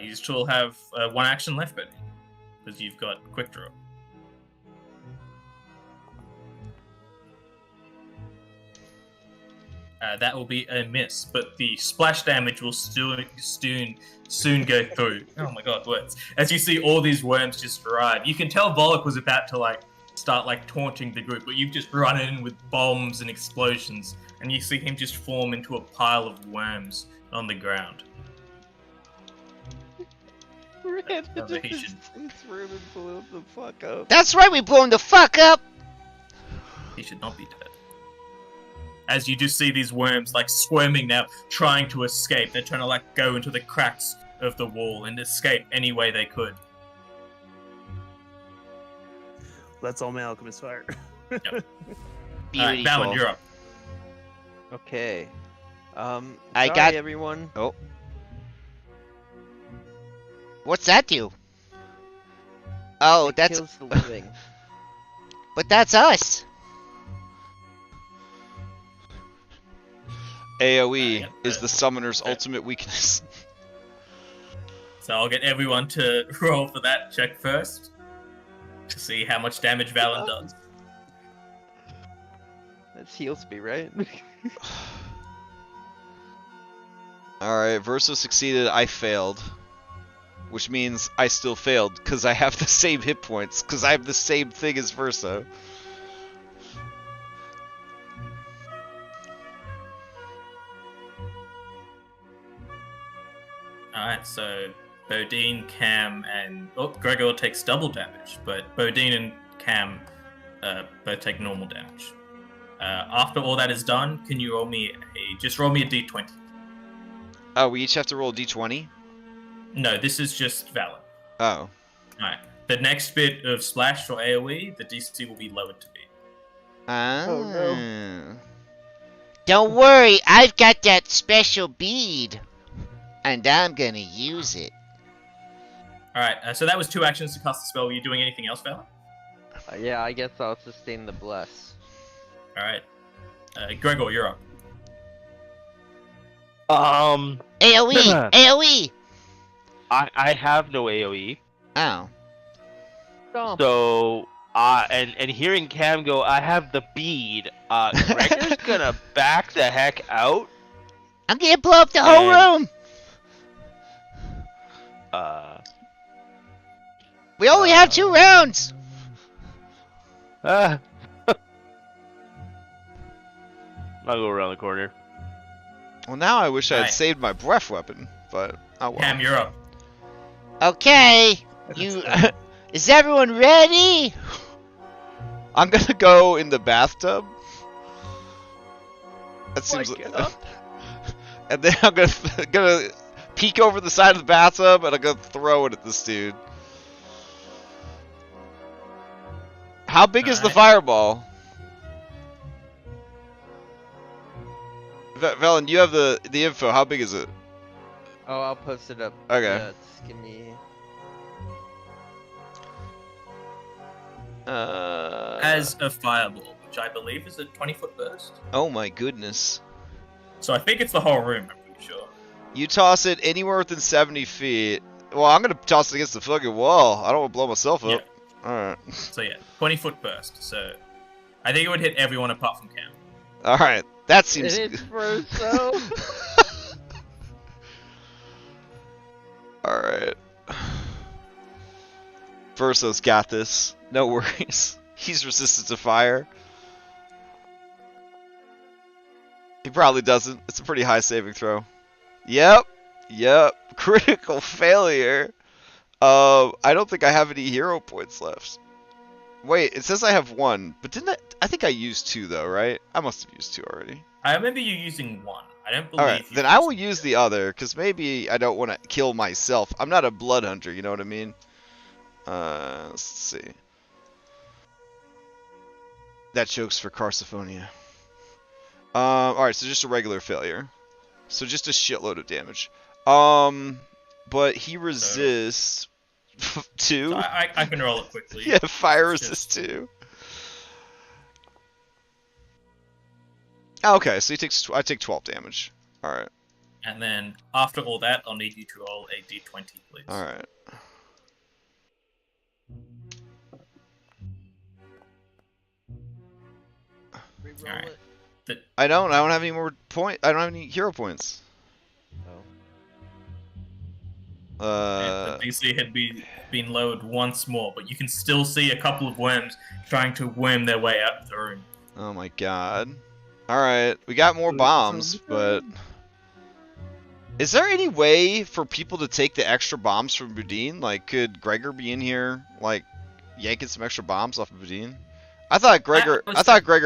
You still have one action left, Benny, because you've got quick draw. That will be a miss, but the splash damage will soon go through. Oh my god, words. As you see all these worms just arrive. You can tell Volek was about to start taunting the group, but you've just run in with bombs and explosions, and you see him just form into a pile of worms on the ground. Ran into this room and blew him the fuck up. That's right, we blew him the fuck up! He should not be dead. As you just see these worms squirming now, trying to escape. They're trying to go into the cracks of the wall and escape any way they could. That's all my alchemist fire. Yep. Beautiful. Balin, you're up. Okay. I Sorry, got everyone. Oh. What's that do? Oh, It that's kills the living. But that's us. AoE is the summoner's ultimate weakness. So I'll get everyone to roll for that check first. To see how much damage Valen does. That's heal speed, right? Alright, Verso succeeded, I failed. Which means I still failed, because I have the same hit points, because I have the same thing as Verso. Alright, so Bodine, Cam, and... Oh, Gregor takes double damage, but Bodine and Cam both take normal damage. After all that is done, can you roll me just roll me a d20. Oh, we each have to roll a d20? No, this is just Valen. Oh. Alright. The next bit of splash for AoE, the DC will be lowered to B. Ah. Oh, no. Don't worry, I've got that special bead. And I'm gonna use it. Alright, so that was 2 actions to cast the spell. Were you doing anything else, Valen? Yeah, I guess I'll sustain the bless. All right. Gregor, you're up. AoE! AoE! I have no AoE. Oh. Stomp. So, and hearing Cam go, I have the bead. Gregor's gonna back the heck out. I'm gonna blow up the whole room! We only have 2 rounds! I'll go around the corner. Well, now I wish I had Right. saved my breath weapon, but oh well. Cam, you're up. Okay, is everyone ready? I'm gonna go in the bathtub. That seems. And then I'm gonna peek over the side of the bathtub and I'm gonna throw it at this dude. How big is the fireball? Velen, you have the info. How big is it? Oh, I'll post it up. Okay. Yeah, give me. As a fireball, which I believe is a 20-foot burst. Oh my goodness. So I think it's the whole room, I'm pretty sure. You toss it anywhere within 70 feet. Well, I'm gonna toss it against the fucking wall. I don't want to blow myself up. Alright. So yeah, 20-foot burst. So I think it would hit everyone apart from Cam. Alright. That seems It is Verso. Alright. Verso's got this. No worries. He's resistant to fire. He probably doesn't. It's a pretty high saving throw. Yep. Critical failure. I don't think I have any hero points left. Wait, it says I have 1, but didn't I think I used 2 though, right? I must have used 2 already. I remember you using 1. I don't believe. Alright, you then I will used use the other, because maybe I don't want to kill myself. I'm not a blood hunter, you know what I mean? Let's see. That joke's for Carsophonia. Alright, so just a regular failure. So just a shitload of damage. But he resists 2. So I can roll it quickly. Yeah, fire It's resist just- 2. Oh, okay, so he takes. I take 12 damage. All right. And then after all that, I'll need you to roll a d20, please. All right. Alright. I don't have any more point. I don't have any hero points. The DC had been lowered once more, but you can still see a couple of worms trying to worm their way out of the room. Oh my god. Alright, we got more bombs, but... Is there any way for people to take the extra bombs from Boudin? Like, could Gregor be in here, like, yanking some extra bombs off of Boudin? I thought Gregor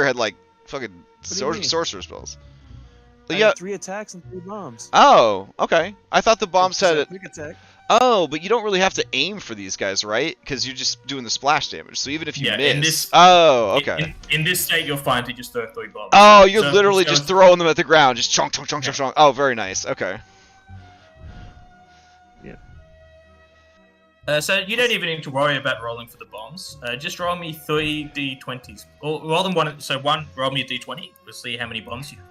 had, like, fucking sorcerer spells. I Yeah. have 3 attacks and 3 bombs. Oh, okay. I thought the bombs had it. Quick attack. Oh, but you don't really have to aim for these guys, right? Because you're just doing the splash damage. So even if you Yeah, miss. in this- Oh, okay. In this state, you're fine to just throw 3 bombs. Oh, you're So literally just just throwing them at the ground. Just chunk, chunk, chunk, chunk, chunk. Oh, very nice. Okay. So you don't even need to worry about rolling for the bombs. Just roll me 3 d20s. Or roll them one. So roll me a d20. We'll see how many bombs you have.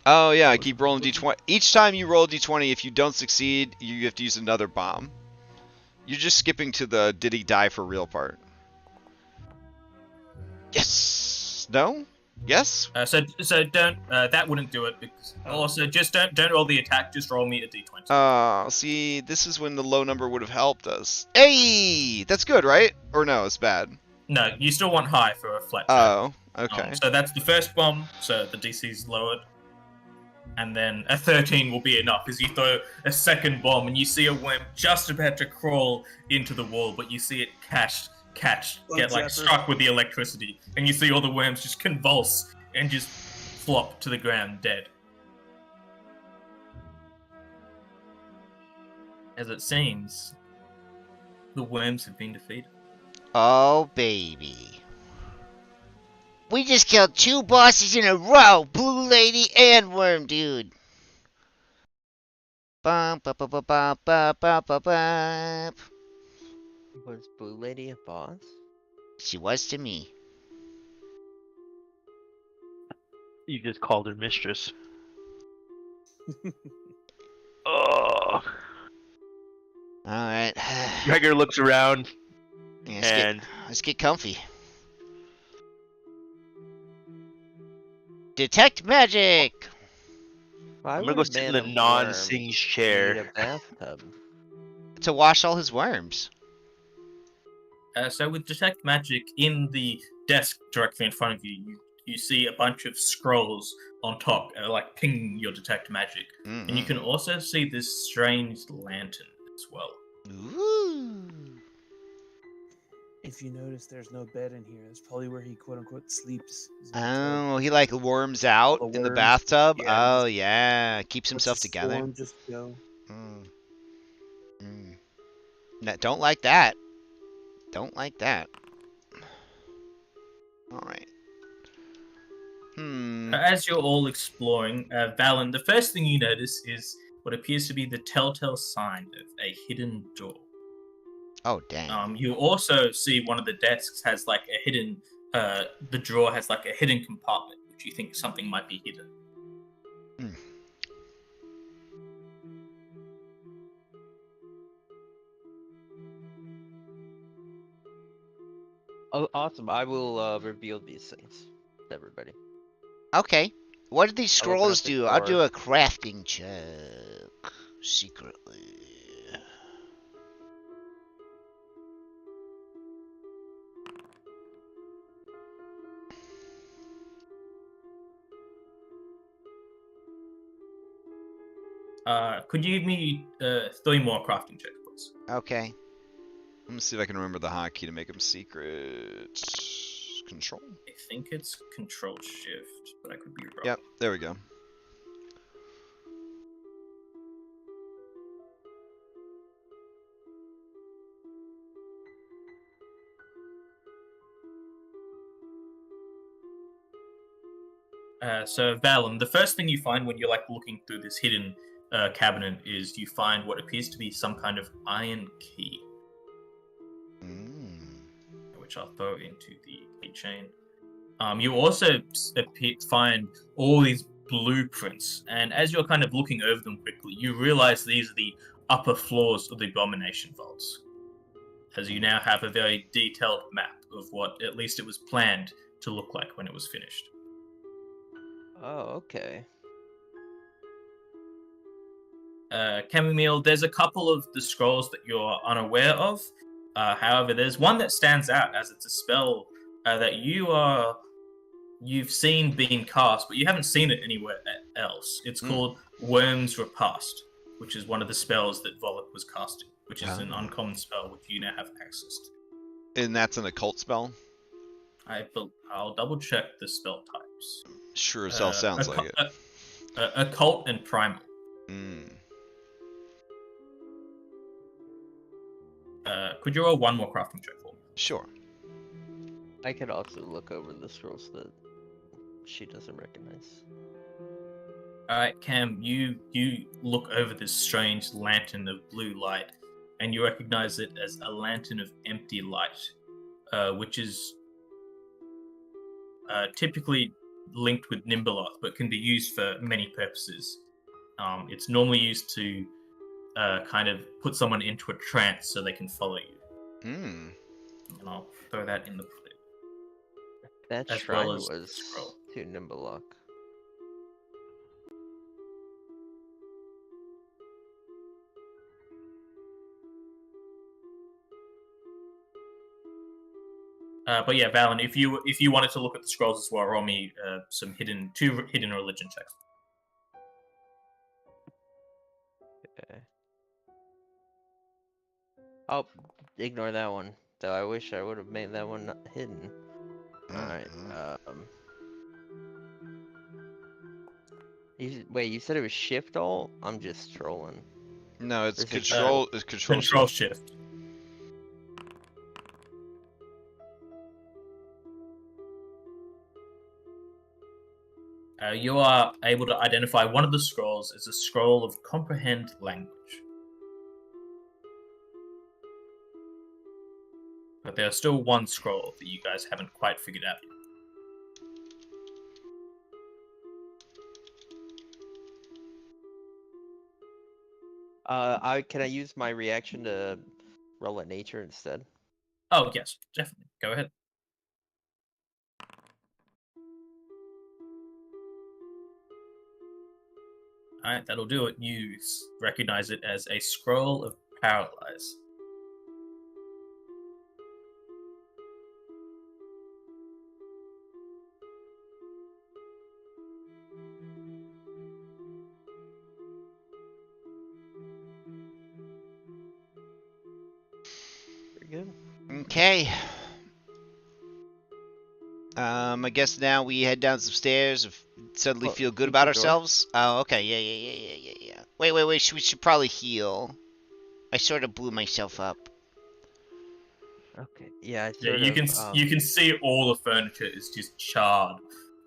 Oh, yeah, I keep rolling d20. Each time you roll a d20, if you don't succeed, you have to use another bomb. You're just skipping to the did he die for real part. Yes! No? Yes? So don't. That wouldn't do it. Because, also, just don't roll the attack. Just roll me a d20. See, this is when the low number would have helped us. Hey! That's good, right? Or no, it's bad. No, you still want high for a flat. Oh, okay. So that's the first bomb. So the DC's lowered. And then a 13 will be enough as you throw a second bomb and you see a worm just about to crawl into the wall, but you see it get like struck with the electricity, and you see all the worms just convulse and just flop to the ground dead. As it seems, the worms have been defeated. Oh, baby. We just killed 2 bosses in a row, Blue Lady and Worm Dude. Bum, ba, ba, ba, ba, ba, ba, ba, ba. Was Blue Lady a boss? She was to me. You just called her mistress. Oh. Alright. Gregor looks around Yeah, let's get comfy. Detect magic! Why I'm gonna would go a sit in man the of non-Singe worms chair. need a bathtub? To wash all his worms. So with detect magic in the desk directly in front of you, you see a bunch of scrolls on top, like ping your detect magic, and you can also see this strange lantern as well. Ooh. If you notice, there's no bed in here. That's probably where he quote unquote sleeps. is in the Oh, he like worms out All the in the worms. bathtub? Yeah, Oh, just yeah. Keeps lets himself his together. form just go. Mm. Mm. No, don't like that. Don't like that. Alright. As you're all exploring, Valen, the first thing you notice is what appears to be the telltale sign of a hidden door. Oh, dang. You also see one of the desks has like a hidden, the drawer has like a hidden compartment, which you think something might be hidden. Mm. Oh, awesome! I will reveal these things to everybody. Okay. What do these I'll open up scrolls the do? I'll do drawer. a crafting check. Secretly. Could you give me 3 more crafting checks, please? Okay. Let me see if I can remember the hotkey to make them secret. Control? I think it's Control Shift, but I could be wrong. Yep, there we go. So Valen, the first thing you find when you're like looking through this hidden cabinet is you find what appears to be some kind of iron key, which I'll throw into the keychain. You also find all these blueprints, and as you're kind of looking over them quickly, you realize these are the upper floors of the Abomination Vaults, as you now have a very detailed map of what at least it was planned to look like when it was finished. Oh, okay. Chamomile, there's a couple of the scrolls that you're unaware of. However, there's one that stands out as it's a spell that you've seen being cast, but you haven't seen it anywhere else. It's called Worm's Repast, which is one of the spells that Volok was casting, which is an uncommon spell which you now have access to. And that's an occult spell? I'll double check the spell types. Sure as hell sounds like it. Occult and primal. Could you roll one more crafting check for me? Sure. I could also look over the scrolls that she doesn't recognize. Alright, Cam, you look over this strange lantern of blue light, and you recognize it as a lantern of empty light, which is typically linked with Nimbaloth, but can be used for many purposes. It's normally used to kind of put someone into a trance so they can follow you. And I'll throw that in the plate. That as shrine well as the was scroll. too Nimbalok. But yeah, Valen, if you wanted to look at the scrolls as well, roll me some two hidden religion checks. Okay. Oh, ignore that one. Though I wish I would have made that one hidden. Alright, wait, you said it was shift alt? I'm just trolling. No, it's Or is it control. It's control. Control shift. shift. You are able to identify one of the scrolls as a scroll of comprehend language. But there's still one scroll that you guys haven't quite figured out Can I use my reaction to roll at nature instead? Oh yes, definitely. Go ahead. Alright, that'll do it. You recognize it as a scroll of paralyze. Very good. Okay. I guess now we head down some stairs and suddenly Well, feel good keep about the door. ourselves. Oh, okay. Yeah. Wait. We should probably heal. I sort of blew myself up. Okay. Yeah, I Yeah, sort of. you can see all the furniture is just charred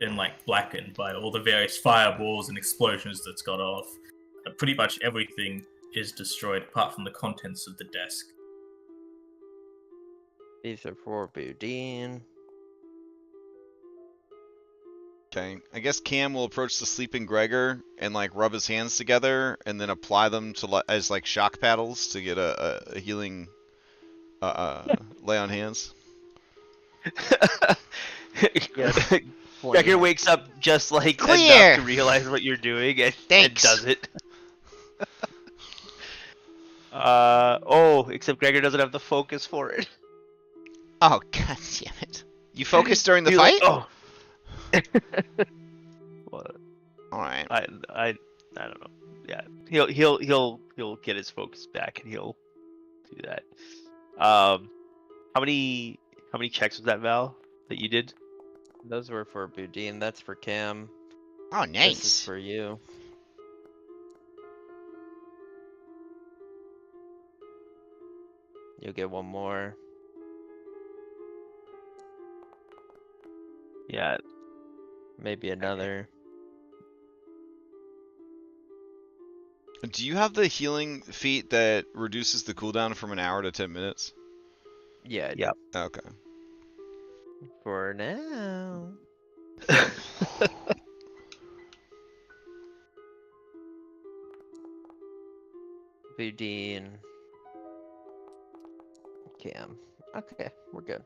and like blackened by all the various fireballs and explosions that's got off. Pretty much everything is destroyed apart from the contents of the desk. These are for Boudin. Okay, I guess Cam will approach the sleeping Gregor and like rub his hands together and then apply them to as like shock paddles to get a healing lay on hands. Yes. Becker wakes up just like Clear! enough to realize what you're doing and Thanks. does it. Except Gregor doesn't have the focus for it. Oh, god damn it. You focused during the You're fight? like, oh. What? Alright. I don't know. Yeah, he'll get his focus back and he'll do that. How many checks was that, Val, that you did? Those were for Boudin. That's for Cam. Oh, This is nice. for you. You'll get one more. Yeah. Maybe another. Do you have the healing feat that reduces the cooldown from an hour to 10 minutes? Yeah. I do. Yep. Okay. For now. Boudin. Cam. Okay, we're good.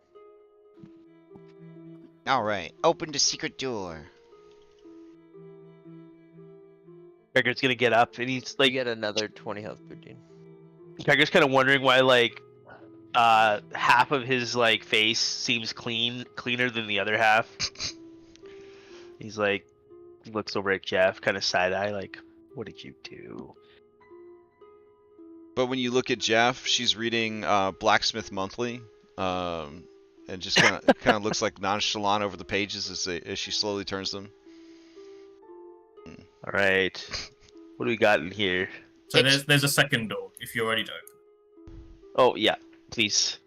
Alright. Open the secret door. Gregor's gonna get up and he's You like, get another 20 health, Boudin. Gregor's kind of wondering why like half of his like face seems cleaner than the other half. He's like, looks over at Jeff, kind of side eye, like, what did you do? But when you look at Jeff, she's reading Blacksmith Monthly, and just kind of looks like nonchalant over the pages as she slowly turns them. All right, what do we got in here? So there's a second door if you're ready to open. Oh yeah, please.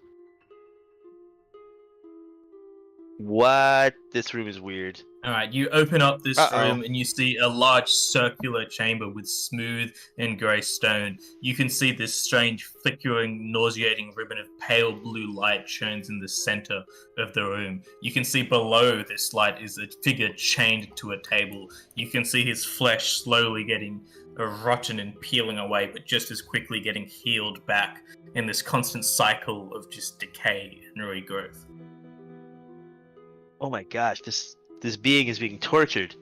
What? This room is weird. Alright, you open up this Uh-oh. room and you see a large circular chamber with smooth and grey stone. You can see this strange, flickering, nauseating ribbon of pale blue light shines in the center of the room. You can see below this light is a figure chained to a table. You can see his flesh slowly getting rotten and peeling away, but just as quickly getting healed back in this constant cycle of just decay and regrowth. Oh my gosh, this being is being tortured.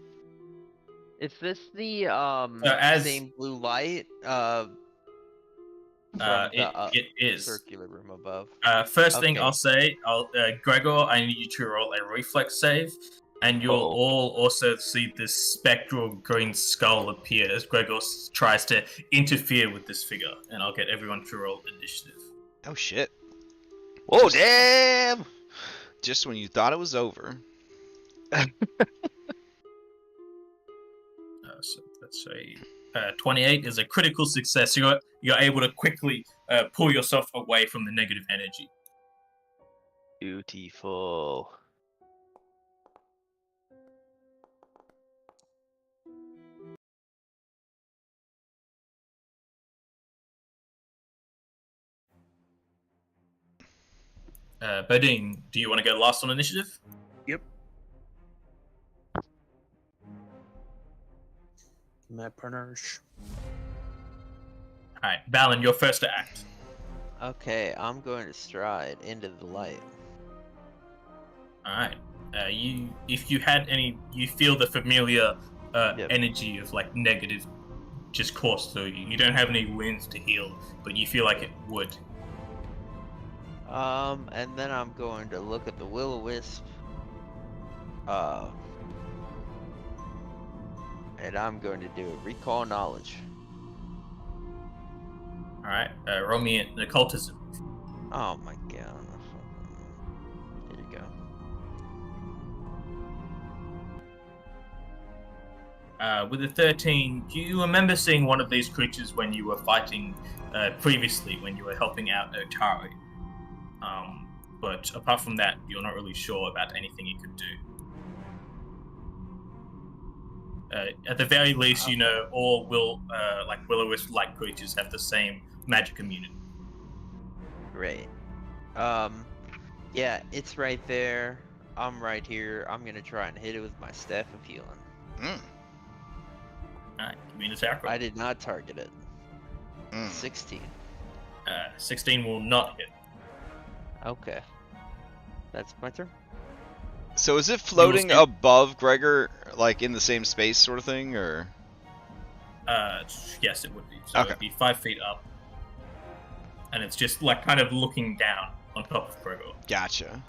Is this the as- same blue light from It is. circular room above? First thing Okay. I'll say, Gregor, I need you to roll a reflex save, and you'll all also see this spectral green skull appear as Gregor tries to interfere with this figure, and I'll get everyone to roll initiative. Oh shit! Oh damn! Just when you thought it was over. So that's a 28 is a critical success. You're able to quickly pull yourself away from the negative energy. Beautiful. Bodine, do you want to go last on initiative? Yep. My partners. Alright, Balin, your first to act. Okay, I'm going to stride into the light. Alright. If you had any, you feel the familiar Yep. energy of like negative just course through you. You don't have any wounds to heal, but you feel like it would. And then I'm going to look at the will-o-wisp. And I'm going to do a recall knowledge. Alright, roll me the occultism. Oh my god. Here you go. With a 13, do you remember seeing one of these creatures when you were fighting previously, when you were helping out Otari? But apart from that, you're not really sure about anything you could do. At the very least, you know all will-o-wisp-like creatures have the same magic immunity. Great. Yeah, it's right there. I'm right here. I'm gonna try and hit it with my staff of healing. Alright, give me an attack roll. I did not target it. 16. 16 will not hit. Okay. That's my turn. So is it floating above Gregor, like in the same space sort of thing, or? Yes, it would be. So Okay. it'd be 5 feet up. And it's just like kind of looking down on top of Gregor. Gotcha.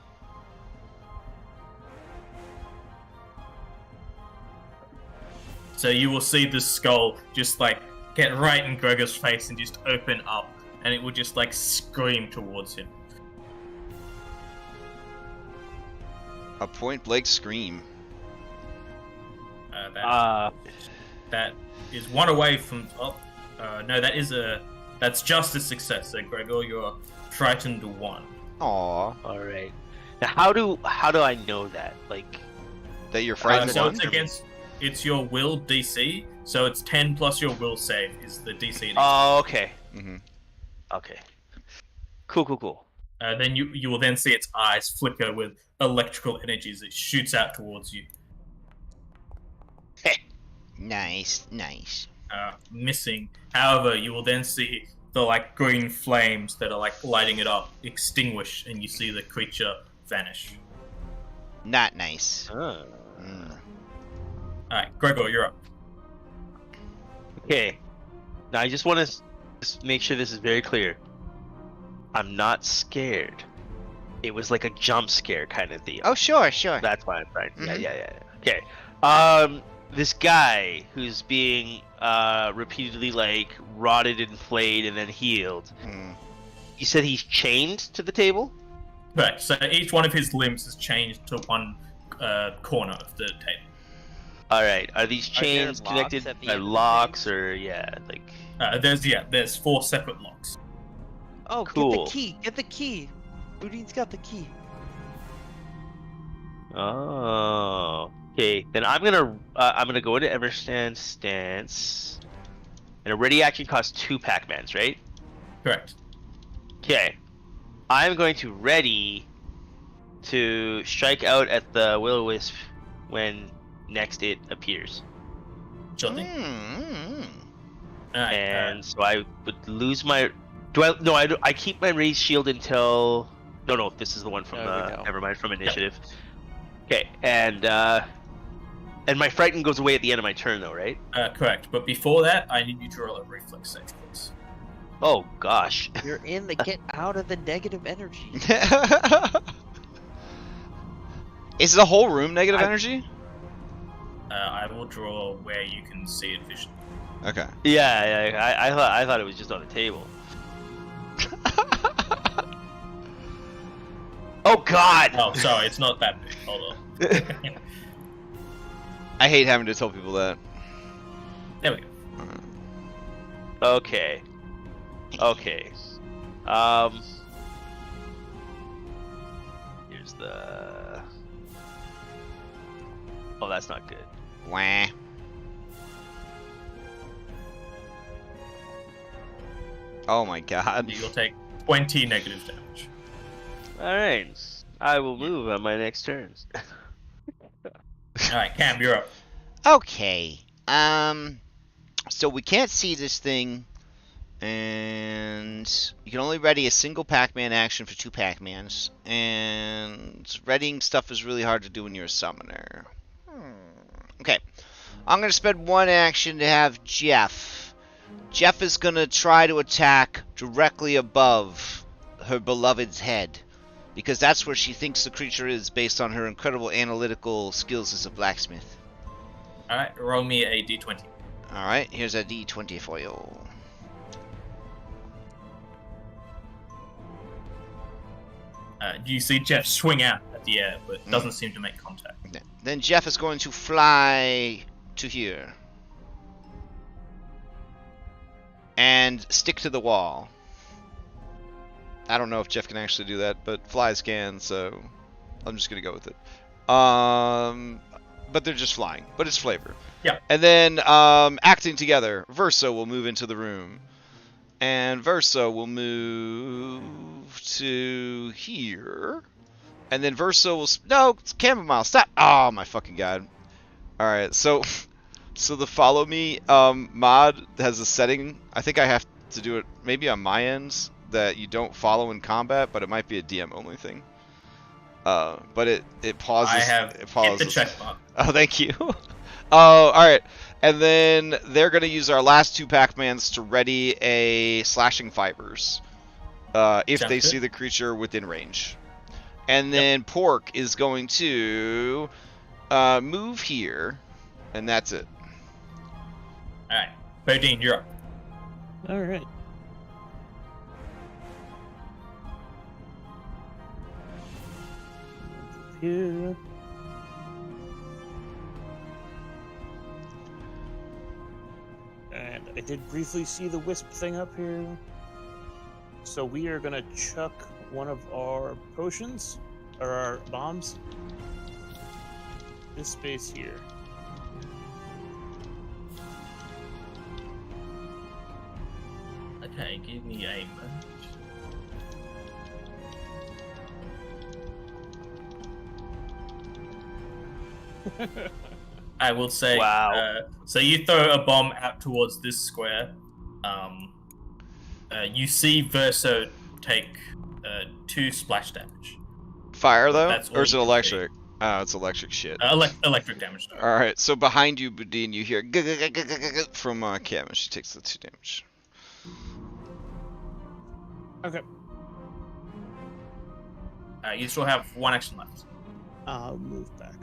So you will see the skull just like get right in Gregor's face and just open up, and it will just like scream towards him. A point blank scream. That is one away from. Oh, no, that's just a success. So Gregor, you're frightened 1. Aw. All right. Now, how do I know that? Like, That you're frightened so one? it's your will DC. So it's 10 plus your will save is the DC. oh, okay. Mm-hmm. Okay. Cool. Then you will then see its eyes flicker with electrical energy as it shoots out towards you. Nice. Missing. However, you will then see the like green flames that are like lighting it up extinguish, and you see the creature vanish. Not nice. Oh. Alright, Gregor, you're up. Okay. Now I just want to make sure this is very clear. I'm not scared. It was like a jump scare kind of deal. Oh, sure. That's why I'm fine. Mhm. Yeah. Okay. This guy who's being repeatedly like rotted and flayed and then healed. You said he's chained to the table? Correct. So each one of his limbs is changed to one corner of the table. All right. Are these Are there chains locks connected at the by end of the locks chains? or like? There's 4 separate locks. Oh, Cool. Get the key. Boudin's got the key. Oh. Okay. Then I'm gonna go into Everstand stance. And a ready action costs 2 Pac-Mans, right? Correct. Okay. I'm going to ready to strike out at the will-o-wisp when next it appears. Sure thing. Alright, And so I would lose my. Do I? No, I keep my raised shield until. No, this is the one from. No. Never mind, from initiative. Okay, and my frighten goes away at the end of my turn, though, right? correct. But before that, I need you to roll a reflex save, please. Oh gosh. You're in the get out of the negative energy. Is the whole room negative energy? I will draw where you can see it visually. Okay. Yeah. I thought it was just on the table. Oh God. Oh, sorry, it's not that big. Hold on. I hate having to tell people that. There we go. Okay. Here's the. Oh, that's not good. Wah. Oh my god. You'll take 20 negative damage. Alright. I will move on my next turn. Alright, Cam, you're up. Okay. So we can't see this thing, And you can only ready a single Pac-Man action for 2 Pac-Mans. And readying stuff is really hard to do when you're a summoner. Okay. I'm going to spend 1 action to have Jeff. Jeff is going to try to attack directly above her beloved's head. Because that's where she thinks the creature is based on her incredible analytical skills as a blacksmith. Alright, roll me a d20. Alright, here's a d20 for you. You see Jeff swing out at the air, but doesn't seem to make contact. Then Jeff is going to fly to here. And stick to the wall. I don't know if Jeff can actually do that, but flies can, so I'm just going to go with it. But they're just flying, but it's flavor. Yeah. And then acting together, Verso will move into the room. And Verso will move to here. And then Verso will... No, it's Chamomile, stop! Oh, my fucking god. Alright, so the follow me mod has a setting. I think I have to do it maybe on my ends that you don't follow in combat, but it might be a DM only thing. But it pauses. I have hit the check mark. Oh, thank you. Oh, alright. And then they're going to use our last 2 Pac-Mans to ready a Slashing Fibers. If Sounds they good. see the creature within range. And then Pork is going to move here. And that's it. Alright, Bodine, you're up. Alright. Here. And I did briefly see the wisp thing up here. So we are gonna chuck one of our potions, or our bombs, this space here. Okay, give me a moment. I will say, Wow. so you throw a bomb out towards this square. You see Verso take 2 splash damage. Fire, though? That's all Or is it you can electric? Oh, it's electric shit. Electric damage. Though. Alright, so behind you, Budine, you hear from Cam, and she takes the 2 damage. Okay. You still have 1 action left. I'll move back.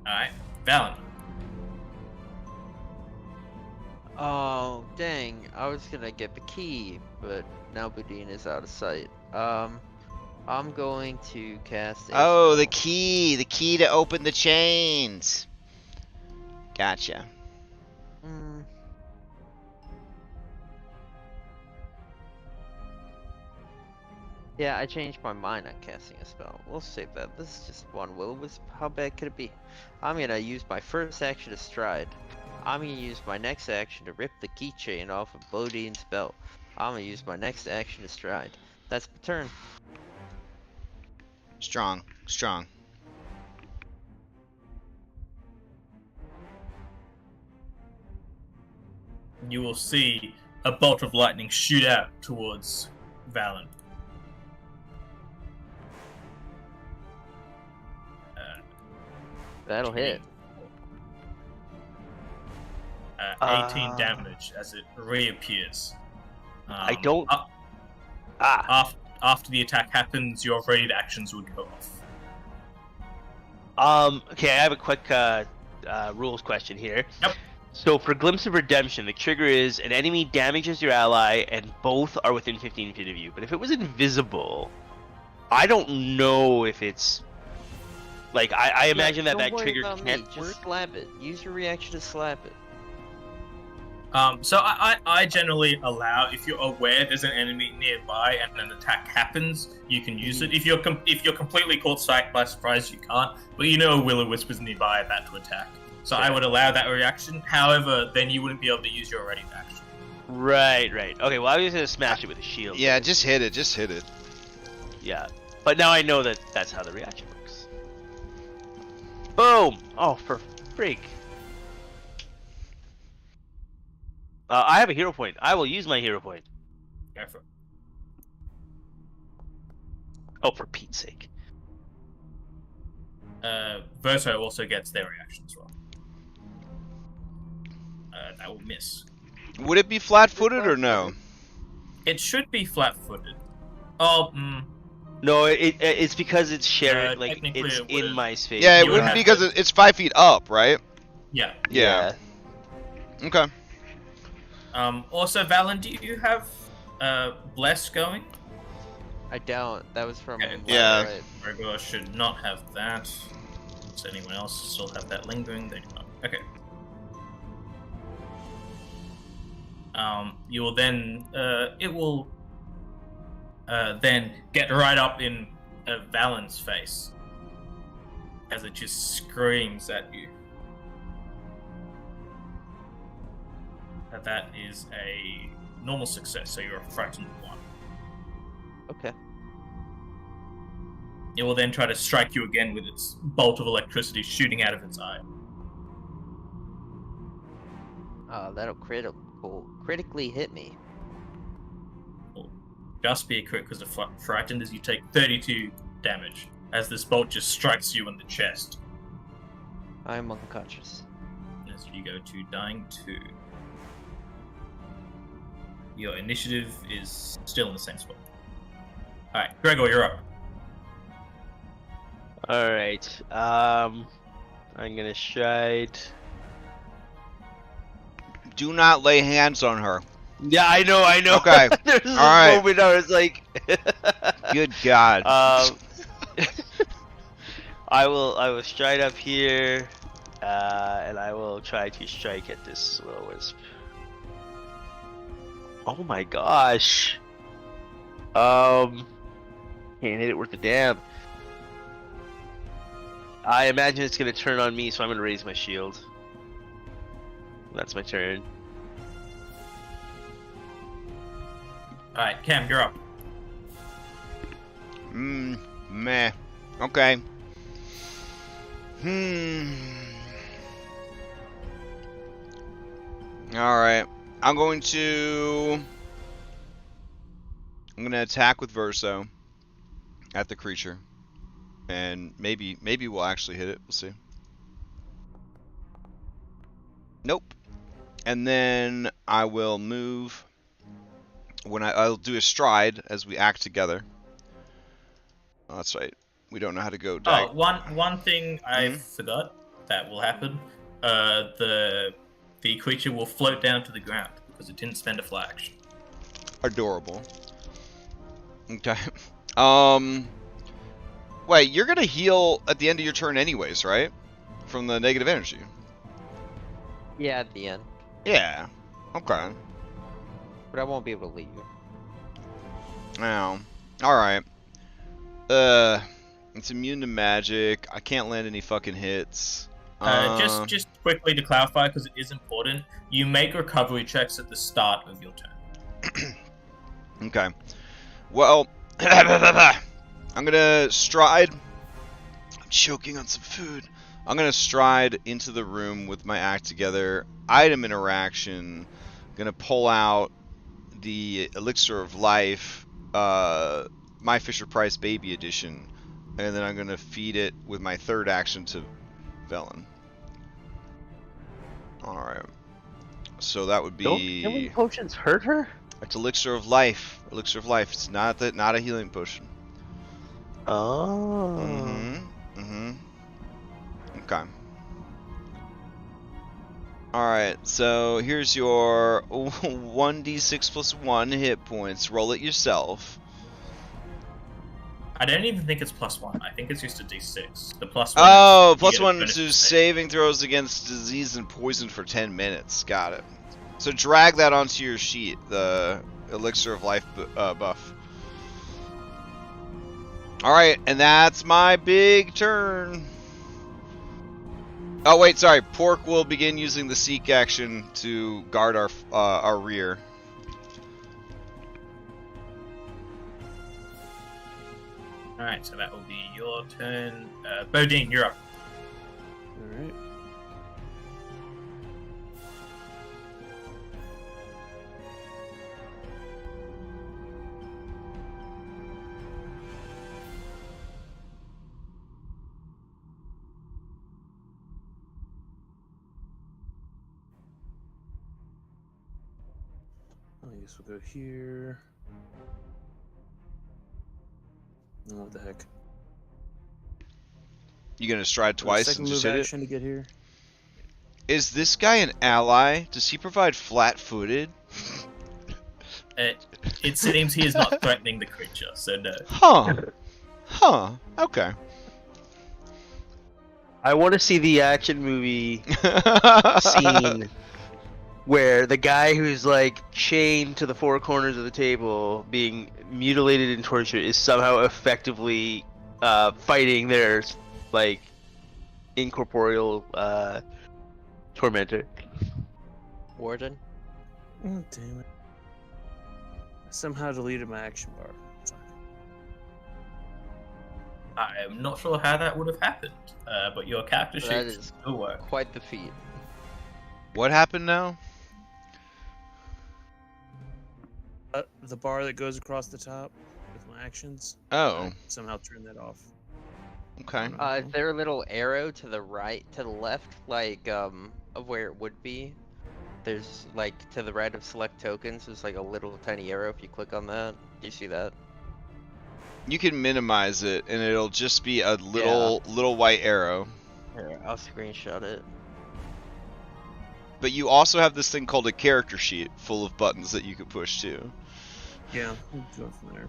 Alright, Valen. Oh, dang. I was gonna get the key, but now Boudin is out of sight. I'm going to cast a Oh, the spell. key to open the chains. Gotcha. Mm. Yeah, I changed my mind on casting a spell. We'll save that. This is just 1 will-o-wisp. How bad could it be? I'm gonna use my first action to stride. I'm gonna use my next action to rip the keychain off of Boudin's belt. I'm gonna use my next action to stride. That's my turn. Strong. You will see a bolt of lightning shoot out towards Valen. That'll hit. 18 damage as it reappears. I don't. After the attack happens, your ready actions would go off. Okay, I have a quick rules question here. Yep. So for Glimpse of Redemption, the trigger is an enemy damages your ally, and both are within 15 feet of you. But if it was invisible, I don't know if it's like I imagine that trigger can't Just work. slap it. Use your reaction to slap it. So I generally allow, if you're aware there's an enemy nearby and an attack happens, you can use it. If you're completely caught by surprise, you can't. But you know a will-o-wisp is nearby about to attack. So I would allow that reaction. However, then you wouldn't be able to use your ready action. Right. Okay, well I was gonna smash it with a shield. Yeah, just hit it. Yeah. But now I know that that's how the reaction works. Boom! Oh, for freak. I have a hero point. I will use my hero point. Go for it. Oh, for Pete's sake. Verso also gets their reaction as well. That will miss. Would it be flat-footed or no? It should be flat-footed. Oh, No, it's because it's shared. Like technically it's it in wouldn't. my space. Yeah, it You would wouldn't have because to- it's 5 feet up, right? yeah. Yeah. Okay. Also, Valen, do you have Bless going? I don't. That was from. Okay, Yeah. Right. Gregor should not have that. Does anyone else still have that lingering? They do not. Okay. You will then, it will then get right up in Valen's face as it just screams at you. That is a normal success, so you're a frightened one. Okay. It will then try to strike you again with its bolt of electricity shooting out of its eye. That'll critically hit me. Will just be a crit because of frightened as you take 32 damage as this bolt just strikes you in the chest. I'm unconscious. As you go to dying 2. Your initiative is still in the same spot. Alright, Gregor, you're up. All right. I'm gonna stride. Do not lay hands on her. Yeah, I know. Okay. There's this Alright. moment I was like. Good God. I will stride up here, and I will try to strike at this little wisp. Oh my gosh. Can't hit it worth a damn. I imagine it's gonna turn on me, so I'm gonna raise my shield. That's my turn. Alright, Cam, you're up. Meh. Okay. Alright. I'm gonna attack with Verso at the creature. And maybe we'll actually hit it. We'll see. Nope. And then I will move I'll do a stride as we act together. Oh, that's right. We don't know how to go Oh, one thing I forgot that will happen. The creature will float down to the ground because it didn't spend a fly action. Adorable. Okay. Wait, you're gonna heal at the end of your turn anyways, right? From the negative energy. Yeah, at the end. Yeah. Okay. But I won't be able to leave. Now, alright. It's immune to magic. I can't land any fucking hits. Just quickly to clarify, because it is important, you make recovery checks at the start of your turn. Okay. Well, I'm gonna stride. I'm choking on some food. I'm gonna stride into the room with my act together. Item interaction. Gonna pull out the elixir of life, my Fisher-Price Baby Edition, and then I'm gonna feed it with my third action to Velen. All right. So that would be. Don't healing potions hurt her? It's elixir of life. Elixir of life. It's not a healing potion. Oh. Okay. Alright, so here's your 1d6 plus 1 hit points. Roll it yourself. I don't even think it's +1. I think it's just a d6. The +1. Oh, is plus you get a 1 bonus to to saving throws against disease and poison for 10 minutes. Got it. So drag that onto your sheet, the elixir of life buff. Alright, and that's my big turn. Oh wait, sorry. Pork will begin using the seek action to guard our rear. Alright, so that will be your turn. Bodine, you're up. Alright. guess we'll go here. Oh, what the heck? You gonna stride twice Second and just move hit it? action to get here. Is this guy an ally? Does he provide flat-footed? It seems he is not threatening the creature, so no. Huh. Huh. Okay. I want to see the action movie scene where the guy who's like chained to the four corners of the table, being mutilated and tortured, is somehow effectively fighting their like incorporeal tormentor. Warden? Oh, damn it. I somehow deleted my action bar. I am not sure how that would have happened, but your character That sheet is still work. quite the feat. What happened now? The bar that goes across the top with my actions. Oh, I somehow turned that off. okay. Is there a little arrow to the right, to the left, like, of where it would be? There's, like, to the right of select tokens, there's like a little tiny arrow if you click on that. Do you see that? You can minimize it, and it'll just be a little white arrow. Here, I'll screenshot it. But you also have this thing called a character sheet full of buttons that you can push too. Yeah, we'll go from there.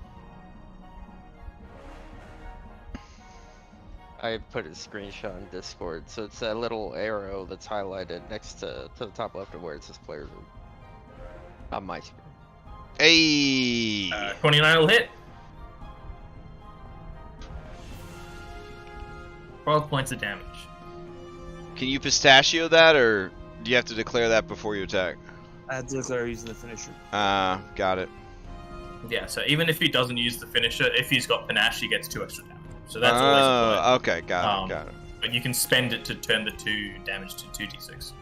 I put a screenshot in Discord, so it's that little arrow that's highlighted next to the top left of where it says players room. On my screen. Hey. 29 will hit. 12 points of damage. Can you pistachio that, or do you have to declare that before you attack? I had to declare using the finisher. Got it. Yeah, so even if he doesn't use the finisher, if he's got panache, he gets 2 extra damage. So that's always a point. Okay, got it. But you can spend it to turn the 2 damage to 2d6.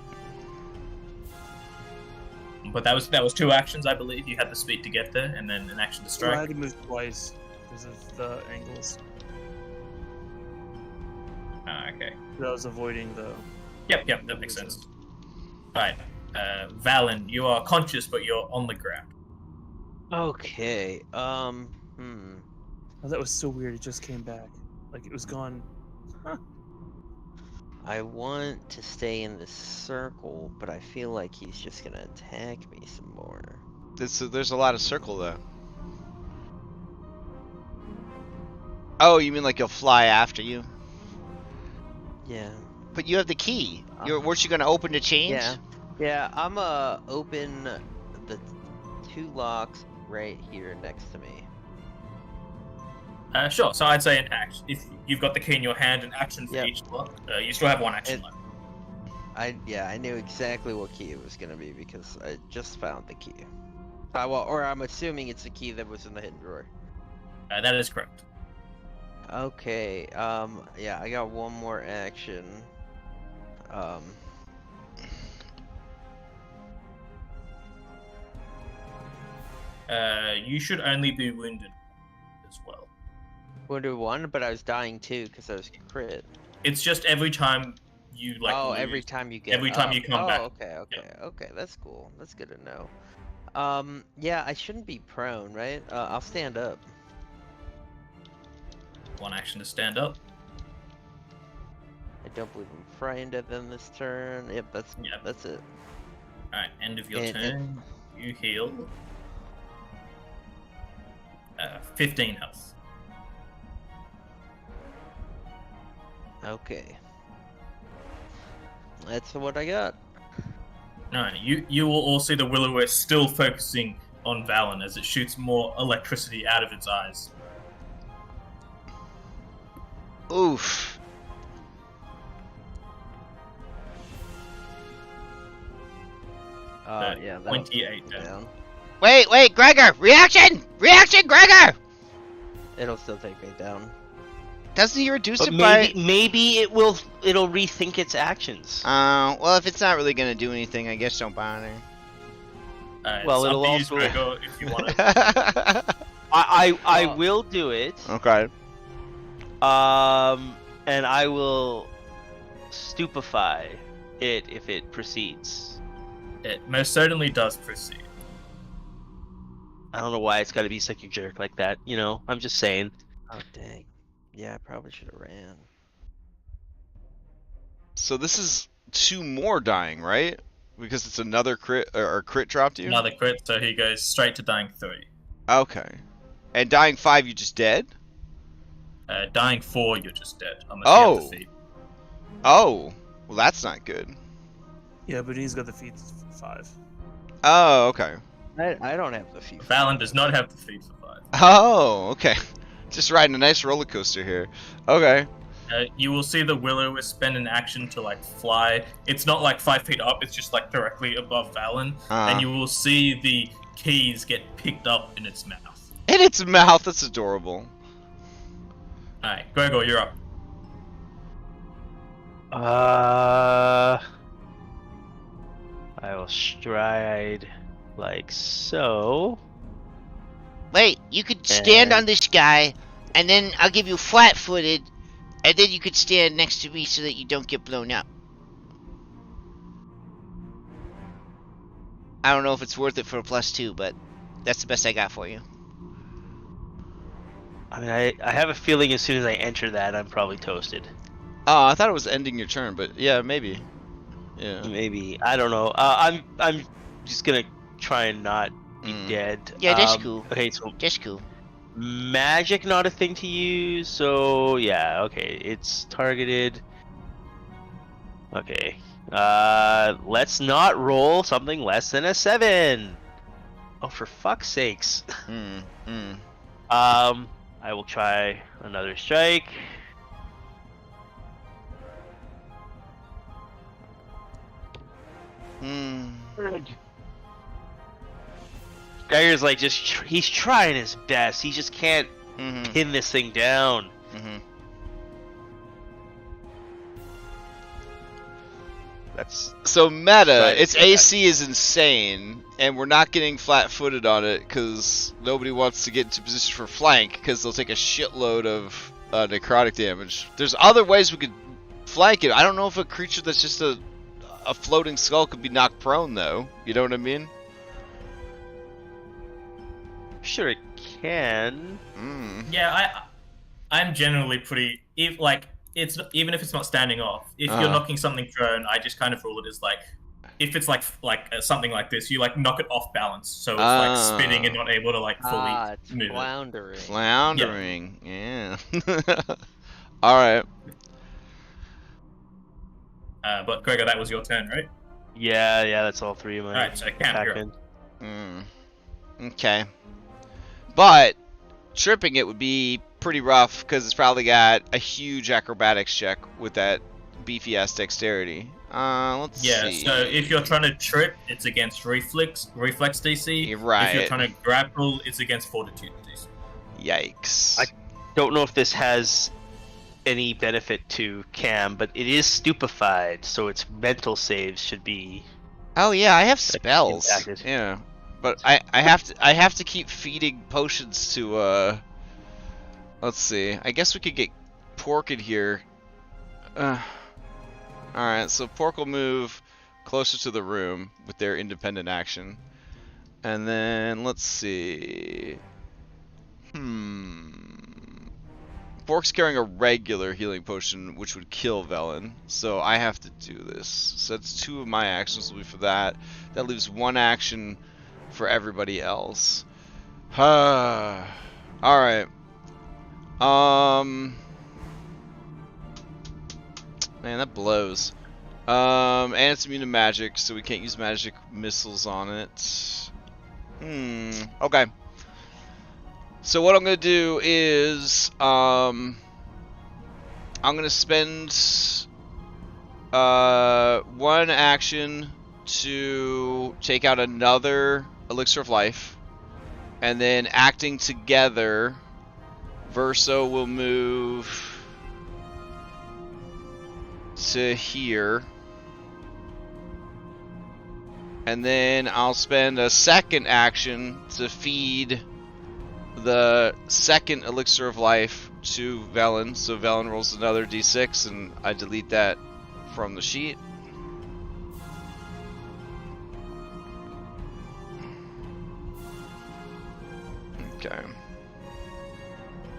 But that was 2 actions, I believe. You had the speed to get there, and then an action to So I had strike. to move twice because of the angles. Okay. I was avoiding the. Yep, that makes sense. Alright, Valen, you are conscious, but you're on the ground. Okay, Oh, that was so weird. It just came back. Like it was gone. Huh. I want to stay in this circle, but I feel like he's just gonna attack me some more. There's a lot of circle though. Oh, you mean like he'll fly after you? Yeah. But you have the key. Weren't you gonna open the chains? Yeah, I'm gonna open the 2 locks right here next to me. Sure, so I'd say an action. If you've got the key in your hand, an action for Yep. each lock. You still have 1 action left. I knew exactly what key it was gonna be because I just found the key. Or I'm assuming it's the key that was in the hidden drawer. That is correct. Okay, yeah, I got 1 more action. You should only be wounded as well. Wounded 1, but I was dying 2 because I was crit. It's just every time you like. Oh, lose. every time you get. Every time you come back. Okay, that's cool. That's good to know. Yeah, I shouldn't be prone, right? I'll stand up. 1 action to stand up. I don't believe I'm frightened of them this turn. Yep, that's it. Alright, end of your And- turn. You heal. 15 health. Okay. That's what I got. No, you will all see the Will-O-Wisp still focusing on Valen as it shoots more electricity out of its eyes. Oof. Yeah, that'll 28 take me down. Wait, Gregor! Reaction, Gregor! It'll still take me down. Doesn't he reduce But it by? maybe it'll rethink its actions. Well, if it's not really gonna do anything, I guess don't bother. Well, it's it'll up to you, also- Gregor, if you want to. I will do it. Okay. And I will stupefy it if it proceeds. It most certainly does proceed. I don't know why it's got to be such a jerk like that. You know, I'm just saying. Oh dang. Yeah, I probably should have ran. So this is 2 more dying, right? Because it's another crit, or crit dropped you? Another crit, so he goes straight to dying 3. Okay. And dying 5, you just dead? Dying 4, you're just dead. Unless you have the feat. Oh. Well, that's not good. Yeah, but he's got the feet for 5. Oh, okay. I don't have the feet. Valen does not have the feat for 5. Oh, okay. Just riding a nice roller coaster here. Okay. You will see the Will-O-Wisp spend an action to like fly. It's not like 5 feet up, it's just like directly above Valen. And you will see the keys get picked up in its mouth. In its mouth, that's adorable. Alright, Gregor, you're up. I will stride like so. Wait, you could stand on this guy, and then I'll give you flat-footed, and then you could stand next to me so that you don't get blown up. I don't know if it's worth it for a +2, but that's the best I got for you. I mean, I have a feeling as soon as I enter that, I'm probably toasted. Oh, I thought it was ending your turn, but yeah, maybe. Yeah. Maybe. I don't know. I'm just gonna try and not be dead. Yeah, that's cool. Okay, so Just cool. magic not a thing to use, so yeah, okay, it's targeted. Okay. Let's not roll something less than a 7. Oh, for fuck's sakes. I will try another strike. Geiger's like he's trying his best. He just can't pin this thing down. That's So meta, Right, its yeah. AC is insane, and we're not getting flat-footed on it because nobody wants to get into position for flank because they'll take a shitload of necrotic damage. There's other ways we could flank it. I don't know if a creature that's just a floating skull could be knocked prone though. You know what I mean? sure it can. Yeah, I'm generally pretty it's even if it's not standing off. If you're knocking something prone, I just kind of rule it as like if it's like something like this, you like knock it off balance, so it's like spinning and not able to like fully it's move it. floundering. Floundering. Yeah. All right. But Gregor, that was your turn, right? Yeah, that's all 3 of my Alright, so Cam, you're up. Okay. But tripping it would be pretty rough because it's probably got a huge acrobatics check with that beefy ass dexterity. Let's see. Yeah, so if you're trying to trip, it's against reflex DC. You're right. If you're trying to grapple, it's against fortitude DC. Yikes. I don't know if this has any benefit to Cam, but it is stupefied, so its mental saves should be. Oh yeah, I have spells. impacted. Yeah, but I have to keep feeding potions to Let's see. I guess we could get Pork in here. All right, so Pork will move closer to the room with their independent action, and then let's see. Pork's carrying a regular healing potion, which would kill Velen, so I have to do this. So that's 2 of my actions will be for that. That leaves 1 action for everybody else. Alright. Man, that blows. And it's immune to magic, so we can't use magic missiles on it. Okay. So what I'm gonna do is, I'm gonna spend 1 action to take out another elixir of life, and then acting together, Verso will move to here, and then I'll spend a second action to feed the second elixir of life to Velen, so Velen rolls another d6 and I delete that from the sheet.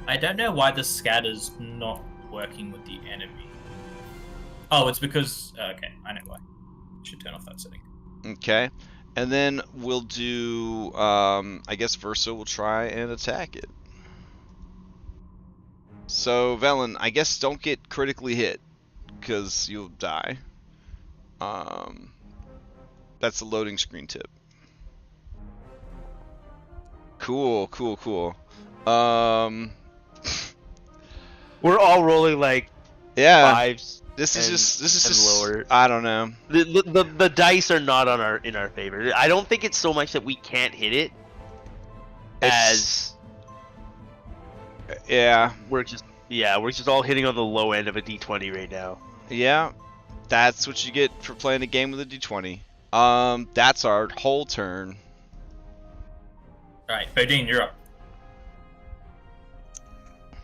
I don't know why the scatter's not working with the enemy. Oh, it's because... okay, I know why. Should turn off that setting. Okay. And then we'll do... I guess Verso will try and attack it. So, Velen, I guess don't get critically hit, because you'll die. That's a loading screen tip. Cool. We're all rolling like Yeah. fives. This is and just lower. I don't know. The dice are not in our favor. I don't think it's so much that we can't hit it as Yeah. we're just all hitting on the low end of a d20 right now. Yeah. That's what you get for playing a game with a d20. That's our whole turn. Alright, Bodine, you're up.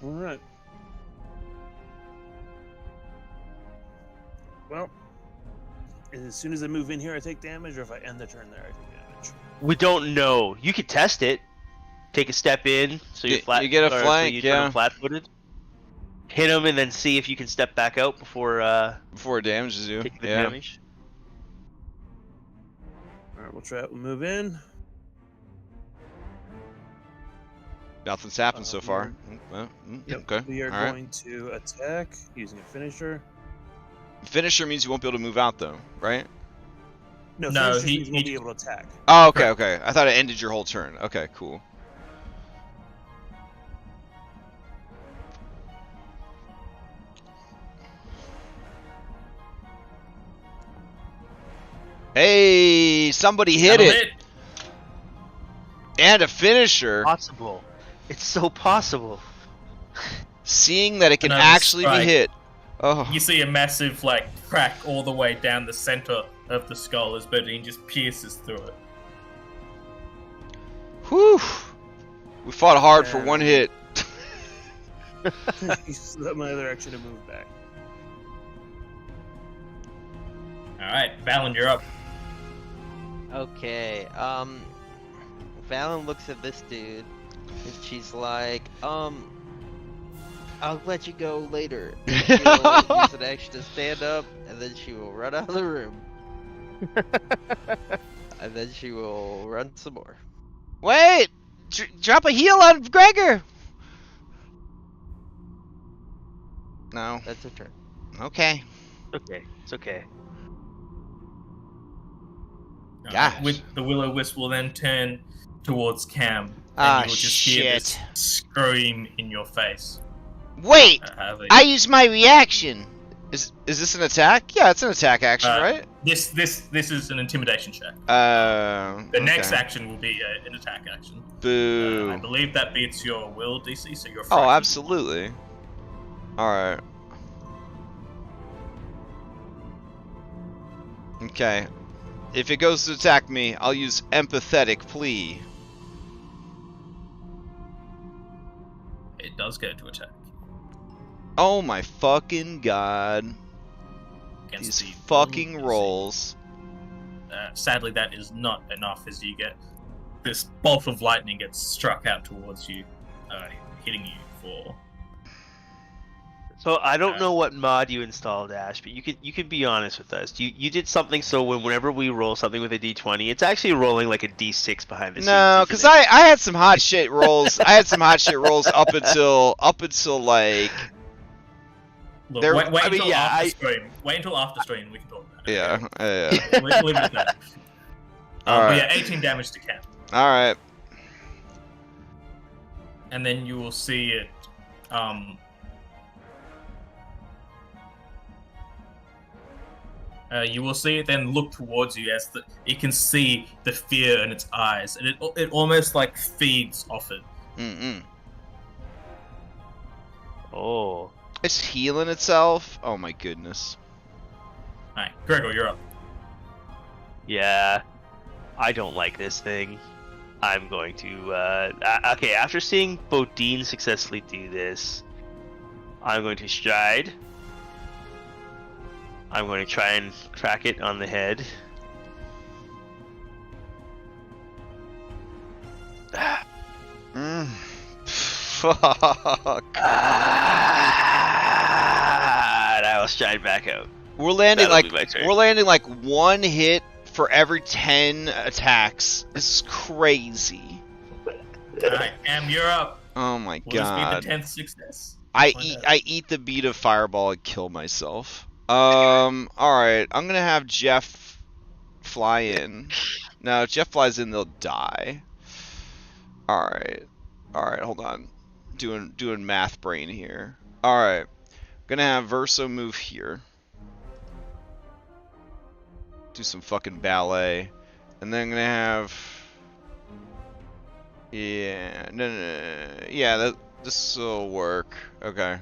Alright. Well, as soon as I move in here, I take damage, or if I end the turn there, I take damage. We don't know. You could test it. Take a step in, so you're flat. You get a or flank, so you turn yeah. flat-footed. Hit him, and then see if you can step back out before Before it damages you. taking the Yeah. damage. Alright, we'll move in. Nothing's happened so far. Yep. Okay. We are All right. going to attack using a finisher. Finisher means you won't be able to move out though, right? No, No, finisher he- means we'll he- be able to attack. Oh, okay. I thought it ended your whole turn. Okay, cool. Hey, somebody hit That'll it. And a finisher. Possible. It's so possible. Seeing that it can Another actually strike. be hit. Oh. You see a massive, like, crack all the way down the center of the skull as Bodine just pierces through it. Whew. We fought hard for Yeah. one hit. Use my other action to move back. Alright, Valen, you're up. Okay, Valen looks at this dude, and she's like, I'll let you go later. And she'll use an action to stand up, and then she will run out of the room. And then she will run some more. Wait! Drop a heal on Gregor! No. That's her turn. Okay. Okay, it's okay. Gosh. With the Will-O-Wisp will then turn towards Cam, and Ah, you will just hear this shit. scream in your face. Wait! Have a- I used my reaction! Is this an attack? Yeah, it's an attack action, right? This is an intimidation check. The Next action will be an attack action. Boo. I believe that beats your will DC, so you're Oh, frightened. absolutely. Alright. Okay. If it goes to attack me, I'll use empathetic plea. It does go to attack. Oh my fucking god. Against These the fucking will DC. rolls. Sadly, that is not enough as you get this bolt of lightning gets struck out towards you, hitting you for... So I don't know what mod you installed, Ash, but you could be honest with us. You did something so whenever we roll something with a d20, it's actually rolling like a d6 behind the scenes. No, isn't because it? I had some hot shit rolls. I had some hot shit rolls up until like Look, There- wait I mean, until yeah, after I- stream. Wait until after stream, we can talk about it. yeah. Leave it at that. Alright. But yeah, 18 damage to Cam. All right. And then you will see it, you will see it then look towards you as you can see the fear in its eyes, and it almost like feeds off it. Oh. It's healing itself. Oh my goodness. Alright, Gregor, you're up. Yeah. I don't like this thing. I'm going to, okay, after seeing Bodine successfully do this, I'm going to stride. I'm going to try and crack it on the head. Fuck. And I will stride back out. We're landing That'll be my turn. we're landing like 1 hit for every 10 attacks. This is crazy. Alright, you're up. Oh my Will this god. be the 10th success? I eat the beat of fireball and kill myself. Alright, I'm gonna have Jeff fly in. Now if Jeff flies in, they'll die. Alright. Alright, hold on. Doing math brain here. Alright. Gonna have Verso move here. Do some fucking ballet. And then I'm gonna have... Yeah, no. Yeah, this will work. Okay.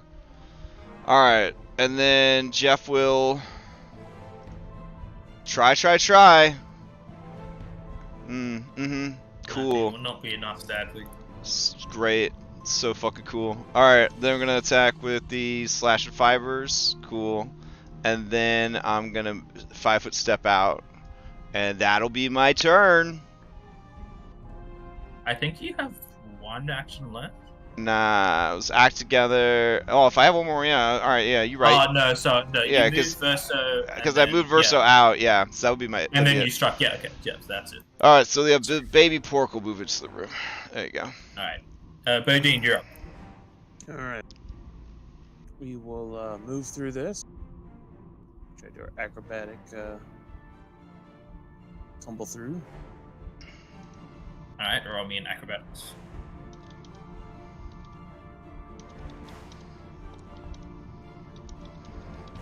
Alright, and then Jeff will... Try. Mm-hmm. Cool. It will not be enough, sadly. It's great. It's so fucking cool. Alright, then I'm gonna attack with the slash and fibers. Cool. And then I'm gonna 5-foot step out. And that'll be my turn. I think you have 1 action left. Nah, let's act together. Oh, if I have one more, yeah. Alright, yeah, you're right. Oh, no, Yeah, you moved Verso. Because I moved Verso out, yeah. So that would be my... And then you struck, yeah, okay, yeah, that's it. Alright, so the baby pork will move into the room. There you go. Alright. Bodine, you're up. Alright. We will move through this. Try to do our acrobatic tumble through. Alright, roll me an acrobatics.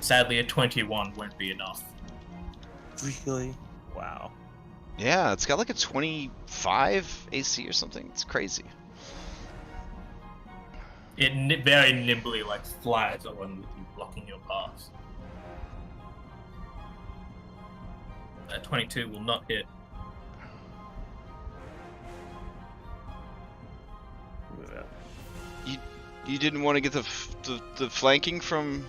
Sadly, a 21 won't be enough. Really? Wow. Yeah, it's got like a 25 AC or something. It's crazy. It very nimbly like flies along with you, blocking your path. 22 will not hit. You didn't want to get the flanking from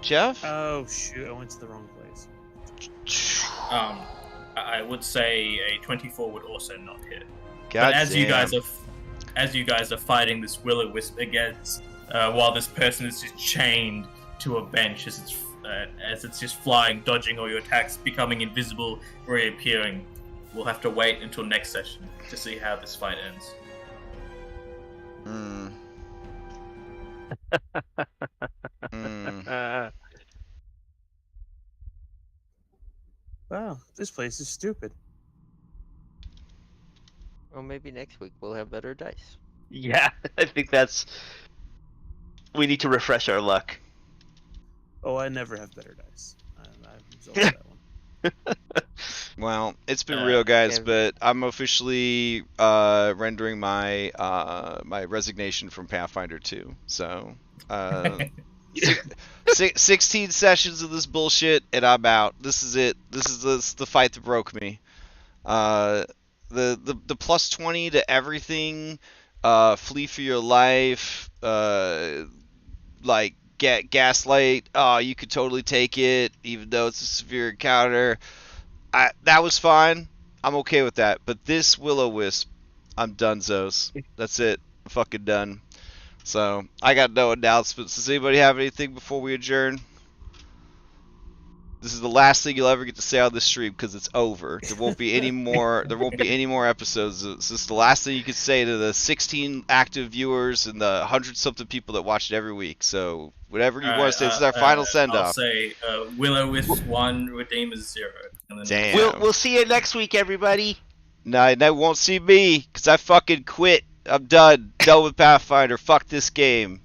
Jeff? Oh shoot! I went to the wrong place. I would say a 24 would also not hit. God but as damn. you guys are fighting this will-o-wisp against, while this person is just chained to a bench as it's just flying, dodging all your attacks, becoming invisible, reappearing. We'll have to wait until next session to see how this fight ends. Wow, this place is stupid. Well, maybe next week we'll have better dice. Yeah, I think that's... We need to refresh our luck. Oh, I never have better dice. I've resolved that one. Well, it's been real, guys, yeah. but I'm officially rendering my my resignation from Pathfinder 2. So, 16 sessions of this bullshit, and I'm out. This is it. This is the fight that broke me. The plus 20 to everything, flee for your life, like gaslight. Oh, you could totally take it, even though it's a severe encounter. That was fine. I'm okay with that. But this will-o-wisp, I'm donezos. That's it. I'm fucking done. So I got no announcements. Does anybody have anything before we adjourn? This is the last thing you'll ever get to say on this stream because it's over. There won't be any more. There won't be any more episodes. This is the last thing you could say to the 16 active viewers and the 100-something people that watch it every week. So whatever you want to say, this is our final send I'll off. say will-o-wisp 1, redeemers 0. And then Damn. We'll see you next week, everybody. No, they won't see me because I fucking quit. I'm done. Done with Pathfinder. Fuck this game.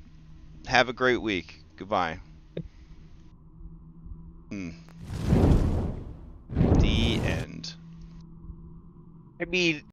Have a great week. Goodbye. The end. I mean,